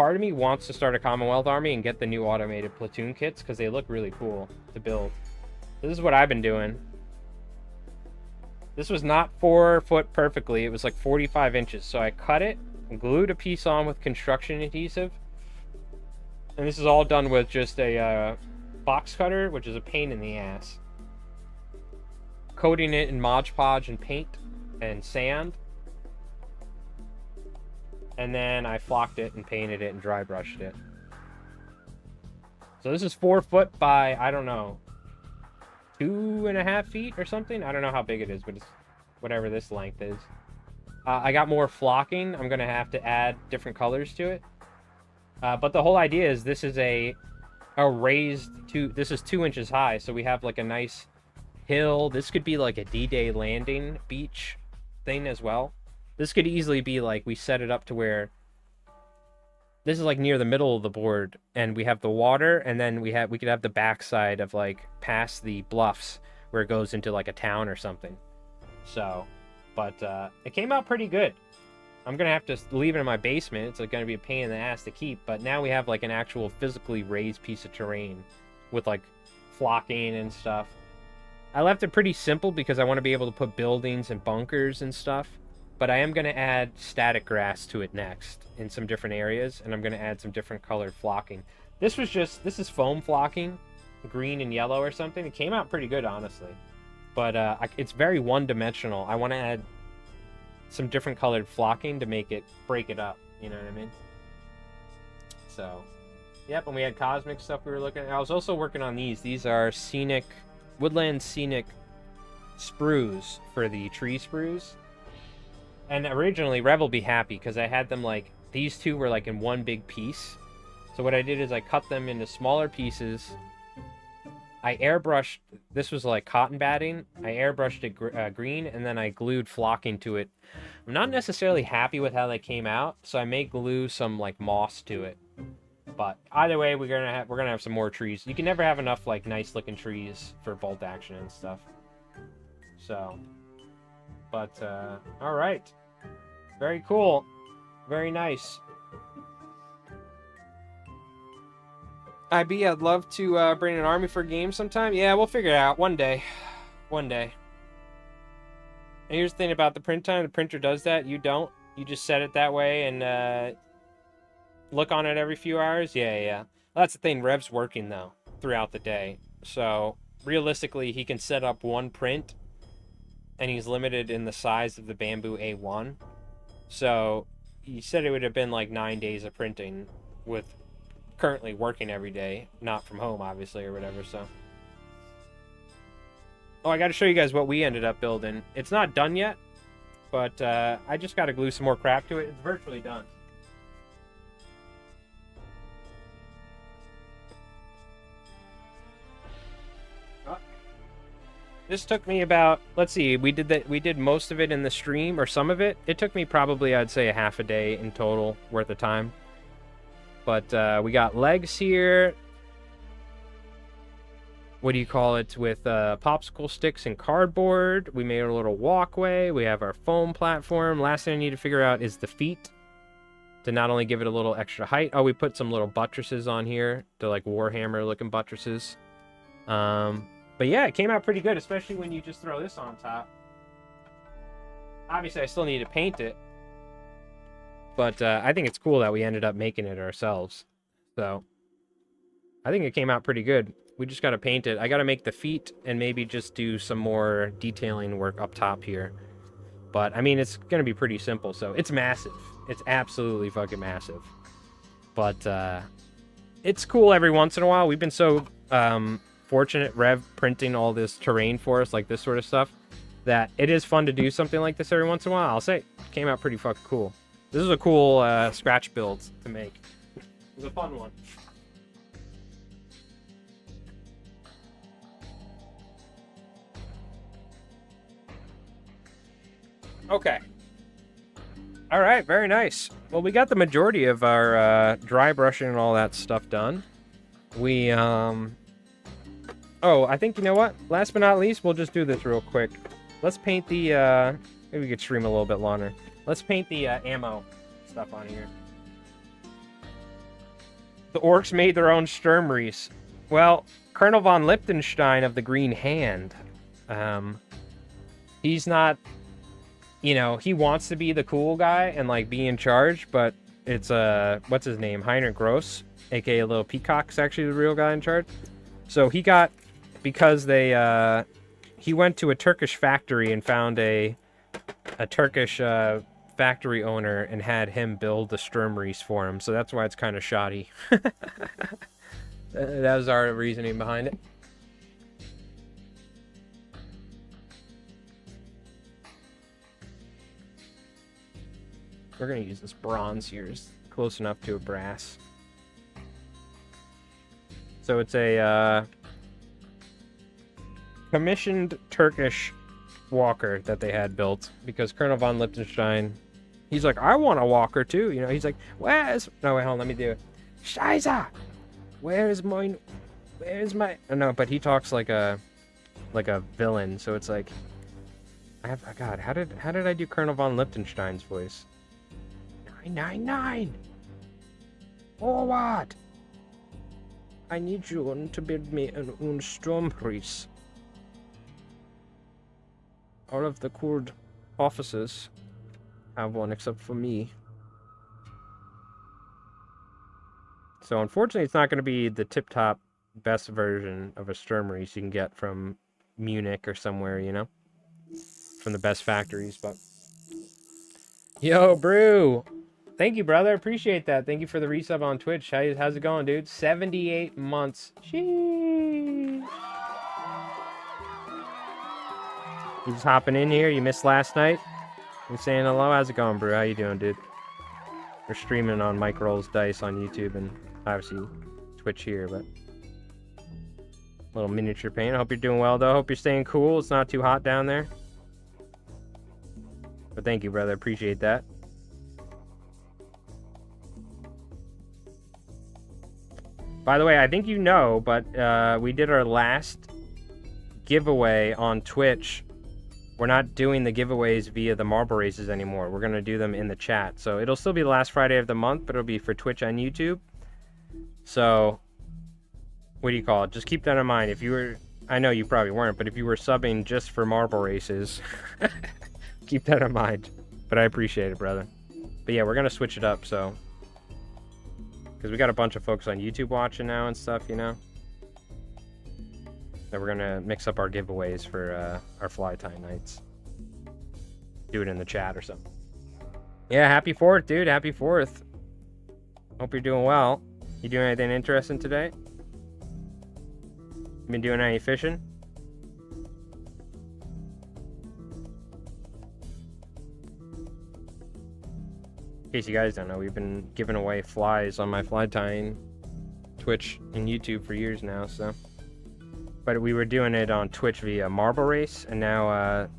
part of me wants to start a Commonwealth army and get the new automated platoon kits because they look really cool to build. This is what I've been doing. This was not 4 foot perfectly. It was like 45 inches. So I cut it and glued a piece on with construction adhesive. And this is all done with just a box cutter, which is a pain in the ass. Coating it in Mod Podge and paint and sand. And then I flocked it and painted it and dry brushed it. So this is 4 foot by, I don't know, 2.5 feet or something. I don't know how big it is, but it's whatever this length is. I got more flocking. I'm gonna have to add different colors to it. But the whole idea is this is a raised this is 2 inches high, so we have like a nice hill. This could be like a D-Day landing beach thing as well. This could easily be like we set it up to where this is like near the middle of the board, and we have the water, and then we could have the backside of like past the bluffs where it goes into like a town or something. So, but it came out pretty good. I'm gonna have to leave it in my basement. It's like gonna be a pain in the ass to keep, but now we have like an actual physically raised piece of terrain with like flocking and stuff. I left it pretty simple because I want to be able to put buildings and bunkers and stuff. But I am going to add static grass to it next in some different areas, and I'm going to add some different colored flocking. This is foam flocking, green and yellow or something. It came out pretty good, honestly. But it's very one-dimensional. I want to add some different colored flocking to break it up, you know what I mean? So, yep, and we had cosmic stuff we were looking at. I was also working on these. These are woodland scenic sprues for the tree sprues. And originally, Rev will be happy because I had them like, these two were like in one big piece. So what I did is I cut them into smaller pieces. I airbrushed, this was like cotton batting. I airbrushed it green, and then I glued flocking to it. I'm not necessarily happy with how they came out, so I may glue some like moss to it. But either way, we're gonna have some more trees. You can never have enough like nice looking trees for bolt action and stuff. So, but all right. Very cool. Very nice. IB, I'd love to bring an army for a game sometime. Yeah, we'll figure it out. One day. One day. And here's the thing about the print time. The printer does that. You don't. You just set it that way and look on it every few hours. Yeah. Well, that's the thing. Rev's working, though, throughout the day. So, realistically, he can set up one print, and he's limited in the size of the Bamboo A1. So he said it would have been like 9 days of printing with currently working every day, not from home, obviously, or whatever. So, oh, I got to show you guys what we ended up building. It's not done yet, but I just got to glue some more crap to it. It's virtually done. This took me about, let's see, we did most of it in the stream, or some of it. It took me probably, I'd say, a half a day in total worth of time. But we got legs here. What do you call it? With popsicle sticks and cardboard. We made a little walkway. We have our foam platform. Last thing I need to figure out is the feet, to not only give it a little extra height. Oh, we put some little buttresses on here. They're like Warhammer looking buttresses. But yeah, it came out pretty good, especially when you just throw this on top. Obviously, I still need to paint it. But I think it's cool that we ended up making it ourselves. So, I think it came out pretty good. We just got to paint it. I got to make the feet and maybe just do some more detailing work up top here. But, I mean, it's going to be pretty simple. So, it's massive. It's absolutely fucking massive. But, it's cool every once in a while. We've been so... fortunate, Rev printing all this terrain for us, like this sort of stuff, that it is fun to do something like this every once in a while. I'll say it came out pretty fucking cool. This is a cool scratch build to make. It was a fun one. Okay. All right, very nice. Well, we got the majority of our dry brushing and all that stuff done. We oh, I think, you know what? Last but not least, we'll just do this real quick. Let's paint the, maybe we could stream a little bit longer. Let's paint the ammo stuff on here. The orcs made their own Sturmreese. Well, Colonel von Liechtenstein of the Green Hand, he's not, you know, he wants to be the cool guy and, like, be in charge, but it's, what's his name? Heinrich Gross, aka Little Peacock's actually the real guy in charge. So he got, because they, he went to a Turkish factory and found a Turkish, factory owner and had him build the Sturmreese for him. So that's why it's kind of shoddy. That was our reasoning behind it. We're going to use this bronze here. It's close enough to a brass. So it's a commissioned Turkish walker that they had built because Colonel von Liechtenstein, he's like, I want a walker too. You know, he's like, where's... No, wait, hold on. Let me do it. Scheiße! Where's my... Oh, no, but he talks like a villain. So it's like... God, how did I do Colonel von Liechtenstein's voice? 999! Forward! I need you to build me an Sturmreese. All of the Kurd officers have one except for me. So unfortunately it's not going to be the tip-top best version of a Sturmreese you can get from Munich or somewhere, you know? From the best factories, but... Yo, Brew! Thank you, brother. Appreciate that. Thank you for the resub on Twitch. How's it going, dude? 78 months. Sheesh. You just hopping in here? You missed last night? You saying hello? How's it going, Brew? How you doing, dude? We're streaming on Mike Rolls Dice on YouTube and obviously Twitch here, but... Little miniature paint. I hope you're doing well, though. Hope you're staying cool. It's not too hot down there. But thank you, brother. Appreciate that. By the way, I think you know, but we did our last giveaway on Twitch. We're not doing the giveaways via the marble races anymore. We're going to do them in the chat. So it'll still be the last Friday of the month, but it'll be for Twitch and YouTube. So, what do you call it? Just keep that in mind. If you were, I know you probably weren't, but if you were subbing just for marble races, keep that in mind. But I appreciate it, brother. But yeah, we're going to switch it up, so... Because we got a bunch of folks on YouTube watching now and stuff, you know? That we're going to mix up our giveaways for our fly tie nights. Do it in the chat or something. Yeah, happy 4th, dude. Happy 4th. Hope you're doing well. You doing anything interesting today? Been doing any fishing? In case you guys don't know, we've been giving away flies on my fly tying Twitch and YouTube for years now, so. But we were doing it on Twitch via Marble Race, and now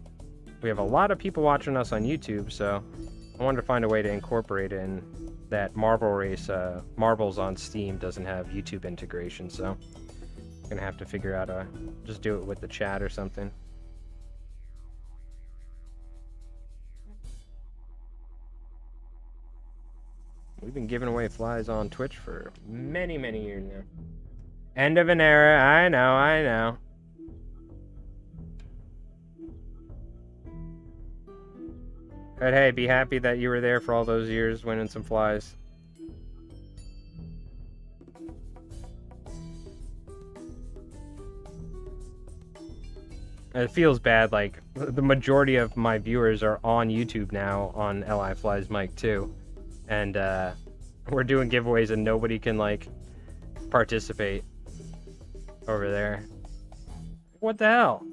we have a lot of people watching us on YouTube, so I wanted to find a way to incorporate in that Marble Race. Marbles on Steam doesn't have YouTube integration, so I'm gonna have to figure out just do it with the chat or something. We've been giving away flies on Twitch for many, many years now. End of an era. I know, I know. But hey, be happy that you were there for all those years winning some flies. It feels bad, like, the majority of my viewers are on YouTube now on LI Flies Mike too. And we're doing giveaways and nobody can, like, participate over there. What the hell?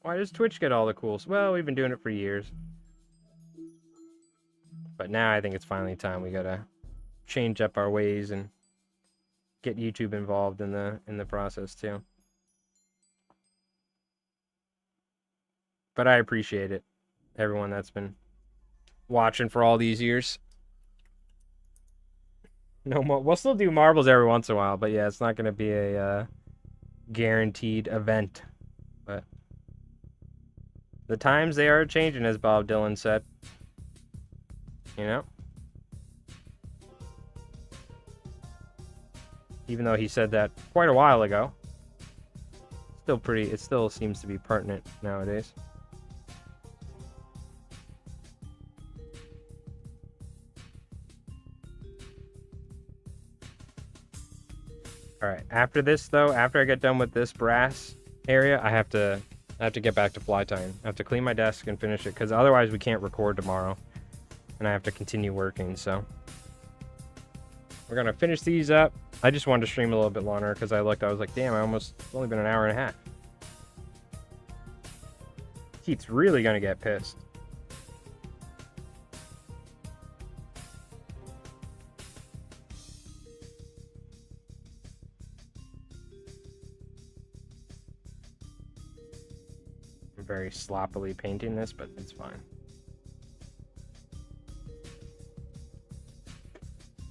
Why does Twitch get all the cool? Well, we've been doing it for years. But now I think it's finally time we gotta change up our ways and get YouTube involved in the process too. But I appreciate it, everyone that's been watching for all these years. No more. We'll still do marbles every once in a while, but yeah, it's not going to be a guaranteed event. But the times, they are changing, as Bob Dylan said. You know? even though he said that quite a while ago. It still seems to be pertinent nowadays. Alright, after this though, after I get done with this brass area, I have to get back to fly tying. I have to clean my desk and finish it, because otherwise we can't record tomorrow. And I have to continue working, so. We're gonna finish these up. I just wanted to stream a little bit longer, because I was like, damn, it's only been an hour and a half. Keith's really gonna get pissed. I'm very sloppily painting this, but it's fine.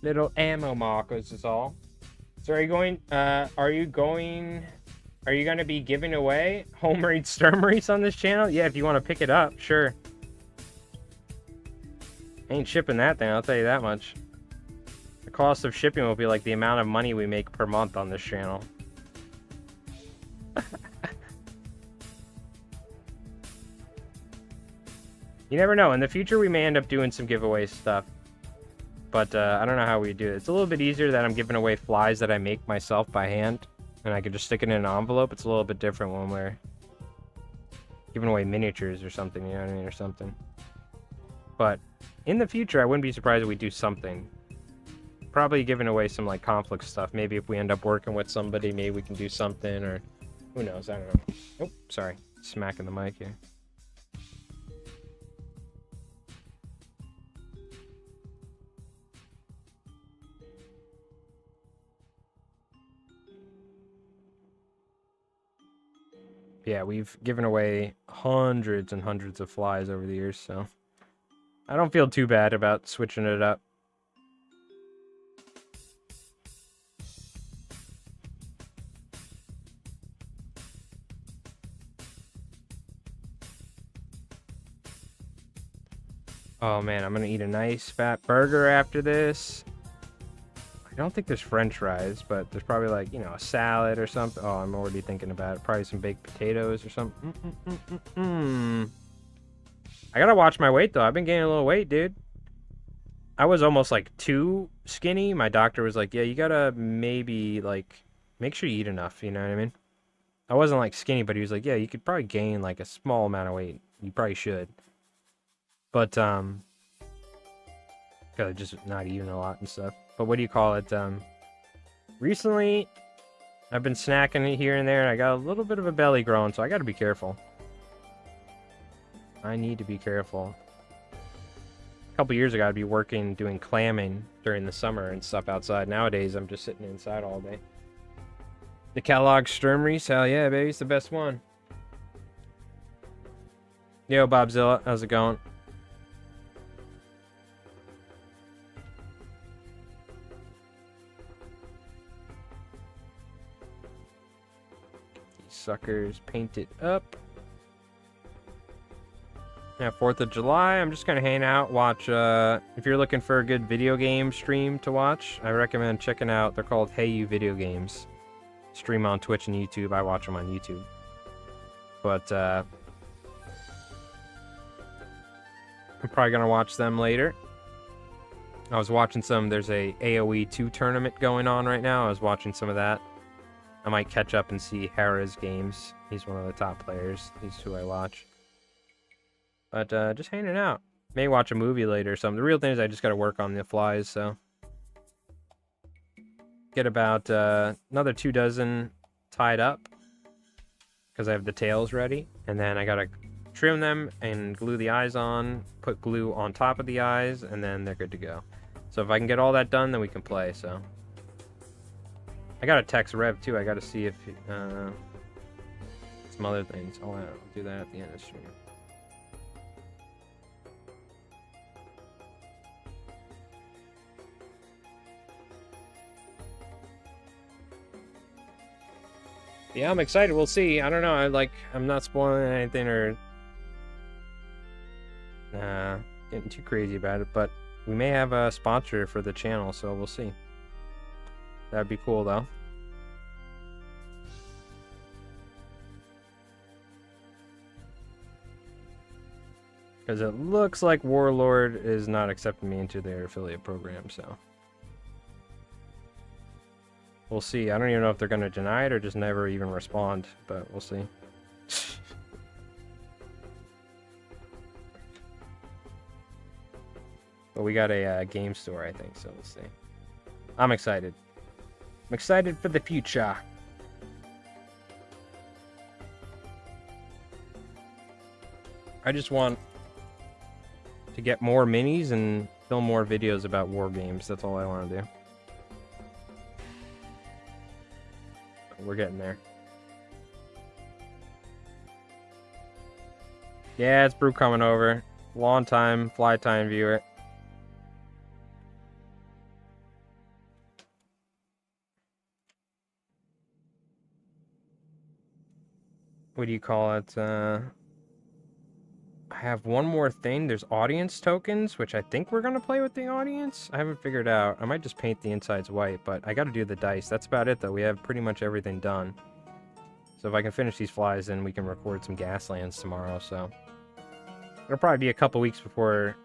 Little ammo markers is all. So are you going to be giving away homemade Sturmeries on this channel? Yeah, if you want to pick it up, sure. Ain't shipping that thing, I'll tell you that much. The cost of shipping will be like the amount of money we make per month on this channel. You never know. In the future, we may end up doing some giveaway stuff. But I don't know how we do it. It's a little bit easier that I'm giving away flies that I make myself by hand. And I can just stick it in an envelope. It's a little bit different when we're giving away miniatures or something, you know what I mean, or something. But in the future, I wouldn't be surprised if we do something. Probably giving away some, like, conflict stuff. Maybe if we end up working with somebody, maybe we can do something, or who knows, I don't know. Oh, sorry. Smacking the mic here. Yeah, we've given away hundreds and hundreds of flies over the years, so I don't feel too bad about switching it up. Oh man, I'm gonna eat a nice fat burger after this. I don't think there's french fries, but there's probably, like, you know, a salad or something. Oh, I'm already thinking about it. Probably some baked potatoes or something. I gotta watch my weight, though. I've been gaining a little weight, dude. I was almost, like, too skinny. My doctor was like, yeah, you gotta maybe, like, make sure you eat enough, you know what I mean? I wasn't, like, skinny, but he was like, yeah, you could probably gain, like, a small amount of weight. You probably should. But, gotta just not eating a lot and stuff. But what do you call it? Recently, I've been snacking here and there, and I got a little bit of a belly growing, so I gotta be careful. I need to be careful. A couple years ago, I'd be working, doing clamming during the summer and stuff outside. Nowadays, I'm just sitting inside all day. The Kellogg's Sturmeries, hell yeah, baby, it's the best one. Yo, Bobzilla, how's it going? Suckers painted up. Yeah, 4th of July, I'm just gonna hang out, watch, if you're looking for a good video game stream to watch, I recommend checking out, they're called Hey You Video Games. Stream on Twitch and YouTube, I watch them on YouTube. But, I'm probably gonna watch them later. I was watching there's a AoE 2 tournament going on right now, I was watching some of that. I might catch up and see Hera's games. He's one of the top players. He's who I watch. But just hanging out. May watch a movie later or something. The real thing is I just got to work on the flies, so. Get about another 2 dozen tied up. Because I have the tails ready. And then I got to trim them and glue the eyes on. Put glue on top of the eyes. And then they're good to go. So if I can get all that done, then we can play, so. I gotta text Rev too. I gotta see if some other things. I'll do that at the end of the stream. Yeah, I'm excited. We'll see. I don't know. I'm not spoiling anything or getting too crazy about it, but we may have a sponsor for the channel, so we'll see. That'd be cool, though. Because it looks like Warlord is not accepting me into their affiliate program, so. We'll see. I don't even know if they're going to deny it or just never even respond, but we'll see. But we got a game store, I think, so we'll see. I'm excited. I'm excited for the future. I just want to get more minis and film more videos about war games. That's all I want to do. We're getting there. Yeah, it's Brew coming over. Long time fly time viewer. What do you call it? I have one more thing. There's audience tokens, which I think we're going to play with the audience. I haven't figured out. I might just paint the insides white, but I got to do the dice. That's about it, though. We have pretty much everything done. So if I can finish these flies, then we can record some Gaslands tomorrow, so. It'll probably be a couple weeks before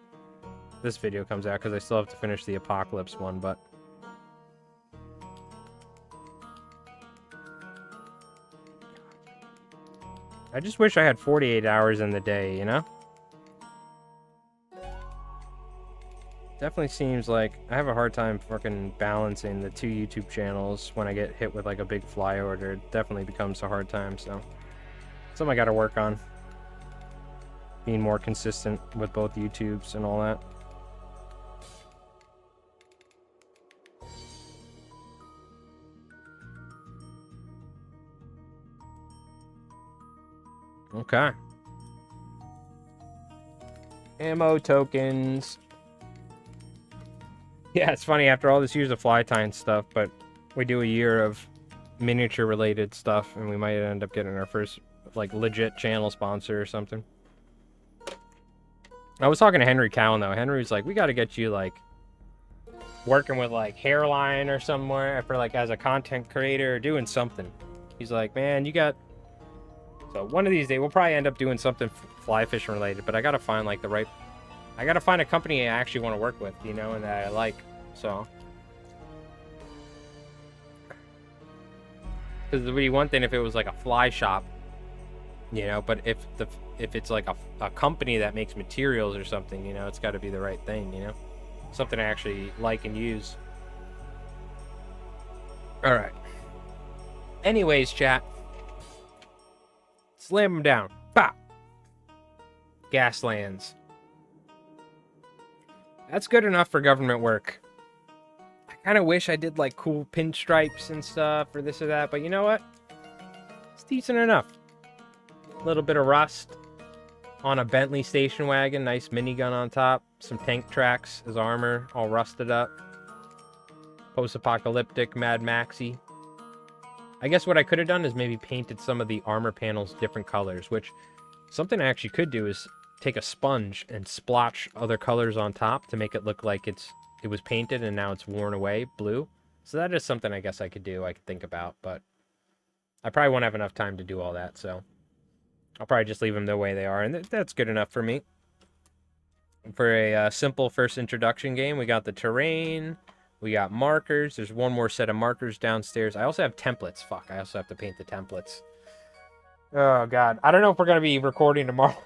this video comes out, because I still have to finish the Apocalypse one, but. I just wish I had 48 hours in the day, you know? Definitely seems like I have a hard time fucking balancing the 2 YouTube channels when I get hit with like a big fly order. It definitely becomes a hard time, so. Something I gotta work on. Being more consistent with both YouTubes and all that. Okay. Ammo tokens. Yeah, it's funny, after all this years of fly tying stuff, but we do a year of miniature related stuff, and we might end up getting our first, like, legit channel sponsor or something. I was talking to Henry Cowan, though. Henry was like, we gotta get you, like, working with, like, Hairline or somewhere for, like, as a content creator or doing something. He's like, man, you got... So one of these days, we'll probably end up doing something fly fishing related, but I gotta find, like, the right... I gotta find a company I actually want to work with, you know, and that I like, so. Because it would be one thing if it was, like, a fly shop, you know, but if it's, like, a company that makes materials or something, you know, it's gotta be the right thing, you know? Something I actually like and use. Alright. Anyways, chat. Slam them down. Pop! Gaslands. That's good enough for government work. I kind of wish I did, like, cool pinstripes and stuff or this or that, but you know what? It's decent enough. A little bit of rust on a Bentley station wagon. Nice minigun on top. Some tank tracks as armor, all rusted up. Post-apocalyptic Mad Maxy. I guess what I could have done is maybe painted some of the armor panels different colors, which something I actually could do is take a sponge and splotch other colors on top to make it look like it was painted and now it's worn away blue. So that is something I guess I could do, I could think about, but I probably won't have enough time to do all that, so I'll probably just leave them the way they are, and that's good enough for me. For a simple first introduction game, we got the terrain, we got markers, there's one more set of markers downstairs. I also have templates. Fuck, I also have to paint the templates. Oh, God. I don't know if we're going to be recording tomorrow.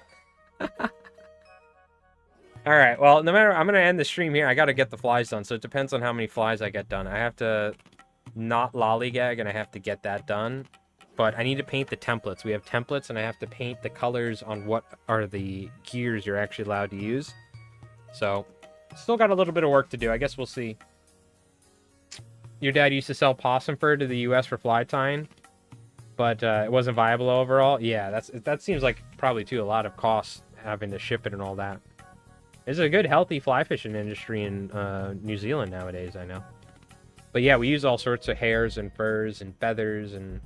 Alright, well, no matter... I'm going to end the stream here. I got to get the flies done, so it depends on how many flies I get done. I have to not lollygag, and I have to get that done. But I need to paint the templates. We have templates, and I have to paint the colors on what are the gears you're actually allowed to use. So, still got a little bit of work to do. I guess we'll see. Your dad used to sell possum fur to the U.S. for fly tying, but it wasn't viable overall. Yeah, that seems like probably, too, a lot of costs having to ship it and all that. There's a good, healthy fly fishing industry in New Zealand nowadays, I know. But yeah, we use all sorts of hairs and furs and feathers and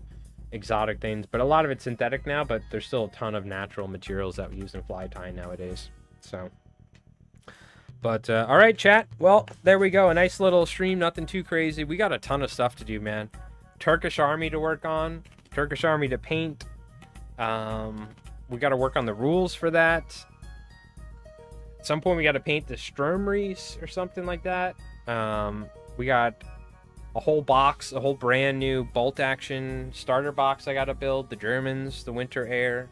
exotic things, but a lot of it's synthetic now, but there's still a ton of natural materials that we use in fly tying nowadays. So, But, all right, chat. Well, there we go. A nice little stream. Nothing too crazy. We got a ton of stuff to do, man. Turkish army to work on. Turkish army to paint. We got to work on the rules for that. At some point, we got to paint the Sturmreis or something like that. We got a whole box, a whole brand new bolt action starter box I got to build. The Germans, the Winter Air.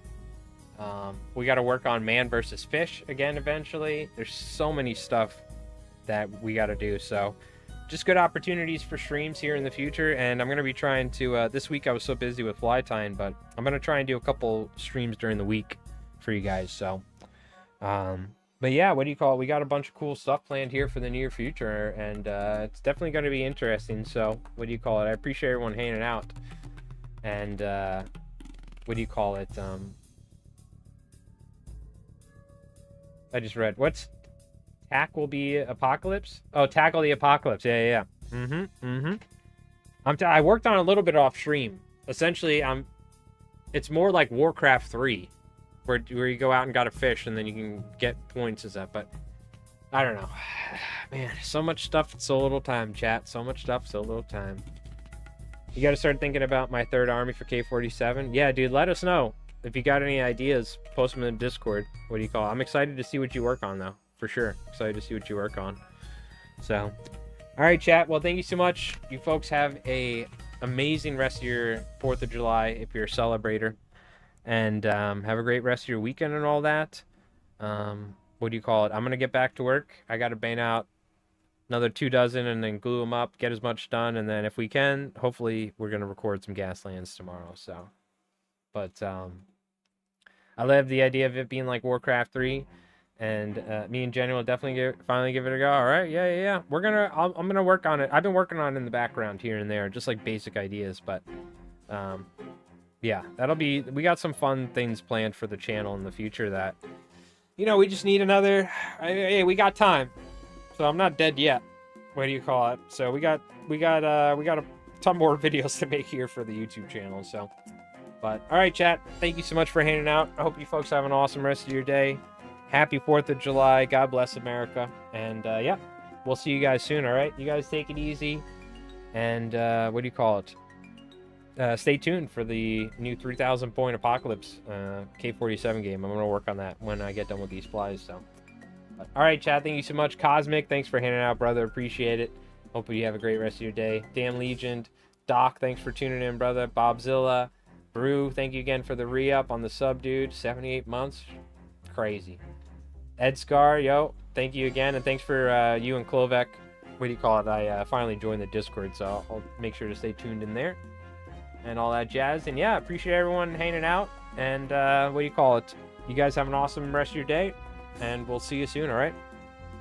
We got to work on man versus fish again eventually. There's so many stuff that we got to do. So just good opportunities for streams here in the future. And I'm going to be trying to, this week I was so busy with fly tying, but I'm going to try and do a couple streams during the week for you guys. So, but yeah, what do you call it? We got a bunch of cool stuff planned here for the near future, and it's definitely going to be interesting. So what do you call it? I appreciate everyone hanging out. And what do you call it? I just read, what's tackle the apocalypse? Oh, tackle the apocalypse. Yeah. I worked on a little bit off stream. Essentially, it's more like Warcraft 3, where you go out and got a fish and then you can get points as that. But I don't know, man. So much stuff, so little time, chat. So much stuff, so little time. You got to start thinking about my third army for K47. Yeah, dude, let us know. If you got any ideas, post them in the Discord. What do you call it? I'm excited to see what you work on, though. For sure. Excited to see what you work on. So, all right, chat. Well, thank you so much. You folks have a amazing rest of your 4th of July if you're a celebrator. And have a great rest of your weekend and all that. What do you call it? I'm going to get back to work. I got to bang out another 2 dozen and then glue them up, get as much done. And then if we can, hopefully we're going to record some Gaslands tomorrow. So, but I love the idea of it being like Warcraft 3, and me and Jenny will definitely finally give it a go. All right, yeah. I'm gonna work on it. I've been working on it in the background here and there, just like basic ideas. But yeah, we got some fun things planned for the channel in the future. That we just need another. Hey, we got time, so I'm not dead yet. What do you call it? So we got a ton more videos to make here for the YouTube channel. So. But, all right, chat. Thank you so much for hanging out. I hope you folks have an awesome rest of your day. Happy 4th of July. God bless America. And, yeah, we'll see you guys soon, all right? You guys take it easy. And, what do you call it? Stay tuned for the new 3,000 point Apocalypse K47 game. I'm going to work on that when I get done with these flies. So, but, all right, chat. Thank you so much. Cosmic, thanks for hanging out, brother. Appreciate it. Hope you have a great rest of your day. Damn Legend. Doc, thanks for tuning in, brother. Bobzilla. Brew, thank you again for the re-up on the sub, dude. 78 months. Crazy. Ed Scar, yo, thank you again. And thanks for you and Klovek. What do you call it? I finally joined the Discord, so I'll make sure to stay tuned in there. And all that jazz. And yeah, appreciate everyone hanging out. And what do you call it? You guys have an awesome rest of your day. And we'll see you soon, all right?